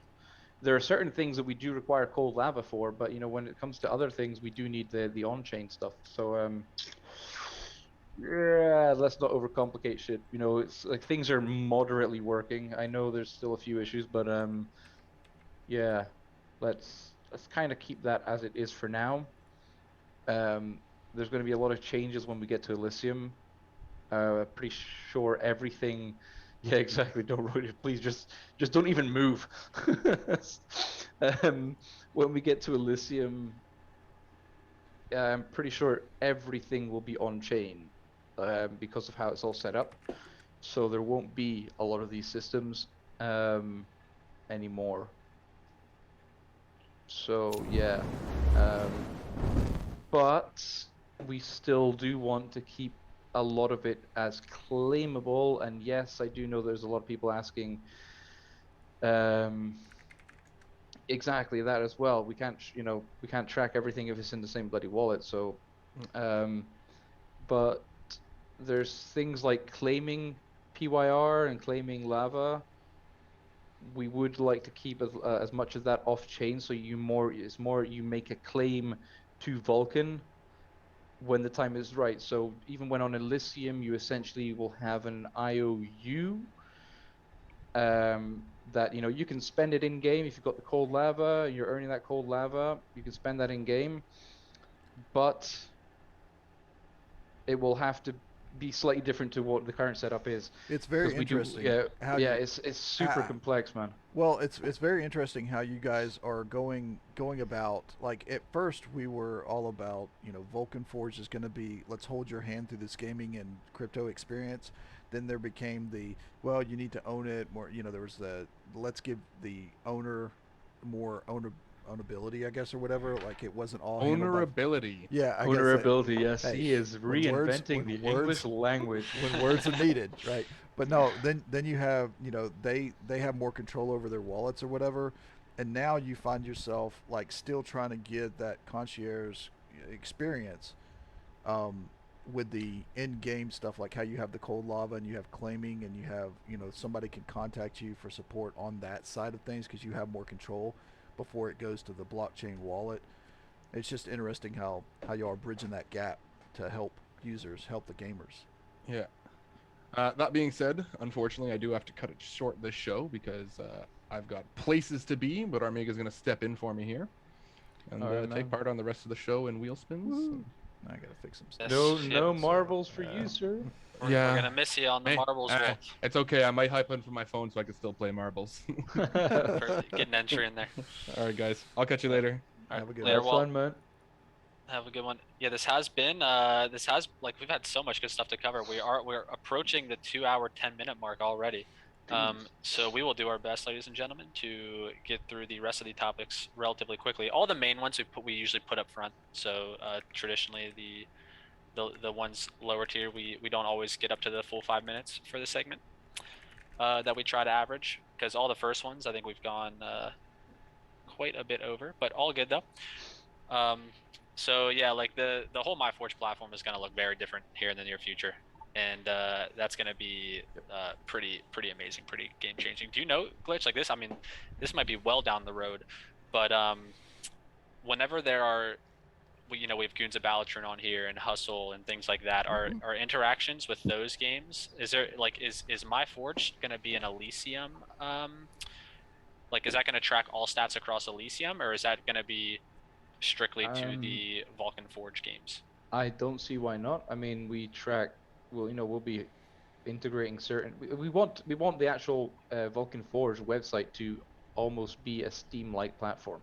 There are certain things that we do require cold lava for, but when it comes to other things, we do need the on-chain stuff. So yeah, let's not overcomplicate shit. It's like things are moderately working. I know there's still a few issues, but yeah, let's kind of keep that as it is for now. There's going to be a lot of changes when we get to Elysium. Pretty sure everything. Yeah, exactly. Don't please just don't even move. When we get to Elysium, I'm pretty sure everything will be on chain, because of how it's all set up. So there won't be a lot of these systems anymore. So yeah, but we still do want to keep a lot of it as claimable. And yes, I do know there's a lot of people asking exactly that as well. We can't track everything if it's in the same bloody wallet. So but there's things like claiming PYR and claiming lava. We would like to keep as much of that off chain, so you make a claim to Vulcan when the time is right. So even when on Elysium, you essentially will have an IOU that you can spend it in game if you've got the cold lava and you're earning that cold lava. You can spend that in game, but it will have to be slightly different to what the current setup is. It's very Because we do, interesting. yeah, it's super complex, man. Well, it's very interesting how you guys are going about. Like at first, we were all about Vulcan Forged is going to be, let's hold your hand through this gaming and crypto experience. Then there became well, you need to own it more. There was let's give the owner more ownability, I guess, or whatever. Like it wasn't all Ownerability. Yeah, I guess Ownerability, yes. hey, He is reinventing the English language. when words are needed, right? But no, then you have they have more control over their wallets or whatever, and now you find yourself like still trying to get that concierge experience, with the in-game stuff, like how you have the cold lava and you have claiming and you have somebody can contact you for support on that side of things because you have more control before it goes to the blockchain wallet. It's just interesting how you are bridging that gap to help users, help the gamers. Yeah. That being said, unfortunately, I do have to cut it short this show because I've got places to be, but Armiga's going to step in for me here and take part on the rest of the show in wheel spins. I gotta fix some stuff. No marbles for you, sir. We're gonna miss you on the marbles. It's okay. I might hype in from my phone so I can still play marbles. Get an entry in there. All right, guys. I'll catch you later. All right, Have a good later, Have fun, man. Have a good one. Yeah, we've had so much good stuff to cover. We're approaching the 2-hour 10-minute mark already. So we will do our best, ladies and gentlemen, to get through the rest of the topics relatively quickly. All the main ones we usually put up front. So traditionally the ones lower tier we don't always get up to the full 5 minutes for the segment that we try to average, because all the first ones I think we've gone quite a bit over, but all good though. So yeah, like the whole MyForge platform is going to look very different here in the near future. And that's going to be pretty amazing, pretty game-changing. Do you know, Glitch, like this? I mean, this might be well down the road, but whenever there are, we have Goons of Balatron on here and Hustle and things like that, our interactions with those games, is there like is MyForge going to be an Elysium? Like, is that going to track all stats across Elysium, or is that going to be strictly to the Vulcan Forged games? I don't see why not. I mean, we track. We'll be integrating certain. We want the actual Vulcan Forged website to almost be a Steam-like platform.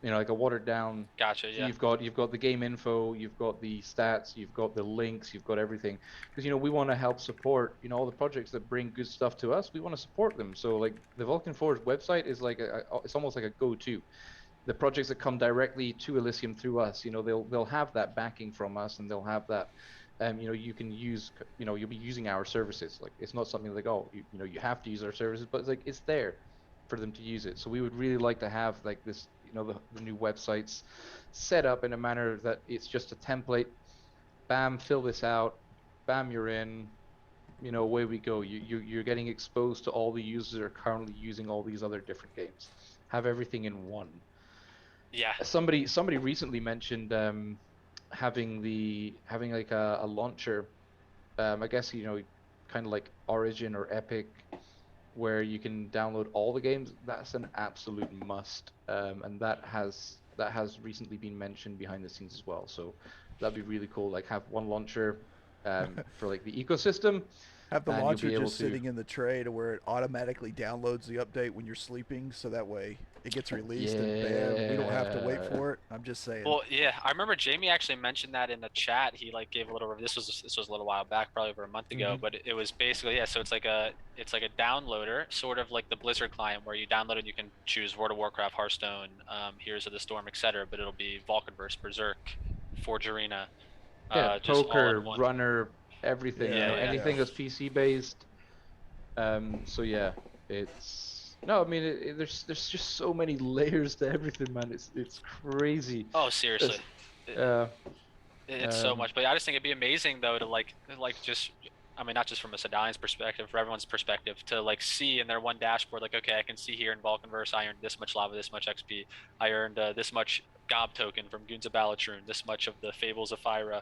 like a watered down. Gotcha. So Yeah. you've got the game info, you've got the stats, you've got the links, you've got everything. Because we want to help support all the projects that bring good stuff to us. We want to support them. So like the Vulcan Forged website is like it's almost like a go-to. The projects that come directly to Elysium through us, they'll have that backing from us, and they'll have that. You can use, you'll be using our services. Like it's not something like, oh, you have to use our services, but it's like it's there for them to use it. So we would really like to have like this, the new websites set up in a manner that it's just a template. Bam, fill this out. Bam, you're in. Away we go. You're getting exposed to all the users that are currently using all these other different games. Have everything in one. Yeah. Somebody recently mentioned having like a launcher. I guess kind of like Origin or Epic, where you can download all the games. That's an absolute must, and that has recently been mentioned behind the scenes as well. So that'd be really cool. Like have one launcher for like the ecosystem. Have the and launcher you'll be able just to... sitting in the tray to where it automatically downloads the update when you're sleeping, so that way it gets released and bam, we don't have to wait for it. I'm just saying. Well, yeah, I remember Jamie actually mentioned that in the chat. He like gave a little. This was a little while back, probably over a month ago. But it was basically So it's like a downloader, sort of like the Blizzard client, where you download it. You can choose World of Warcraft, Hearthstone, Heroes of the Storm, etc. But it'll be VulcanVerse, Berserk, Forge Arena. Just all poker, in one. runner, everything. Anything that's PC based. So yeah, it's no. I mean, there's just so many layers to everything, man. It's crazy. Oh, seriously. It's so much. But I just think it'd be amazing though to like just. I mean, not just from a Medallions perspective, for everyone's perspective, to like see in their one dashboard, like, okay, I can see here in VulcanVerse, I earned this much lava, this much XP, I earned this much Gob token from Goons of Balatron, this much of the Fables of Fyra,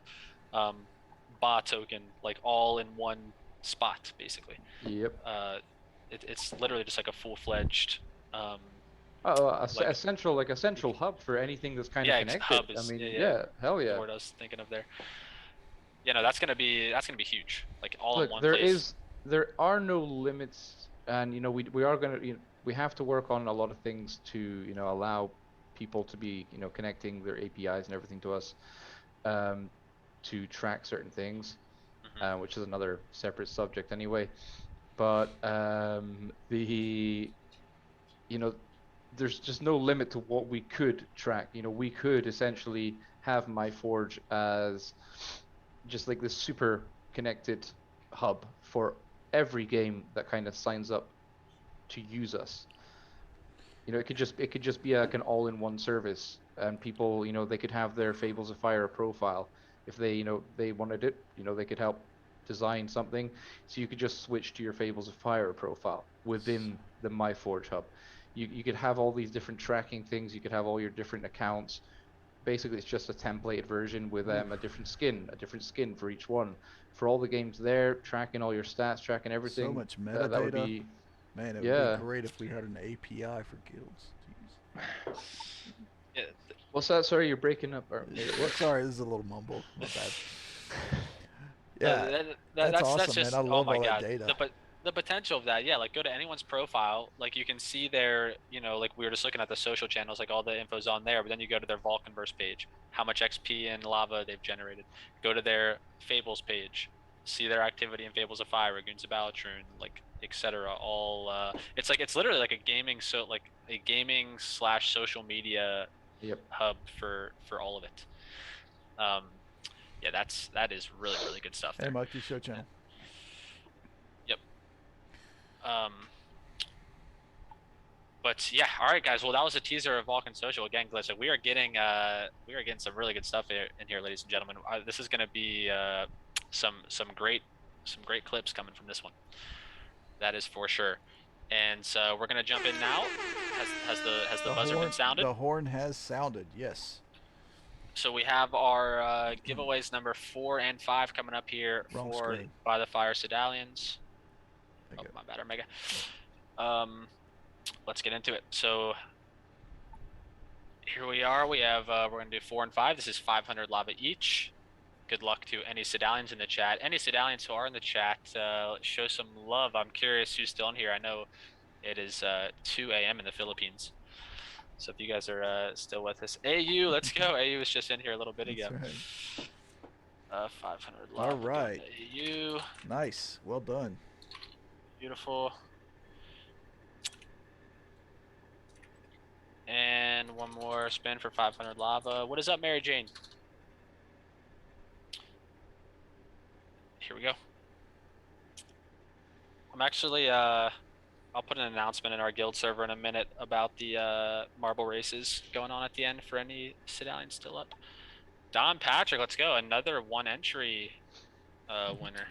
Ba token, like all in one spot, basically. Yep. It's literally just like a full-fledged. A central hub for anything that's kind of connected. Hub is, hell yeah. The word I was thinking of there. That's gonna be huge. Like all Look, in one place. There are no limits, and we are gonna we have to work on a lot of things to allow people to be connecting their APIs and everything to us, to track certain things, which is another separate subject anyway. But there's just no limit to what we could track. We could essentially have MyForge as just like this super connected hub for every game that kind of signs up to use us. It could just be like an all-in-one service, and people, they could have their Fables of Fire profile if they, they wanted it. They could help design something, so you could just switch to your Fables of Fire profile within the MyForge hub. You could have all these different tracking things. You could have all your different accounts. Basically, it's just a template version with a different skin for each one. For all the games there, tracking all your stats, tracking everything. So much metadata. That would be, man, it would be great if we had an API for guilds. Jeez. Yeah. What's that? Sorry, you're breaking up. Sorry, this is a little mumble. My bad. Yeah, that's awesome, that's just, man. I love oh my all God. that data. The potential of that, like go to anyone's profile, like you can see their, like we were just looking at the social channels, like all the info's on there, but then you go to their VulcanVerse page, how much XP and lava they've generated. Go to their Fables page, see their activity in Fables of Fire, Goons of Balatron, like etc. All it's literally like a gaming / social media hub for all of it. That is really good stuff there. Hey, Mikey, show channel. Yep. But yeah, all right, guys. Well, that was a teaser of Vulcan Social. Again, Glitch, we are getting some really good stuff in here, ladies and gentlemen. This is going to be some great clips coming from this one. That is for sure. And so we're going to jump in now. Has the buzzer been sounded? The horn has sounded. Yes. So we have our giveaways number 4 and 5 coming up here by the Fire Medallions. Oh, my bad, Omega. Let's get into it. So here we are. We have we're going to do 4 and 5. This is 500 lava each. Good luck to any Medallions in the chat. Any Medallions who are in the chat, show some love. I'm curious who's still in here. I know it is 2 a.m. in the Philippines. So if you guys are still with us, AU, let's go. AU was just in here a little bit ago. That's right. 500 All lava. right. AU. Nice. Well done. Beautiful. And one more spin for 500 lava. What is up, Mary Jane? Here we go. I'm actually, I'll put an announcement in our guild server in a minute about the marble races going on at the end for any Medallions still up. Don Patrick, let's go. Another one entry winner.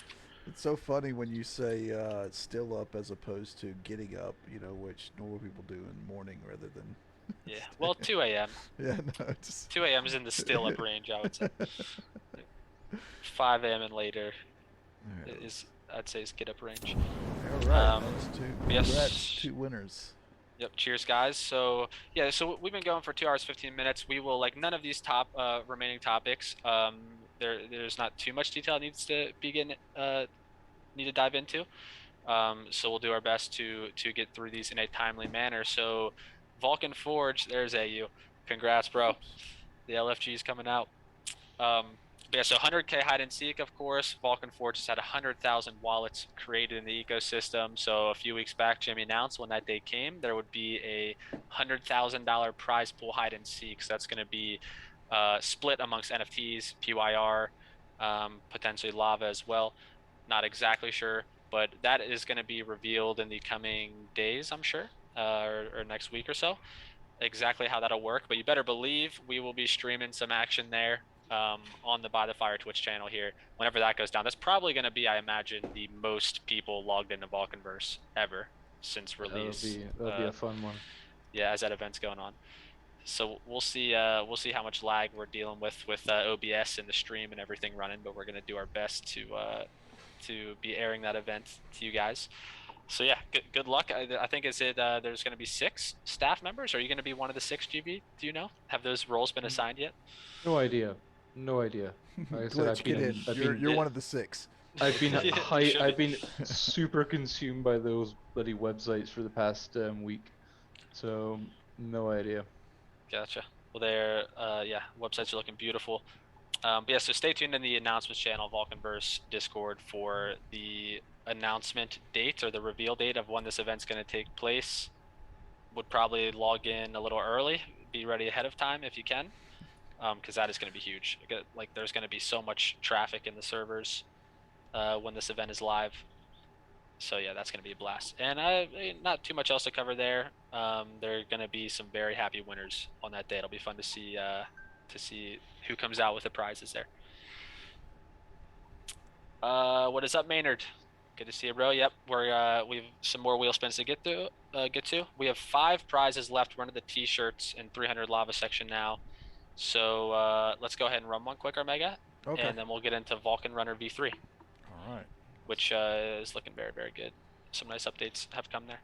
It's so funny when you say still up as opposed to getting up, which normal people do in the morning rather than. Yeah, well, 2 a.m. Yeah, no, it's 2 a.m. is in the still up range, I would say. 5 a.m. and later is, I'd say, is get up range. All right, that's two. Yes. Congrats, 2 winners. Yep. Cheers, guys. So yeah, so we've been going for 2 hours 15 minutes. We will none of these remaining topics. There's not too much detail needs to need to dive into. So we'll do our best to get through these in a timely manner. So Vulcan Forged, there's AU. Congrats, bro. The LFG is coming out. Yeah, so 100k hide and seek, of course. Vulcan Forged has had 100,000 wallets created in the ecosystem. So a few weeks back, Jimmy announced when that day came, there would be a $100,000 prize pool hide and seek. So that's going to be split amongst NFTs, PYR, potentially lava as well. Not exactly sure, but that is going to be revealed in the coming days, I'm sure, or next week or so. Exactly how that'll work, but you better believe we will be streaming some action there. On the By the Fire Twitch channel here, whenever that goes down. That's probably going to be, I imagine, the most people logged into Vulcanverse ever since release. That'll be a fun one. Yeah, as that event's going on. So we'll see how much lag we're dealing with OBS and the stream and everything running, but we're going to do our best to be airing that event to you guys. So yeah, good luck. I think there's going to be 6 staff members. Are you going to be one of the 6, GB? Do you know? Have those roles been assigned yet? No idea. Like I said, Glitch, get in. You're one of the 6. I've been super consumed by those bloody websites for the past week, so no idea. Gotcha. Well, websites are looking beautiful. But yeah, so stay tuned in the announcements channel, Vulcanverse Discord, for the announcement date or the reveal date of when this event's going to take place. Would probably log in a little early, be ready ahead of time if you can. Because that is going to be huge. There's going to be so much traffic in the servers when this event is live. So yeah, that's going to be a blast. And not too much else to cover there. There are going to be some very happy winners on that day. It'll be fun to see who comes out with the prizes there. What is up, Maynard? Good to see you, bro. Yep, we've some more wheel spins to get to. We have 5 prizes left. We're into the t-shirts and 300 lava section now. So let's go ahead and run one quick, Omega, and then we'll get into Vulcan Runner V3. All right. Which is looking very, very good. Some nice updates have come there.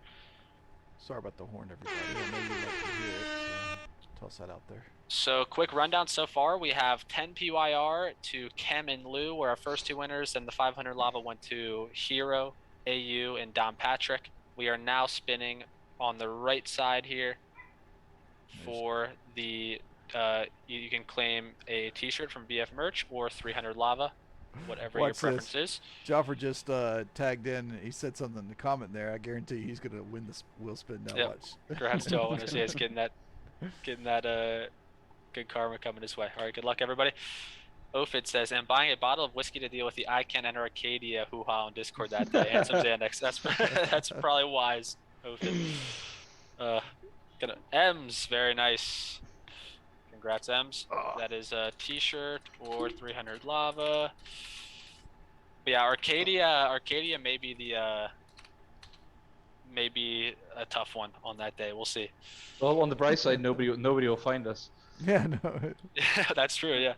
Sorry about the horn, everybody. I know you like to hear it, so toss that out there. So quick rundown so far. We have 10 PYR to Kem and Lou were our first 2 winners, and the 500 lava went to Hero, AU, and Don Patrick. We are now spinning on the right side here for the... you can claim a t-shirt from BF Merch or 300 lava, whatever your preference is. Joffrey just tagged in. He said something in the comment there. I guarantee he's going to win this wheel spin now. Watch. Congrats to all winners. He's getting that good karma coming his way. All right, good luck, everybody. Ophid says, I'm buying a bottle of whiskey to deal with the I Can't Enter Arcadia hoo-ha on Discord that day, and some Xanax. That's probably wise, Ophid. M's, very nice. Congrats, Ems. That is a t-shirt or 300 lava. But yeah, Arcadia may be maybe a tough one on that day. We'll see. Well, on the bright side, nobody will find us. Yeah, no. Yeah, that's true. Yeah.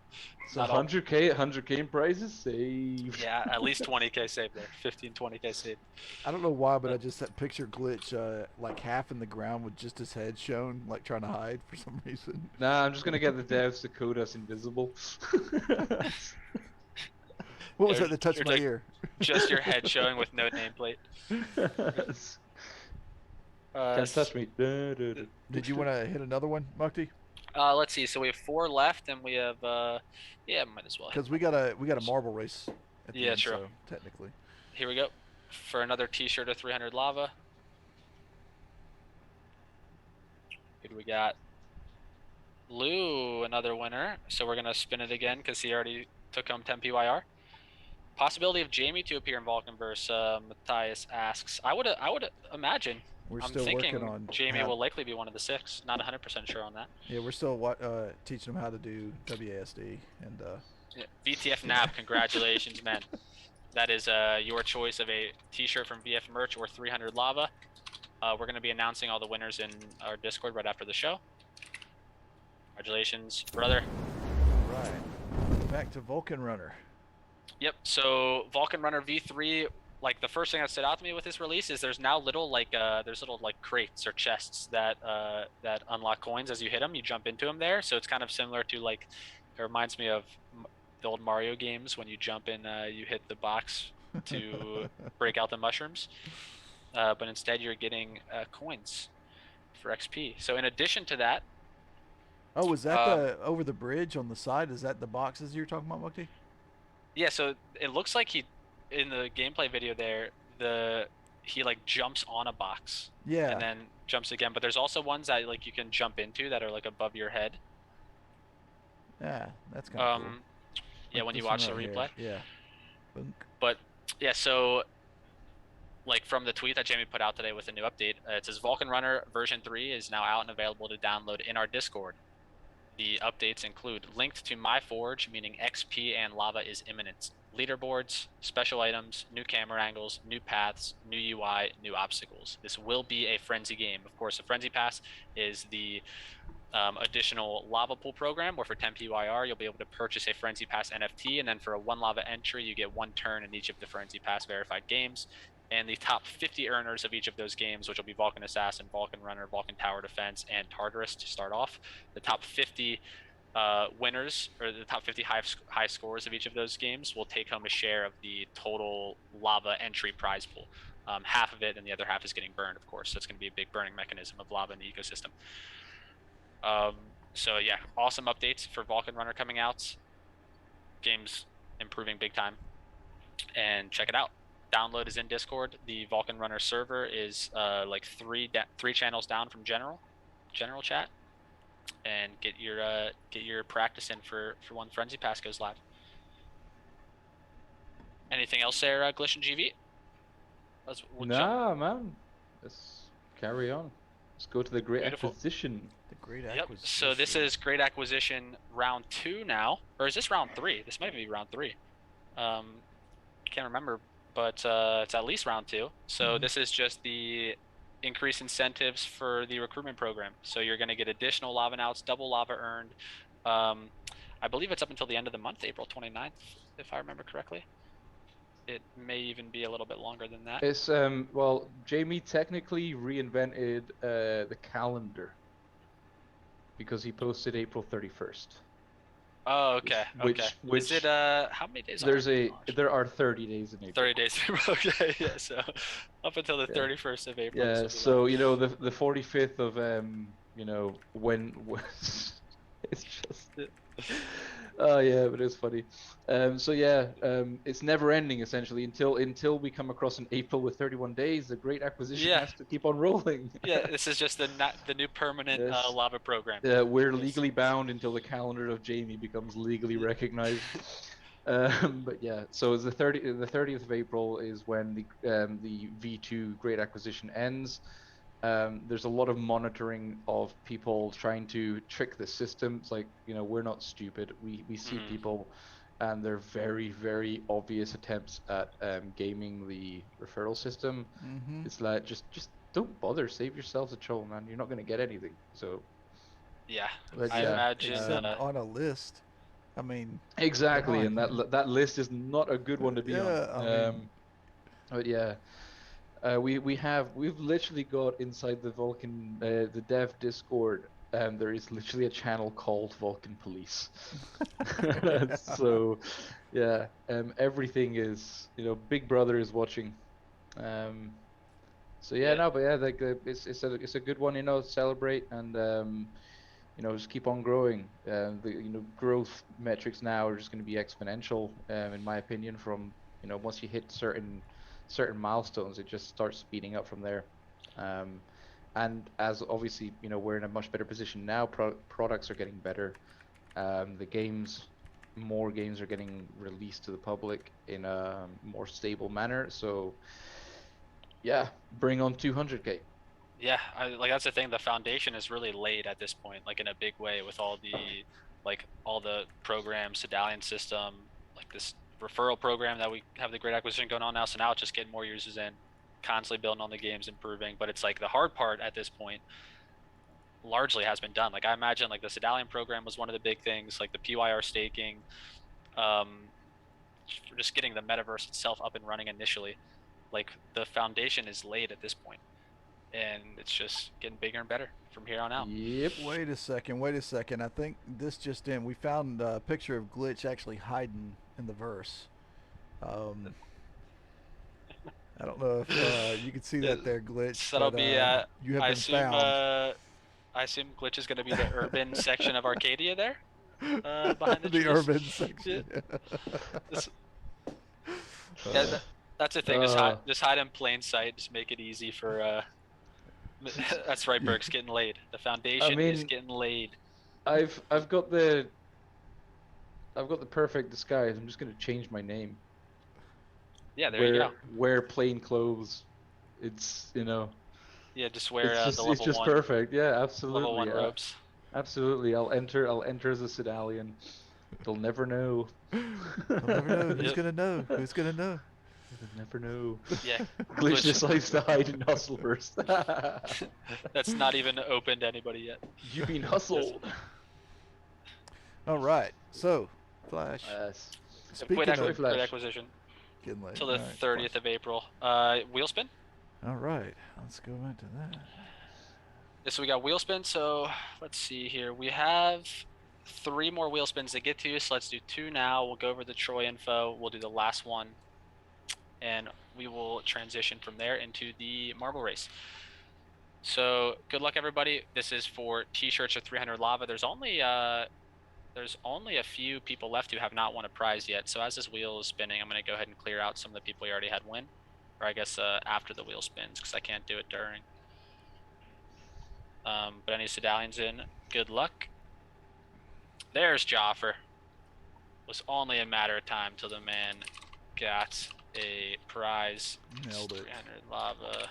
So 100k in prizes saved. Yeah, at least 20k saved there. 20k saved. I don't know why, but I just that picture Glitch like half in the ground with just his head shown, like trying to hide for some reason. Nah, I'm just gonna get the devs to code us invisible. What was that that touched my ear? Just your head showing with no nameplate. Can't touch me. Did you want to hit another one, Mukti? Let's see. So we have 4 left, and we have yeah, might as well. Because we got a marble race. At the Yeah, end, true. So technically. Here we go for another T-shirt of 300 lava. Who do we got? Lou, another winner. So we're gonna spin it again because he already took home 10 PYR. Possibility of Jamie to appear in Vulcanverse. Matthias asks. I would imagine. We're I'm still thinking working on Jamie will likely be one of the 6. Not 100% sure on that. Yeah, we're still teaching them how to do WASD and. Yeah, VTF Nap, congratulations, man. That is your choice of a T-shirt from VF Merch or 300 lava. We're going to be announcing all the winners in our Discord right after the show. Congratulations, brother. Right. Back to Vulcan Runner. Yep. So Vulcan Runner V3. Like the first thing that stood out to me with this release is there's now little crates or chests that that unlock coins as you hit them. You jump into them there. So it's kind of similar to like. It reminds me of the old Mario games when you jump in, you hit the box to break out the mushrooms, but instead you're getting coins for XP. So in addition to that, oh, is that the over the bridge on the side? Is that the boxes you're talking about, Mukti? Yeah. So it looks like he, in the gameplay video there, he like jumps on a box. Yeah. And then jumps again. But there's also ones that like you can jump into that are like above your head. Yeah, that's kind of cool. Yeah, Like when you this watch one the right replay. here. Yeah. Bunk. But yeah, so like from the tweet that Jamie put out today with a new update, it says Vulcan Runner version 3 is now out and available to download in our Discord. The updates include linked to My Forge, meaning XP and lava is imminent. Leaderboards, special items, new camera angles, new paths, new UI, new obstacles. This will be a frenzy game. Of course, a frenzy pass is the additional lava pool program where for 10 PYR you'll be able to purchase a Frenzy Pass NFT, and then for a 1 lava entry you get 1 turn in each of the Frenzy Pass verified games. And the top 50 earners of each of those games, which will be Vulcan Assassin, Vulcan Runner, Vulcan Tower Defense, and Tartarus to start off. The top 50 winners, or the top 50 high scores of each of those games will take home a share of the total lava entry prize pool. Half of it and the other half is getting burned, of course, so it's going to be a big burning mechanism of lava in the ecosystem. So yeah, awesome updates for Vulcan Runner coming out. Game's improving big time, and check it out. Download is in Discord. The Vulcan Runner server is like three channels down from general chat, and get your practice in for when Frenzy Pass goes live. Anything else there, Glish and GV? Nah, man. Let's carry on. Let's go to the Great Beautiful. Acquisition. The Great Yep. Acquisition. So this is Great Acquisition round 2 now, or is this round 3? This might be round 3. Can't remember, but it's at least round 2. So this is just the increased incentives for the recruitment program. So you're going to get additional lava nouts, double lava earned. I believe it's up until the end of the month, April 29th, if I remember correctly. It may even be a little bit longer than that. It's well, Jamie technically reinvented the calendar because he posted April 31st. Oh, okay. Which is it how many days? There are 30 days in April. 30 days. Okay, yeah. So up until the 31st of April. Yeah. So you know the 45th of you know when it's just. Oh yeah, but it's funny. So yeah, it's never ending essentially until we come across an April with 31 days. The Great Acquisition has to keep on rolling. Yeah, this is just the new permanent lava program. Yeah, we're legally bound until the calendar of Jamie becomes legally recognized. But yeah, so it's the 30th of April is when the V2 Great Acquisition ends. There's a lot of monitoring of people trying to trick the system. It's like, you know, we're not stupid. We see people, and they're very, very obvious attempts at gaming the referral system. It's like just don't bother. Save yourselves a troll, man. You're not going to get anything. So yeah, I imagine on a list. I mean, exactly, and that list is not a good one to be on. I mean, but yeah. We've literally got inside the Vulcan the dev Discord, there is literally a channel called Vulcan Police. So yeah, everything is, you know, Big Brother is watching. So yeah, no, but yeah, like it's a good one, celebrate and just keep on growing. The growth metrics now are just going to be exponential, in my opinion. From once you hit certain milestones, it just starts speeding up from there. And as obviously we're in a much better position now. Products are getting better. More games are getting released to the public in a more stable manner. So yeah, bring on 200K. Yeah, that's the thing. The foundation is really laid at this point, like in a big way, with all the programs, Medallion system, like this referral program that we have the great acquisition going on now. So now it's just getting more users in, constantly building on the games, improving. But it's like the hard part at this point largely has been done. Like I imagine like the Medallion program was one of the big things, like the PYR staking, just getting the metaverse itself up and running initially. Like the foundation is laid at this point, and it's just getting bigger and better from here on out. Yep. Wait a second. I think this just in. We found a picture of Glitch actually hiding in the verse. I don't know if you can see that there, Glitch. So that'll be. You have been found. I assume Glitch is going to be the urban section of Arcadia there, behind the trees. Urban section. Yeah, that's the thing. Just hide in plain sight. Just make it easy for. That's right, Berg's getting laid. The foundation is getting laid. I've got the perfect disguise. I'm just gonna change my name. Yeah, there you go. Wear plain clothes. It's Yeah, just wear it's the level it's just 1. perfect. Yeah, absolutely. Level 1 robes. Absolutely. I'll enter as a Medallion. They'll never know. They'll never know. Who's gonna know? Who's gonna know? They'll never know. Yeah. Glitch just likes to hide in Hustleverse. That's not even open to anybody yet. You've been hustled. All right. So, Flash. Great acquisition. Getting late. Till the 30th of April. Wheel spin? All right. Let's go into that. So we got wheel spin. So let's see here. We have 3 more wheel spins to get to. So let's do 2 now. We'll go over the Troy info. We'll do the last one, and we will transition from there into the marble race. So good luck, everybody. This is for t-shirts or 300 lava. There's only a few people left who have not won a prize yet. So as this wheel is spinning, I'm going to go ahead and clear out some of the people you already had win, or I guess after the wheel spins, because I can't do it during. But any Medallions in, good luck. There's Joffer. It was only a matter of time till the man got a prize. Nailed it. 300 lava.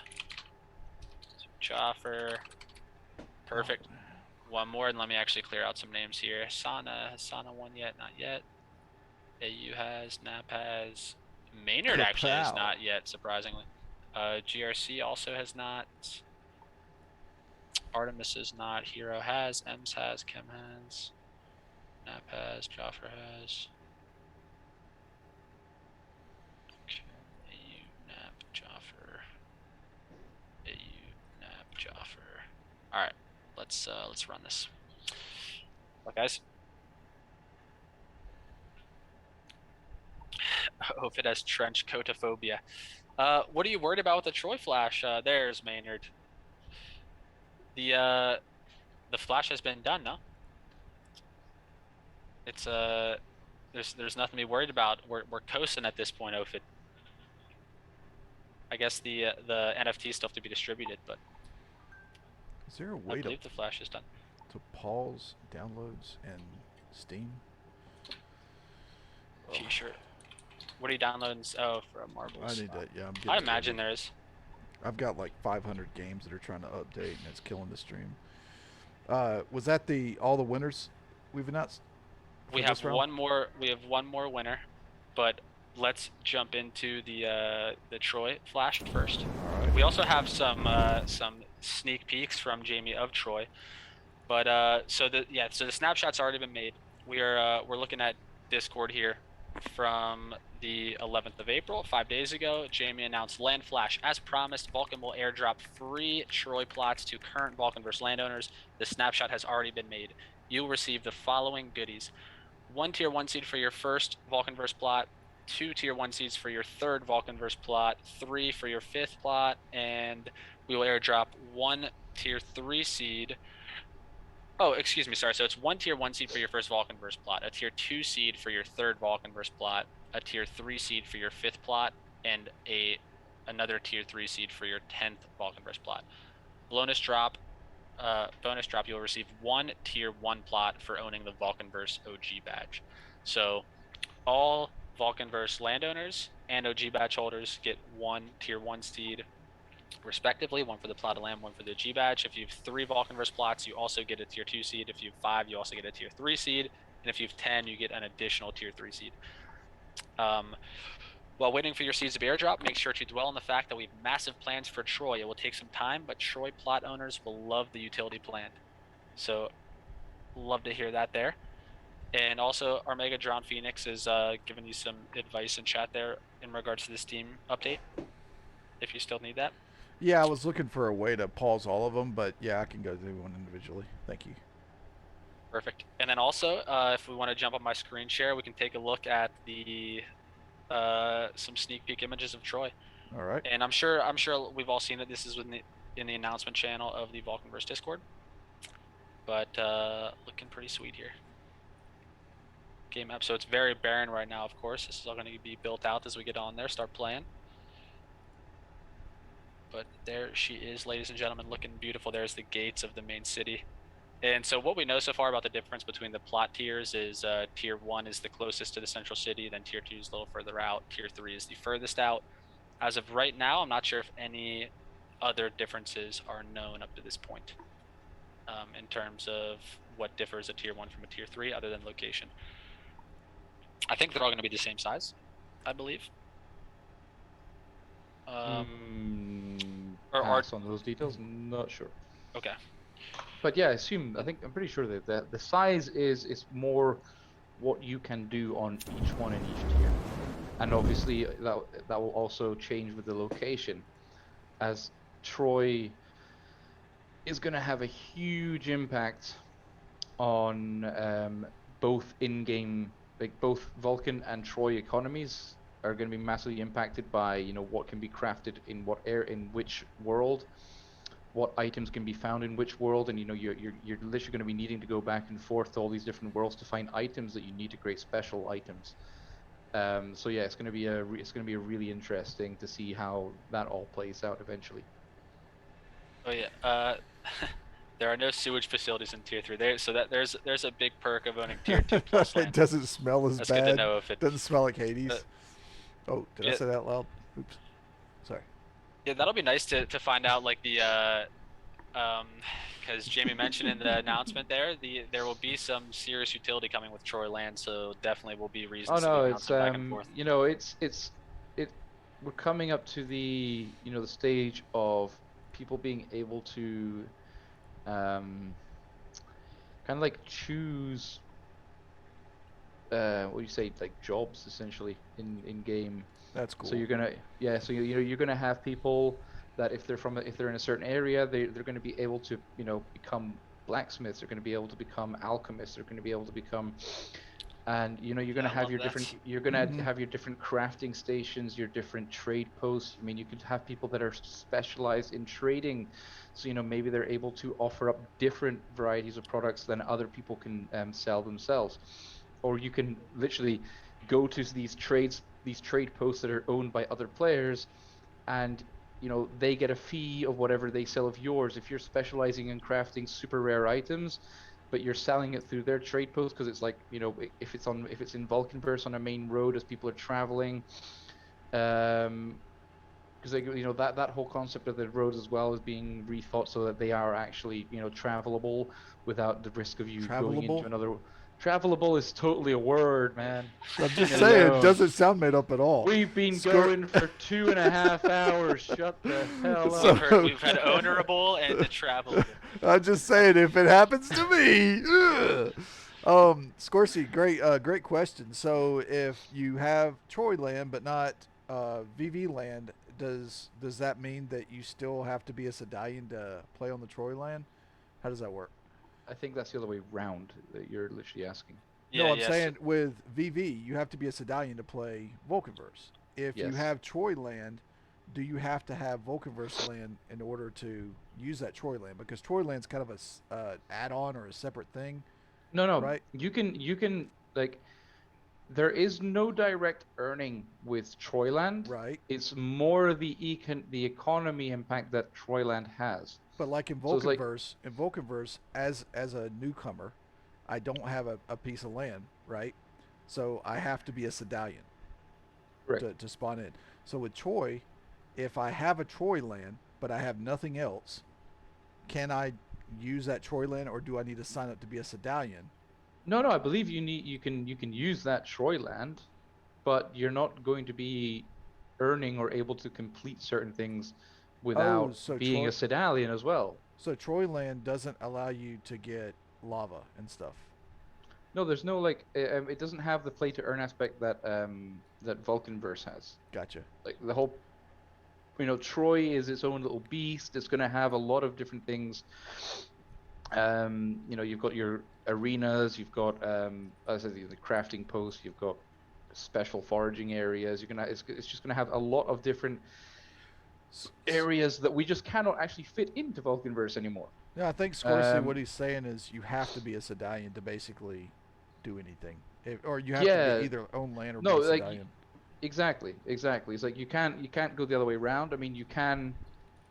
Joffer. Perfect. One more, and let me actually clear out some names here. Has Sana won yet? Not yet. AU has. Nap has. Maynard actually has not yet, surprisingly. GRC also has not. Artemis is not. Hero has. Ems has. Kim has. Nap has. Joffer has. Okay. AU, Nap, Joffer. AU, Nap, Joffer. Alright. Let's run this. Look, guys. Hope it has trench coatophobia. What are you worried about with the Troy Flash? There's Maynard. The Flash has been done, no? It's there's nothing to be worried about. We're coasting at this point, Ophid. I guess the NFT still have to be distributed, but is there a I way believe the Flash is done. to pause downloads and Steam? T-shirt. What are you downloading? Oh, for Marbles. I need that. Yeah, I imagine there is. I've got like 500 games that are trying to update, and it's killing the stream. Was that all the winners we've announced? We have one more. We have one more winner, but let's jump into the Troy Flash first. All right. We also have some sneak peeks from Jamie of Troy, but so the snapshot's already been made. We're looking at Discord here from the 11th of April, 5 days ago. Jamie announced Land Flash. As promised, Vulcan will airdrop free Troy plots to current VulcanVerse landowners. The snapshot has already been made. You will receive the following goodies: 1 tier 1 seed for your first VulcanVerse plot, 2 tier 1 seeds for your 3rd Vulcanverse plot, 3 for your 5th plot, and we will airdrop 1 tier 3 seed. Oh, excuse me, sorry. So it's 1 tier 1 seed for your 1st Vulcanverse plot, a tier 2 seed for your 3rd Vulcanverse plot, a tier 3 seed for your 5th plot, and another tier 3 seed for your 10th Vulcanverse plot. Bonus drop, you'll receive 1 tier 1 plot for owning the Vulcanverse OG badge. So all Vulcanverse landowners and OG badge holders get 1 tier 1 seed respectively, 1 for the plot of land, 1 for the G badge. If you have 3 Vulcanverse plots, you also get a tier 2 seed. If you have 5, you also get a tier 3 seed. And if you have 10, you get an additional tier 3 seed. While waiting for your seeds to be airdropped, make sure to dwell on the fact that we have massive plans for Troy. It will take some time, but Troy plot owners will love the utility plan. So, love to hear that there. And also, our Mega Drawn Phoenix is giving you some advice in chat there in regards to the Steam update, if you still need that. Yeah, I was looking for a way to pause all of them, but yeah, I can go through one individually. Thank you. Perfect. And then also, if we want to jump on my screen share, we can take a look at the some sneak peek images of Troy. All right. And I'm sure we've all seen it. This is in the announcement channel of the Vulcanverse Discord. But looking pretty sweet here. Game map. So it's very barren right now, of course. This is all going to be built out as we get on there, start playing. But there she is, ladies and gentlemen, looking beautiful. There's the gates of the main city. And so what we know so far about the difference between the plot tiers is tier 1 is the closest to the central city, then tier 2 is a little further out, tier 3 is the furthest out. As of right now, I'm not sure if any other differences are known up to this point in terms of what differs a tier 1 from a tier 3 other than location. I think they're all going to be the same size, I believe. Pass on those details, not sure. Okay. But yeah, I'm pretty sure that the size is more what you can do on each one in each tier. And obviously that will also change with the location, as Troy is going to have a huge impact on both in-game, like both Vulcan and Troy economies are going to be massively impacted by what can be crafted in which world, what items can be found in which world, and you're literally going to be needing to go back and forth to all these different worlds to find items that you need to create special items. So yeah, it's going to be really interesting to see how that all plays out eventually. Oh yeah, there are no sewage facilities in tier 3. There's a big perk of owning tier 2 plus land. It doesn't smell as That's bad. good to know if it doesn't smell like Hades. Oh, did I say that loud? Oops. Sorry. Yeah, that'll be nice to find out, like the because Jamie mentioned in the announcement there will be some serious utility coming with Troy land, so definitely will be reasons to be bouncing back and forth. We're coming up to the the stage of people being able to kind of like choose what do you say, like jobs essentially in game. That's cool. So you're gonna you're gonna have people that if they're in a certain area, they're going to be able to become blacksmiths. They're going to be able to become alchemists. They're going to be able to become, and you're going to have your different have your different crafting stations, your different trade posts. I mean, you could have people that are specialized in trading, so maybe they're able to offer up different varieties of products than other people can sell themselves. Or you can literally go to these trade posts that are owned by other players, and they get a fee of whatever they sell of yours. If you're specializing in crafting super rare items, but you're selling it through their trade post, because it's like if it's in Vulcanverse on a main road as people are traveling, because that whole concept of the roads as well is being rethought so that they are actually travelable without the risk of you going into another. Travelable is totally a word, man. I'm just saying, it doesn't sound made up at all. We've been going for 2.5 hours. Shut the hell up. We've had honorable and the travelable. I'm just saying, if it happens to me. Scorsy, great question. So if you have Troy land but not VV land, does that mean that you still have to be a Medallion to play on the Troy land? How does that work? I think that's the other way round that you're literally asking. Yeah, No, I'm yes. saying with VV, you have to be a Sedalian to play Vulcanverse. If you Yes. have Troy land, do you have to have Vulcanverse land in order to use that Troy land? Because Troy land's kind of a add-on or a separate thing, No, right? you can like there is no direct earning with Troyland. Right. It's more the economy impact that Troyland has. But like So it's like In Vulcanverse, as a newcomer, I don't have a piece of land, right? So I have to be a Sedalian correct. to spawn in. So with Troy, if I have a Troy land but I have nothing else, can I use that Troy land, or do I need to sign up to be a Sedalian? No, I believe you can use that Troyland, but you're not going to be earning or able to complete certain things without so being Troy- a Sedalian as well. So Troy land doesn't allow you to get lava and stuff. No, there's no like it doesn't have the play to earn aspect that that Vulcanverse has. Gotcha. Like the whole, Troy is its own little beast. It's going to have a lot of different things. You've got your arenas, you've got as I said, the crafting posts, you've got special foraging areas. It's just gonna have a lot of different areas that we just cannot actually fit into Vulcanverse anymore. Yeah, I think Scorsese, what he's saying is you have to be a Sedalian to basically do anything, or you have to be either own land or be a Sedalian. Exactly. It's like you can't go the other way around. I mean, you can.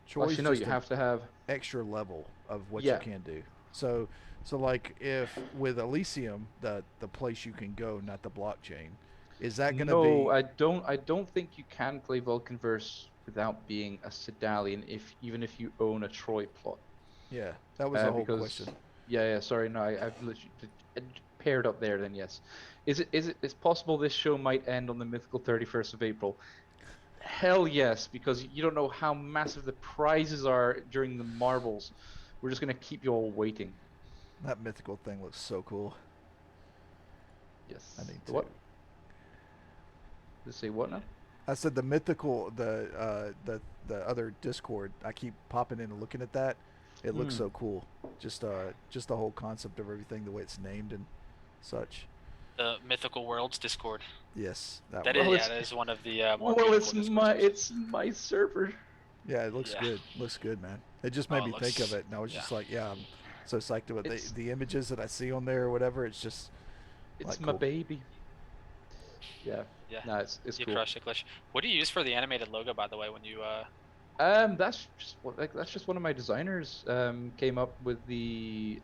Choice you have to have extra level of what you can do. So like if with Elysium, the place you can go, not the blockchain, is that going to be? No, I don't think you can play Vulcanverse without being a Sedalian, even if you own a Troy plot. Yeah, that was the whole question. Yeah. Sorry, no, I've literally paired up there. Then yes, it's possible this show might end on the mythical 31st of April. Hell yes, because you don't know how massive the prizes are during the marbles. We're just gonna keep you all waiting. That mythical thing looks so cool. Yes. I need to. What? Just say what now? I said the mythical, the other Discord. I keep popping in and looking at that. It looks so cool. Just the whole concept of everything, the way it's named and such. The Mythical Worlds Discord. Yes, That is one of the more well, beautiful it's my server. Yeah, it looks good. Looks good, man. It just made me think of it, and I was just like, I'm so psyched about the images that I see on there or whatever. It's just it's like, my cool. baby. Yeah. Yeah. No, it's You cool. crush it, Glitch. What do you use for the animated logo, by the way, when you That's just one of my designers came up with the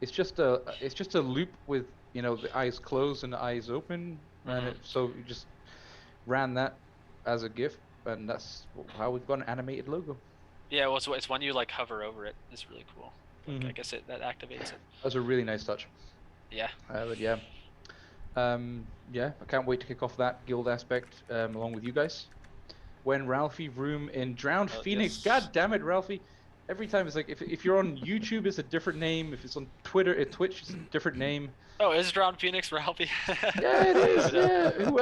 it's just a loop with the eyes closed and the eyes open, and so you just ran that as a GIF, and that's how we've got an animated logo. Yeah, well, it's when you like hover over it. It's really cool. Like, I guess that activates it. That's a really nice touch. Yeah. But yeah. I can't wait to kick off that guild aspect along with you guys. When Ralphie room in Drowned Phoenix, yes. God damn it, Ralphie! Every time it's like if you're on YouTube, it's a different name. If it's on Twitch, it's a different name. Oh, is Drowned Phoenix Ralphie? Yeah, it is. Yeah. Who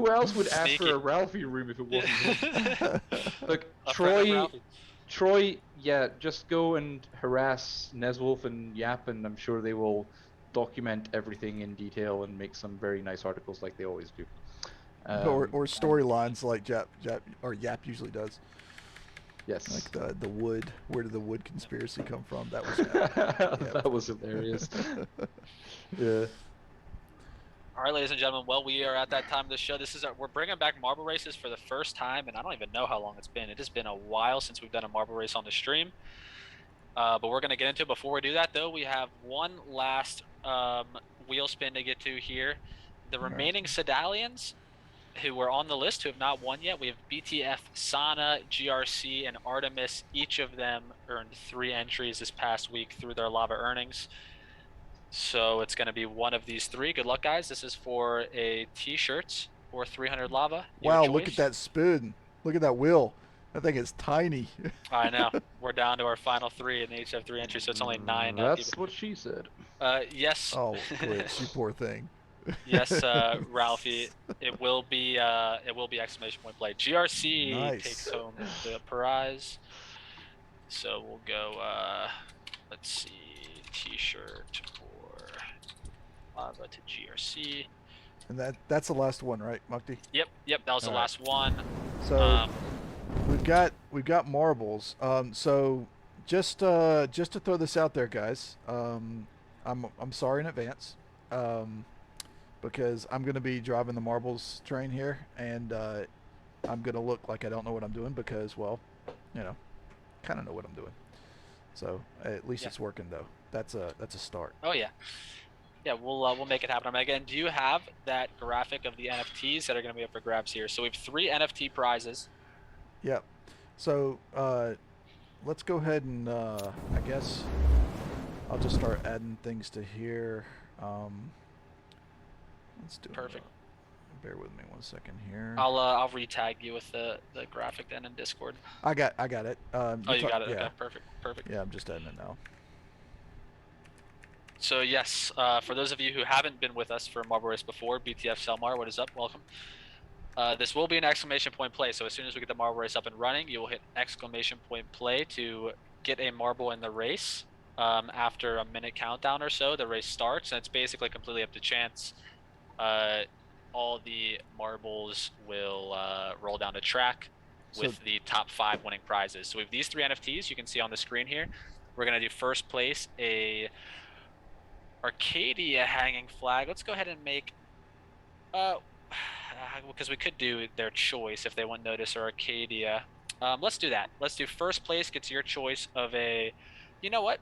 else would ask Sneaky. for a Ralphie room if it wasn't him? Look, A friend of Ralphie. Troy, yeah, just go and harass Neswolf and Yap, and I'm sure they will document everything in detail and make some very nice articles like they always do. Or storylines like Jap or Yap usually does. Yes. Like the wood. Where did the wood conspiracy come from? That was that was hilarious. Yeah. All right, ladies and gentlemen. Well, we are at that time of the show. We're bringing back marble races for the first time, and I don't even know how long it's been. It has been a while since we've done a marble race on the stream. But we're going to get into it. Before we do that, though, we have one last wheel spin to get to here. The remaining Sedalians who were on the list who have not won yet, we have BTF, Sana, GRC, and Artemis. Each of them earned 3 entries this past week through their lava earnings. So it's going to be one of these 3. Good luck, guys. This is for a t-shirt or 300 lava. Wow, look at that spin. Look at that wheel. That thing is tiny. I know. We're down to our final 3, and they each have 3 entries, so it's only 9 now. That's what she said. Yes. Oh, Glitch, you poor thing. Yes, Ralphie. It will be exclamation point play. GRC takes home the prize. So we'll go. Let's see, t-shirt for lava to GRC. And that's the last one, right, Mukti? Yep, that was the All right. last one. So we've got marbles. So just to throw this out there, guys. I'm sorry in advance. Because I'm gonna be driving the marbles train here, and I'm gonna look like I don't know what I'm doing because, well, kind of know what I'm doing. So at least it's working though. That's a start. Oh yeah. Yeah, we'll make it happen. Again, do you have that graphic of the NFTs that are going to be up for grabs here? So we have 3 NFT prizes. Yep. So let's go ahead and I guess I'll just start adding things to here. Let's do Perfect. Bear with me 1 second here. I'll re-tag you with the graphic then in Discord. I got it. You got it. Yeah. Okay, perfect. Yeah, I'm just adding it now. So yes, for those of you who haven't been with us for Marble Race before, BTF Selmar, what is up? Welcome. This will be an exclamation point play. So as soon as we get the Marble Race up and running, you will hit exclamation point play to get a marble in the race. After a minute countdown or so, the race starts, and it's basically completely up to chance. All the marbles will roll down the track with the top 5 winning prizes. So we have these 3 NFTs you can see on the screen here. We're gonna do first place a Arcadia hanging flag. Let's go ahead and make because we could do their choice if they want Notice or Arcadia. Let's do that. Let's do first place gets your choice of a, you know what?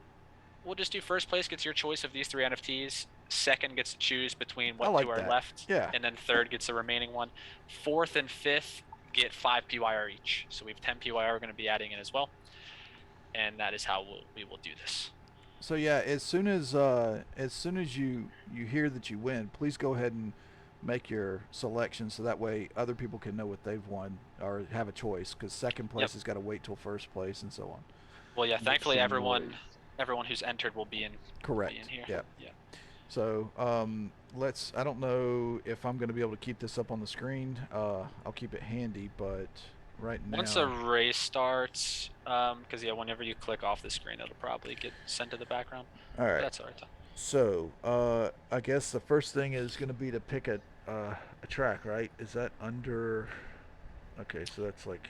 We'll just do first place gets your choice of these 3 NFTs. Second gets to choose between what 2 are left. Yeah. And then third gets the remaining one. Fourth and fifth get 5 PYR each. So we have 10 PYR we're going to be adding in as well. And that is how we will do this. So yeah, as soon as you hear that you win, please go ahead and make your selection so that way other people can know what they've won or have a choice, because second place has got to wait till first place and so on. Well, yeah, thankfully everyone who's entered will be in. Correct. Be in here. Yeah. So I don't know if I'm going to be able to keep this up on the screen. I'll keep it handy, but right now. Once a race starts, because whenever you click off the screen, it'll probably get sent to the background. All right. But that's all right. So I guess the first thing is going to be to pick a track, right? Is that under? Okay, so that's like.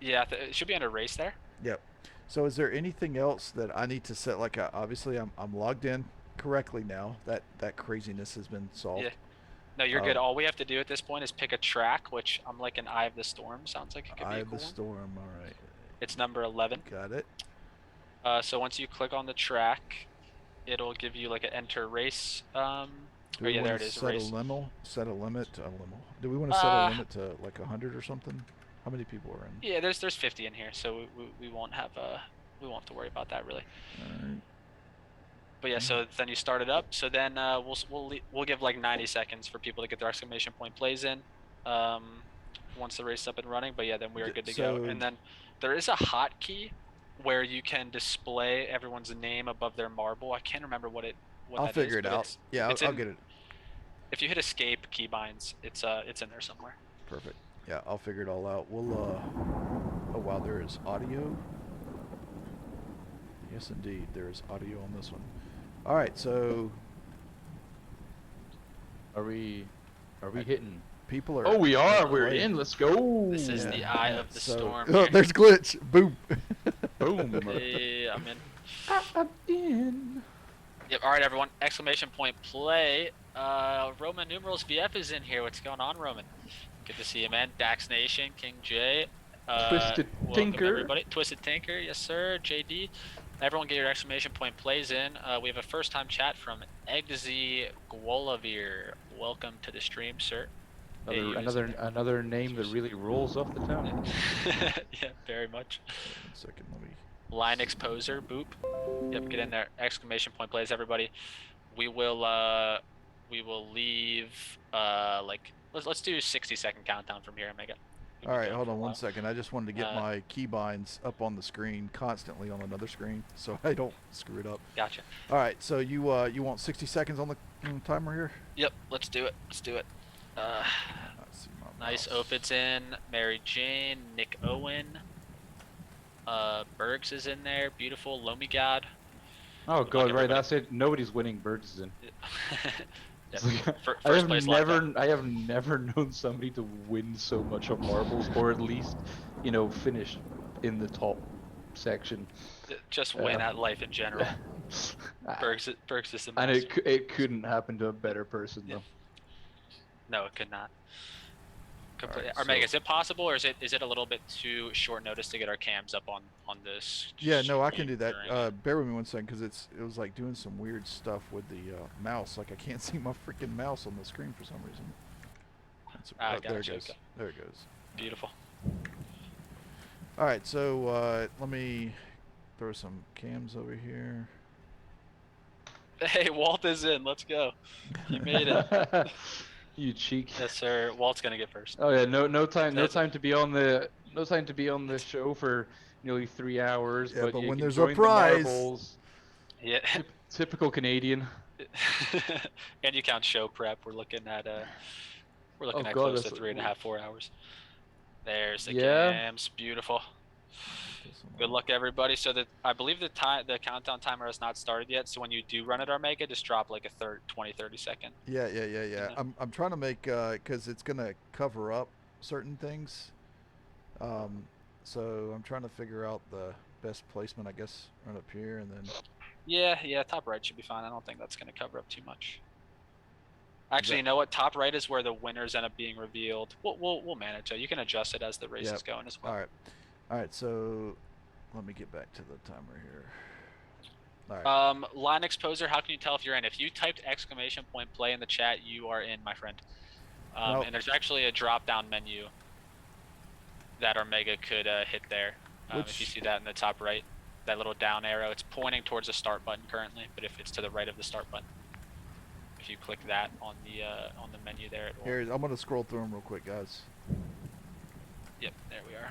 Yeah, it should be under race there. Yep. So is there anything else that I need to set? Like, obviously I'm logged in correctly now. That craziness has been solved. Yeah. No, you're good. All we have to do at this point is pick a track, which I'm like an Eye of the Storm. Sounds like it could be Eye a of cool the one. Storm. All right. It's number 11. Got it. So once you click on the track, it'll give you like an enter race. Do we there want it to is. set Race. a limit? Set a limit. Do we want to set a limit to like 100 or something? How many people are in? Yeah, there's 50 in here, so we won't have we won't have to worry about that really. All right. But yeah, so then you start it up. So then we'll give like 90 seconds for people to get their exclamation point plays in. Once the race is up and running. But yeah, then we are good to go. And then there is a hotkey where you can display everyone's name above their marble. I can't remember what I'll figure it out. Yeah, I'll get it. If you hit escape keybinds, it's in there somewhere. Perfect. Yeah, I'll figure it all out. We'll oh wow, there is audio. Yes indeed, there is audio on this one. All right, so are we hitting? People are. Oh, we are. We're in. Let's go. This is the Eye of the Storm. Oh, there's glitch. Boom. Boom. Hey, I'm in. I'm in. Yep. All right, everyone. Exclamation point play. Roman numerals VF is in here. What's going on, Roman? Good to see you, man. Dax Nation, King J. Twisted Tinker. Everybody. Twisted Tinker, yes sir. JD. Everyone get your exclamation point plays in. We have a first time chat from Eggsy Gwolavir. Welcome to the stream, sir. Another name that really rolls off the tongue. Yeah, very much. 1 second, let me. Linux poser, boop. Yep, get in there. Exclamation point plays, everybody. We will leave like let's do 60-second countdown from here, Omega. All right, hold on 1 second. I just wanted to get my keybinds up on the screen constantly on another screen, so I don't screw it up. Gotcha. All right, so you want 60 seconds on the timer here? Yep, let's do it. Let's do it. Nice Ophid's in. Mary Jane, Nick Owen. Bergs is in there. Beautiful. Lomi God. Oh Good god, luck, right, everybody. that's it. Nobody's winning Bergson. Yep. I First have place left out. never known somebody to win so much on marbles, or at least, finish in the top section. Just win at life in general. Bergs is the And master. it couldn't happen to a better person though. No, it could not. Alright, Armega, so- is it possible, or is it a little bit too short notice to get our cams up on this? Yeah, no, I can stream do that. during- Bear with me one second, because it was like doing some weird stuff with the mouse. Like I can't see my freaking mouse on the screen for some reason. There it gotcha, goes. okay. There it goes. Beautiful. All right, so let me throw some cams over here. Hey, Walt is in. Let's go. You made it. You cheek. Yes, sir. Walt's gonna get first. Oh yeah, no time That's- to be on the show for nearly 3 hours. Yeah, but you when can there's a join the prize- marbles. Yeah. Typical Canadian. And you count show prep. We're looking at Oh, God, close to that's- 3.5, 4 hours. There's the Yeah. cams. Beautiful. Good luck, everybody. So I believe the countdown timer has not started yet. So when you do run at Armega, just drop like a 30 second. Yeah. Yeah. I'm trying to make because it's gonna cover up certain things. So I'm trying to figure out the best placement, I guess, right up here, and then Yeah, top right should be fine. I don't think that's going to cover up too much. Actually, you know what? Top right is where the winners end up being revealed. We'll manage it. You can adjust it as the race is going as well. all right. So let me get back to the timer here. All right. Line exposer, how can you tell if you're in? If you typed !play in the chat, you are in, my friend. Nope. And there's actually a drop-down menu that Armega could hit there. If you see that in the top right, that little down arrow, it's pointing towards the start button currently, but if it's to the right of the start button, if you click that on the menu there, it will... Here, I'm gonna scroll through them real quick, guys. Yep, there we are.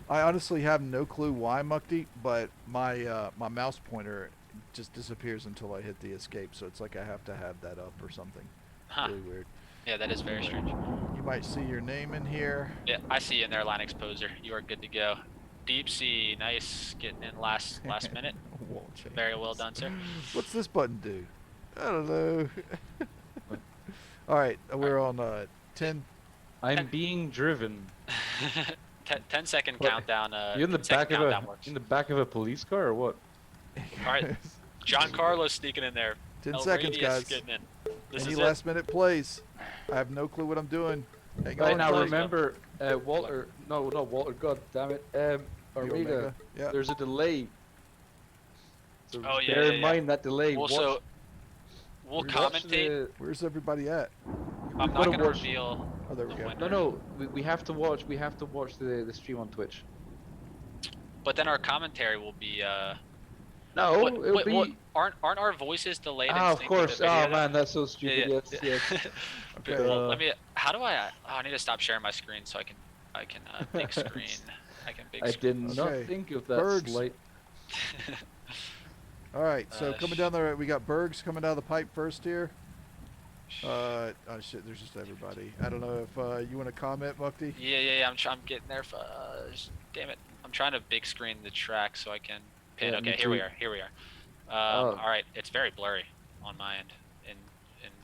I honestly have no clue why, Mukti, but my my mouse pointer just disappears until I hit the escape, so it's like I have to have that up or something. Huh. Really weird. Yeah, that is very strange. You might see your name in here. Yeah, I see you in there, line exposer. You are good to go. Deep sea, nice, getting in last minute. Wall changes. Very well done, sir. What's this button do? I don't know. All right, we're on 10. I'm being driven. 10-second What? countdown. You in the 10-second back of countdown a works. police car or what? All right, John Carlos sneaking in there. 10 El seconds, Radius guys. getting in. This Any is last minute plays? I have no clue what I'm doing. Hang Right on, now, please. remember, Walter. No, not Walter. God damn it. The Armega. Yeah. There's a delay. So Oh, yeah, bear yeah, in yeah. mind that delay. Also, we'll watch commentate. Where's everybody at? I'm not gotta going to watch- reveal. Oh, there we the go. winner. No, we have to watch. We have to watch the stream on Twitch. But then our commentary will be. No, What, it'll what, be. what, aren't our voices delayed? in Ah, of sync with course. the Oh video? man, that's so stupid. Yeah, Yes, yes. Okay. Well, let me. How do I? Oh, I need to stop sharing my screen so I can big screen. I can big I screen. did Okay. not think of that Birds. slight. All right, so coming down there, we got Bergs coming down the pipe first here. Oh shit, there's just everybody. I don't know if you want to comment, Mukti. Yeah. I'm getting there. Damn it! I'm trying to big screen the track so I can pin. Yeah, Okay, me here we too. are. Here we are. Oh. All right, it's very blurry on my end in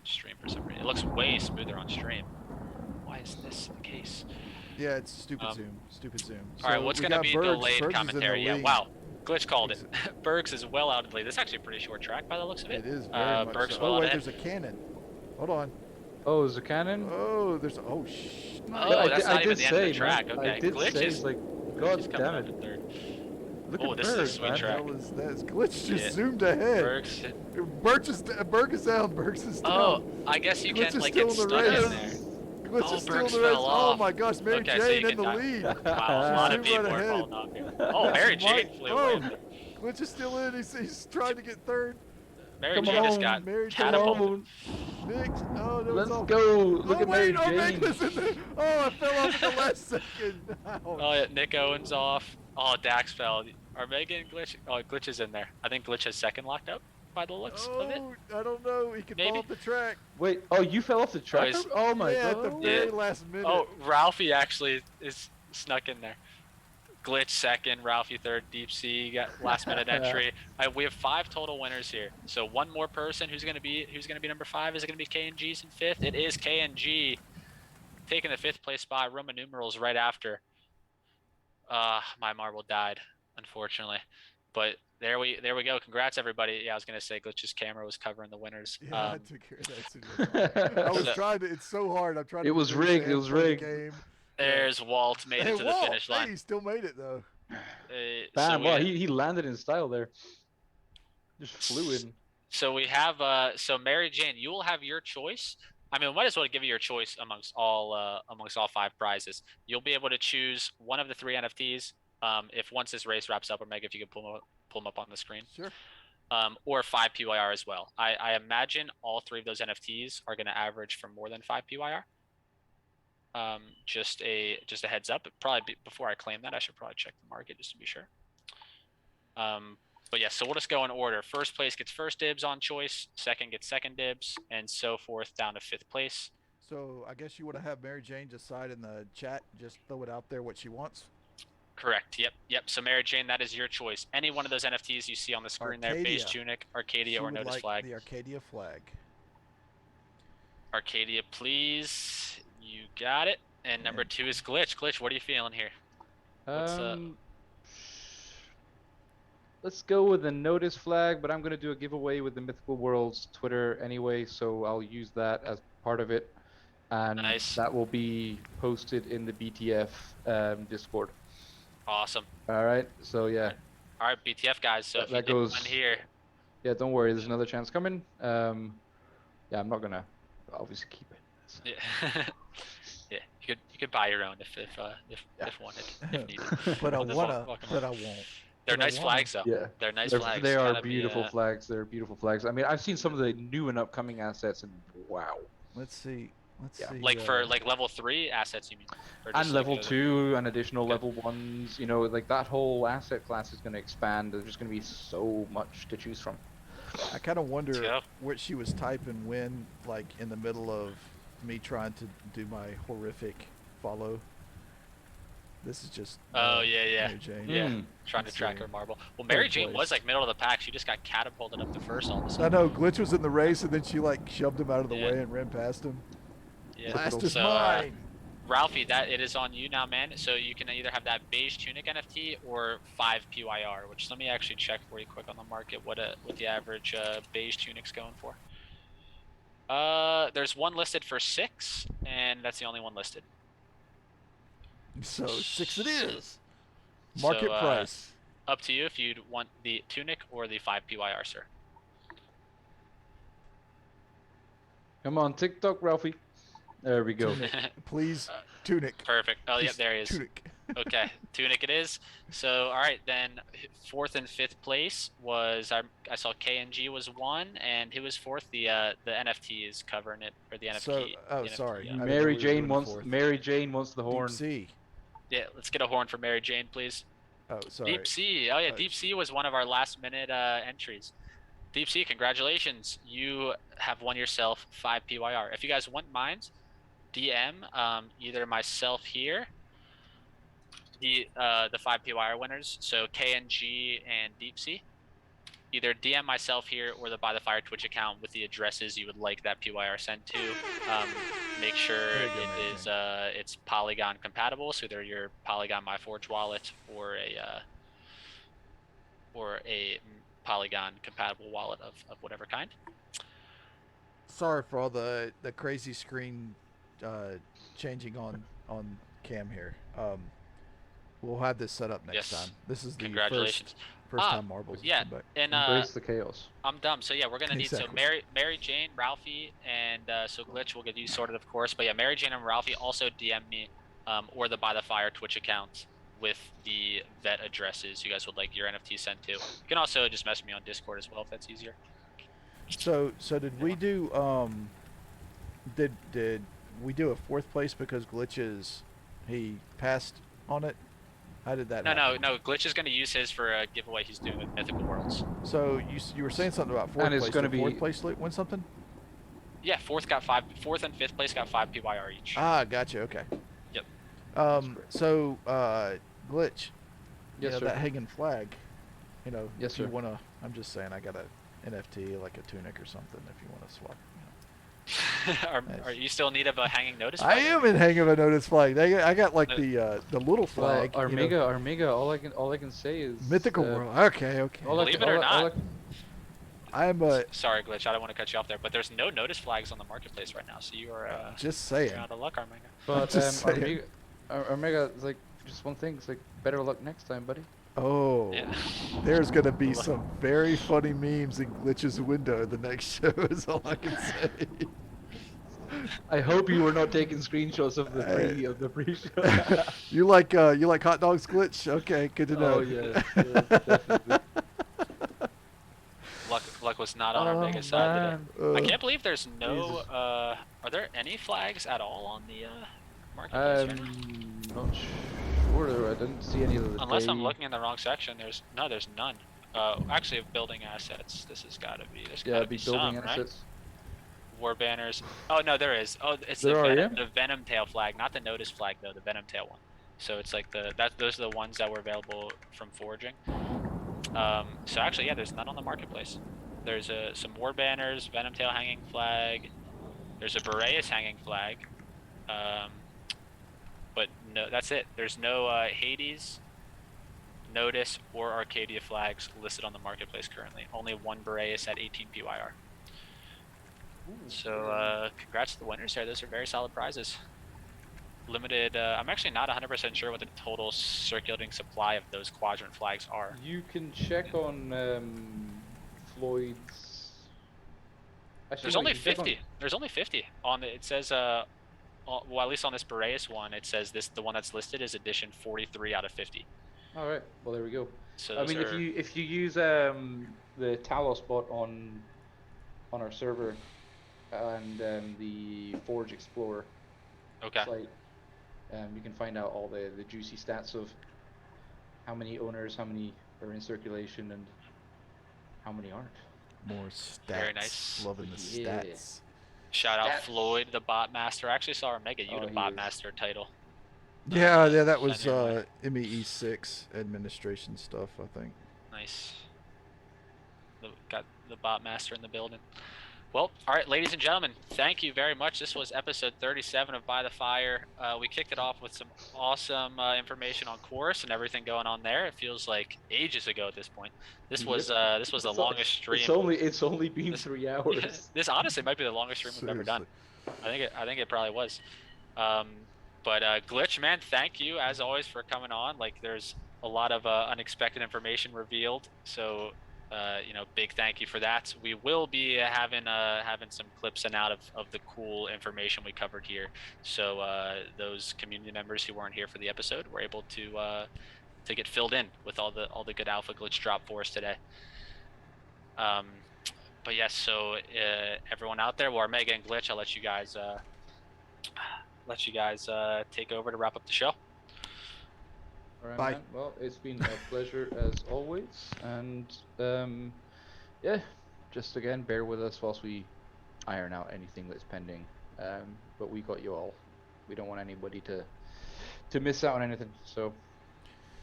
stream for some reason. It looks way smoother on stream. Why is this the case? Yeah, it's stupid Zoom. Stupid Zoom. All right, So what's we going to got be Bergs. delayed Bergs is in the commentary? Yeah, lead. wow. Glitch called it. Bergs is well out of the lead. This is actually a pretty short track by the looks of it. It is very much. Bergs So. well Oh out wait, ahead. there's a cannon. Hold on. Oh, is a cannon? Oh, there's a, oh shh. Oh, that's not even did the end of the say, track. man, Okay, I did Glitch say, is. like, Glitch God is coming damn up it. in third. Look Oh, at this is a Bergs, sweet man. track. Hell is that? Glitch just Yeah. zoomed ahead. Bergs. Berg is down. Bergs is down. Oh, I guess you Glitch can is like still get in the stuck in race. there. Glitch Oh, is still in Bergs the race. fell Oh off. my gosh, Mary Okay, so Jane you in the can lead. Wow, a lot of She's right people are ahead. falling off here. Oh, Mary Jane flew away. Glitch is still in. He's trying to get third. Mary Come Jane just on, got Mary Jane. catapulted. Nick, oh, no, Let's it's all... go. Look oh, at wait, Mary oh, Jane. Nicholas in there. Oh, I fell off at the last second. Oh yeah, Nick Owens off. Oh, Dax fell. Are Megan Glitch? Oh, Glitch is in there. I think Glitch has second locked up by the looks of it. Oh, I don't know. He could Maybe. fall off the track. Wait, oh, you fell off the track? he's- Oh, my yeah, God. at the very Yeah. last minute. Oh, Ralphie actually is snuck in there. Glitch second, Ralphie third, Deep Sea got last minute entry. We have 5 total winners here. So one more person who's gonna be number 5. Is it gonna be KNG's in 5th? It is KNG taking the 5th place spot. Roman numerals right after. My marble died, unfortunately. But there we go. Congrats everybody. Yeah, I was gonna say Glitch's camera was covering the winners. Yeah, I took care of that. I was trying to. It's so hard. I'm trying to. It was rigged. It was rigged. Game. There's Walt made it to the finish line. Hey, he still made it though. Bam! Well, he landed in style there. Just flew in. So we have so Mary Jane, you will have your choice. I mean, we might as well give you your choice amongst all 5 prizes. You'll be able to choose one of the 3 NFTs. If once this race wraps up, or Meg, if you could pull them up on the screen. Sure. Or 5 PYR as well. I imagine all 3 of those NFTs are going to average for more than 5 PYR. Just a heads up. Probably before I claim that, I should probably check the market just to be sure. But yeah, so we'll just go in order. First place gets first dibs on choice. Second gets second dibs, and so forth down to 5th place. So I guess you want to have Mary Jane decide in the chat. Just throw it out there what she wants. Correct. Yep. So Mary Jane, that is your choice. Any one of those NFTs you see on the screen there, base tunic, Arcadia, or Notice flag. The Arcadia flag. Arcadia, please. You got it. And number 2 is Glitch. Glitch, what are you feeling here? Let's go with the Notice flag, but I'm going to do a giveaway with the Mythical Worlds Twitter anyway, so I'll use that as part of it. And nice. That will be posted in the BTF Discord. Awesome. All right, so yeah. All right, BTF guys, so if you didn't win here. Yeah, don't worry, there's another chance coming. Yeah, I'm not going to obviously keep it. So. Yeah. Yeah, you could buy your own if wanted, if needed. But I won't. They're nice flags though. Yeah, they're nice flags. They are beautiful flags. They're beautiful flags. I mean, I've seen some of the new and upcoming assets, and wow. Let's see. Like for like level 3 assets, you mean? And level 2 and additional level 1s. You know, like that whole asset class is going to expand. There's just going to be so much to choose from. I kind of wonder what she was typing when, like in the middle of me trying to do my horrific follow. This is just Mary Jane. Trying to track her marble. Well, Mary Jane was like middle of the pack. She just got catapulted up to first all of a sudden. I know Glitch was in the race and then she like shoved him out of the way and ran past him. Yeah. Last is mine. Ralphie, it is on you now, man. So you can either have that beige tunic NFT or 5 PYR. Which let me actually check for you quick on the market what the average beige tunic's going for. There's one listed for 6, and that's the only one listed. So 6 it is. Market price. Up to you if you'd want the tunic or the 5 PYR, sir. Come on, TikTok, Ralphie. There we go. Please, tunic. Perfect. Oh, yeah, there he is. Tunic. Okay, tunic it is. So, all right, then 4th and 5th place was I saw KNG was 1, and who was 4th? The NFT is covering it, or the NFT. Sorry. Mary Jane wants the horn. Deep Sea. Yeah, let's get a horn for Mary Jane, please. Oh, sorry. Deep Sea. Oh yeah, Deep Sea was one of our last minute entries. Deep Sea, congratulations. You have won yourself 5 PYR. If you guys want mine, DM either myself here, the 5 PYR winners, so KNG and Deep Sea. Either DM myself here or the By the Fire Twitch account with the addresses you would like that PYR sent to. Make sure it's Polygon compatible, so either your Polygon MyForge wallet or a Polygon compatible wallet of whatever kind. Sorry for all the crazy screen changing on cam here. We'll have this set up next time. This is the first time marbles. Yeah, and embrace the chaos. I'm dumb. So yeah, we're gonna need so Mary Jane, Ralphie, and so Glitch will get you sorted, of course. But yeah, Mary Jane and Ralphie also DM me or the By the Fire Twitch account with the vet addresses you guys would like your NFT sent to. You can also just message me on Discord as well if that's easier. So did we do did we do a 4th place because Glitch he passed on it? How did that happen? No. Glitch is going to use his for a giveaway he's doing with Mythical Worlds. So you were saying something about 4th place. Going to be 4th place win something? Yeah, 4th and 5th place got 5 PYR each. Ah, gotcha. Okay. Yep. So Glitch, Yes, sir. that hanging flag. Yes, if you sir. wanna, I'm just saying, I got a NFT like a tunic or something. If you wanna swap. Are you still in need of a hanging notice? I flag? am in hang of a notice flag. I got like Uh, the little flag. Well, Armega. All I can say is Mythical world. Okay. Believe it or not. I'm Sorry, Glitch. I don't want to cut you off there, but there's no notice flags on the marketplace right now, so you are just saying. you're out of luck, Armega. But Just saying. Armega, it's like just one thing. It's like better luck next time, buddy. Oh, Yeah. there's gonna be some very funny memes in Glitch's window the next show. Is all I can say. I hope you were not taking screenshots of the pre-show. you like hot dogs, Glitch? Okay, good to know. Oh yeah, definitely. Luck was not on Armega's side today. I Uh, can't believe there's no. Jesus. Are there any flags at all on the marketplace right now? Not sure. I didn't see any of the. Unless I'm looking in the wrong section. There's none. Actually, of building assets. This has got to be. There's Yeah, got to it'd be be building some, right? assets. War banners. Oh no, there is. Oh, it's There are, the Venom Tail flag, not the Notice flag though. The Venom Tail one. So it's like those are the ones that were available from forging. So actually, yeah, there's none on the marketplace. There's some war banners, Venom Tail hanging flag. There's a Boreas hanging flag. But no, that's it. There's no Hades, Notice, or Arcadia flags listed on the marketplace currently. Only one Boreas at 18 PYR. So congrats to the winners there. Those are very solid prizes. Limited. I'm actually not 100% sure what the total circulating supply of those quadrant flags are. You can check on Floyd's. Actually, There's no, only you can check on- 50. There's only 50 on the. It says well, at least on this Boreas one, it says the one that's listed is edition 43 out of 50. All right. Well, there we go. So I those mean, are, if you use the Talos bot on our server and the Forge Explorer okay. site, you can find out all the juicy stats of how many owners, how many are in circulation, and how many aren't. More stats. Very nice. Loving the Yeah. stats. Shout out Stats. Floyd, the bot master. I actually saw Omega you Oh, the he bot is. master title. Yeah, that was send your way. MEE6 administration stuff, I think. Nice. Got the bot master in the building. Well, all right, ladies and gentlemen, thank you very much. This was episode 37 of By the Fire. We kicked it off with some awesome information on Coorest and everything going on there. It feels like ages ago at this point. This was the longest stream. It's only been 3 hours. This honestly might be the longest stream we've ever done. I think it probably was. But Glitch, man, thank you as always for coming on. Like, there's a lot of unexpected information revealed, so big thank you for that. We will be having some clips sent out of the cool information we covered here, so those community members who weren't here for the episode were able to get filled in with all the good alpha glitch drop for us today. But yes, so everyone out there, well, Omega and Glitch, I'll let you guys take over to wrap up the show. All right, Bye. man. Well, it's been a pleasure as always, and yeah, just again, bear with us whilst we iron out anything that's pending. But we got you all. We don't want anybody to miss out on anything. So,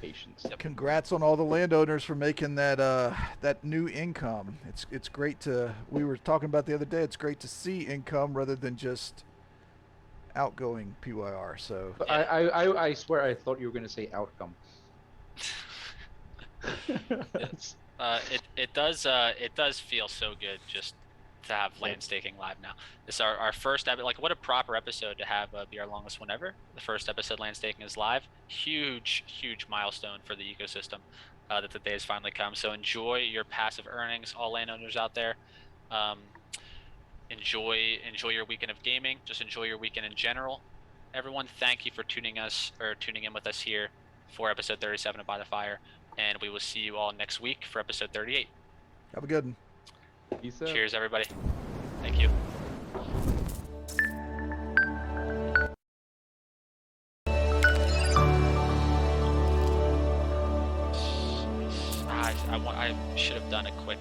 patience. Yep. Congrats on all the landowners for making that new income. It's great to. We were talking about the other day. It's great to see income rather than just outgoing PYR. So But I swear I thought you were going to say outcome. It does feel so good just to have land staking live now. This is our first like, what a proper episode to have be our longest one ever. The first episode land staking is live. Huge milestone for the ecosystem that the day has finally come. So enjoy your passive earnings, all landowners out there. Enjoy your weekend of gaming. Just enjoy your weekend in general. Everyone, thank you for tuning in with us here for episode 37 of By the Fire, and we will see you all next week for episode 38. have a good one. Peace out. Cheers, everybody. Thank you. I should have done a quick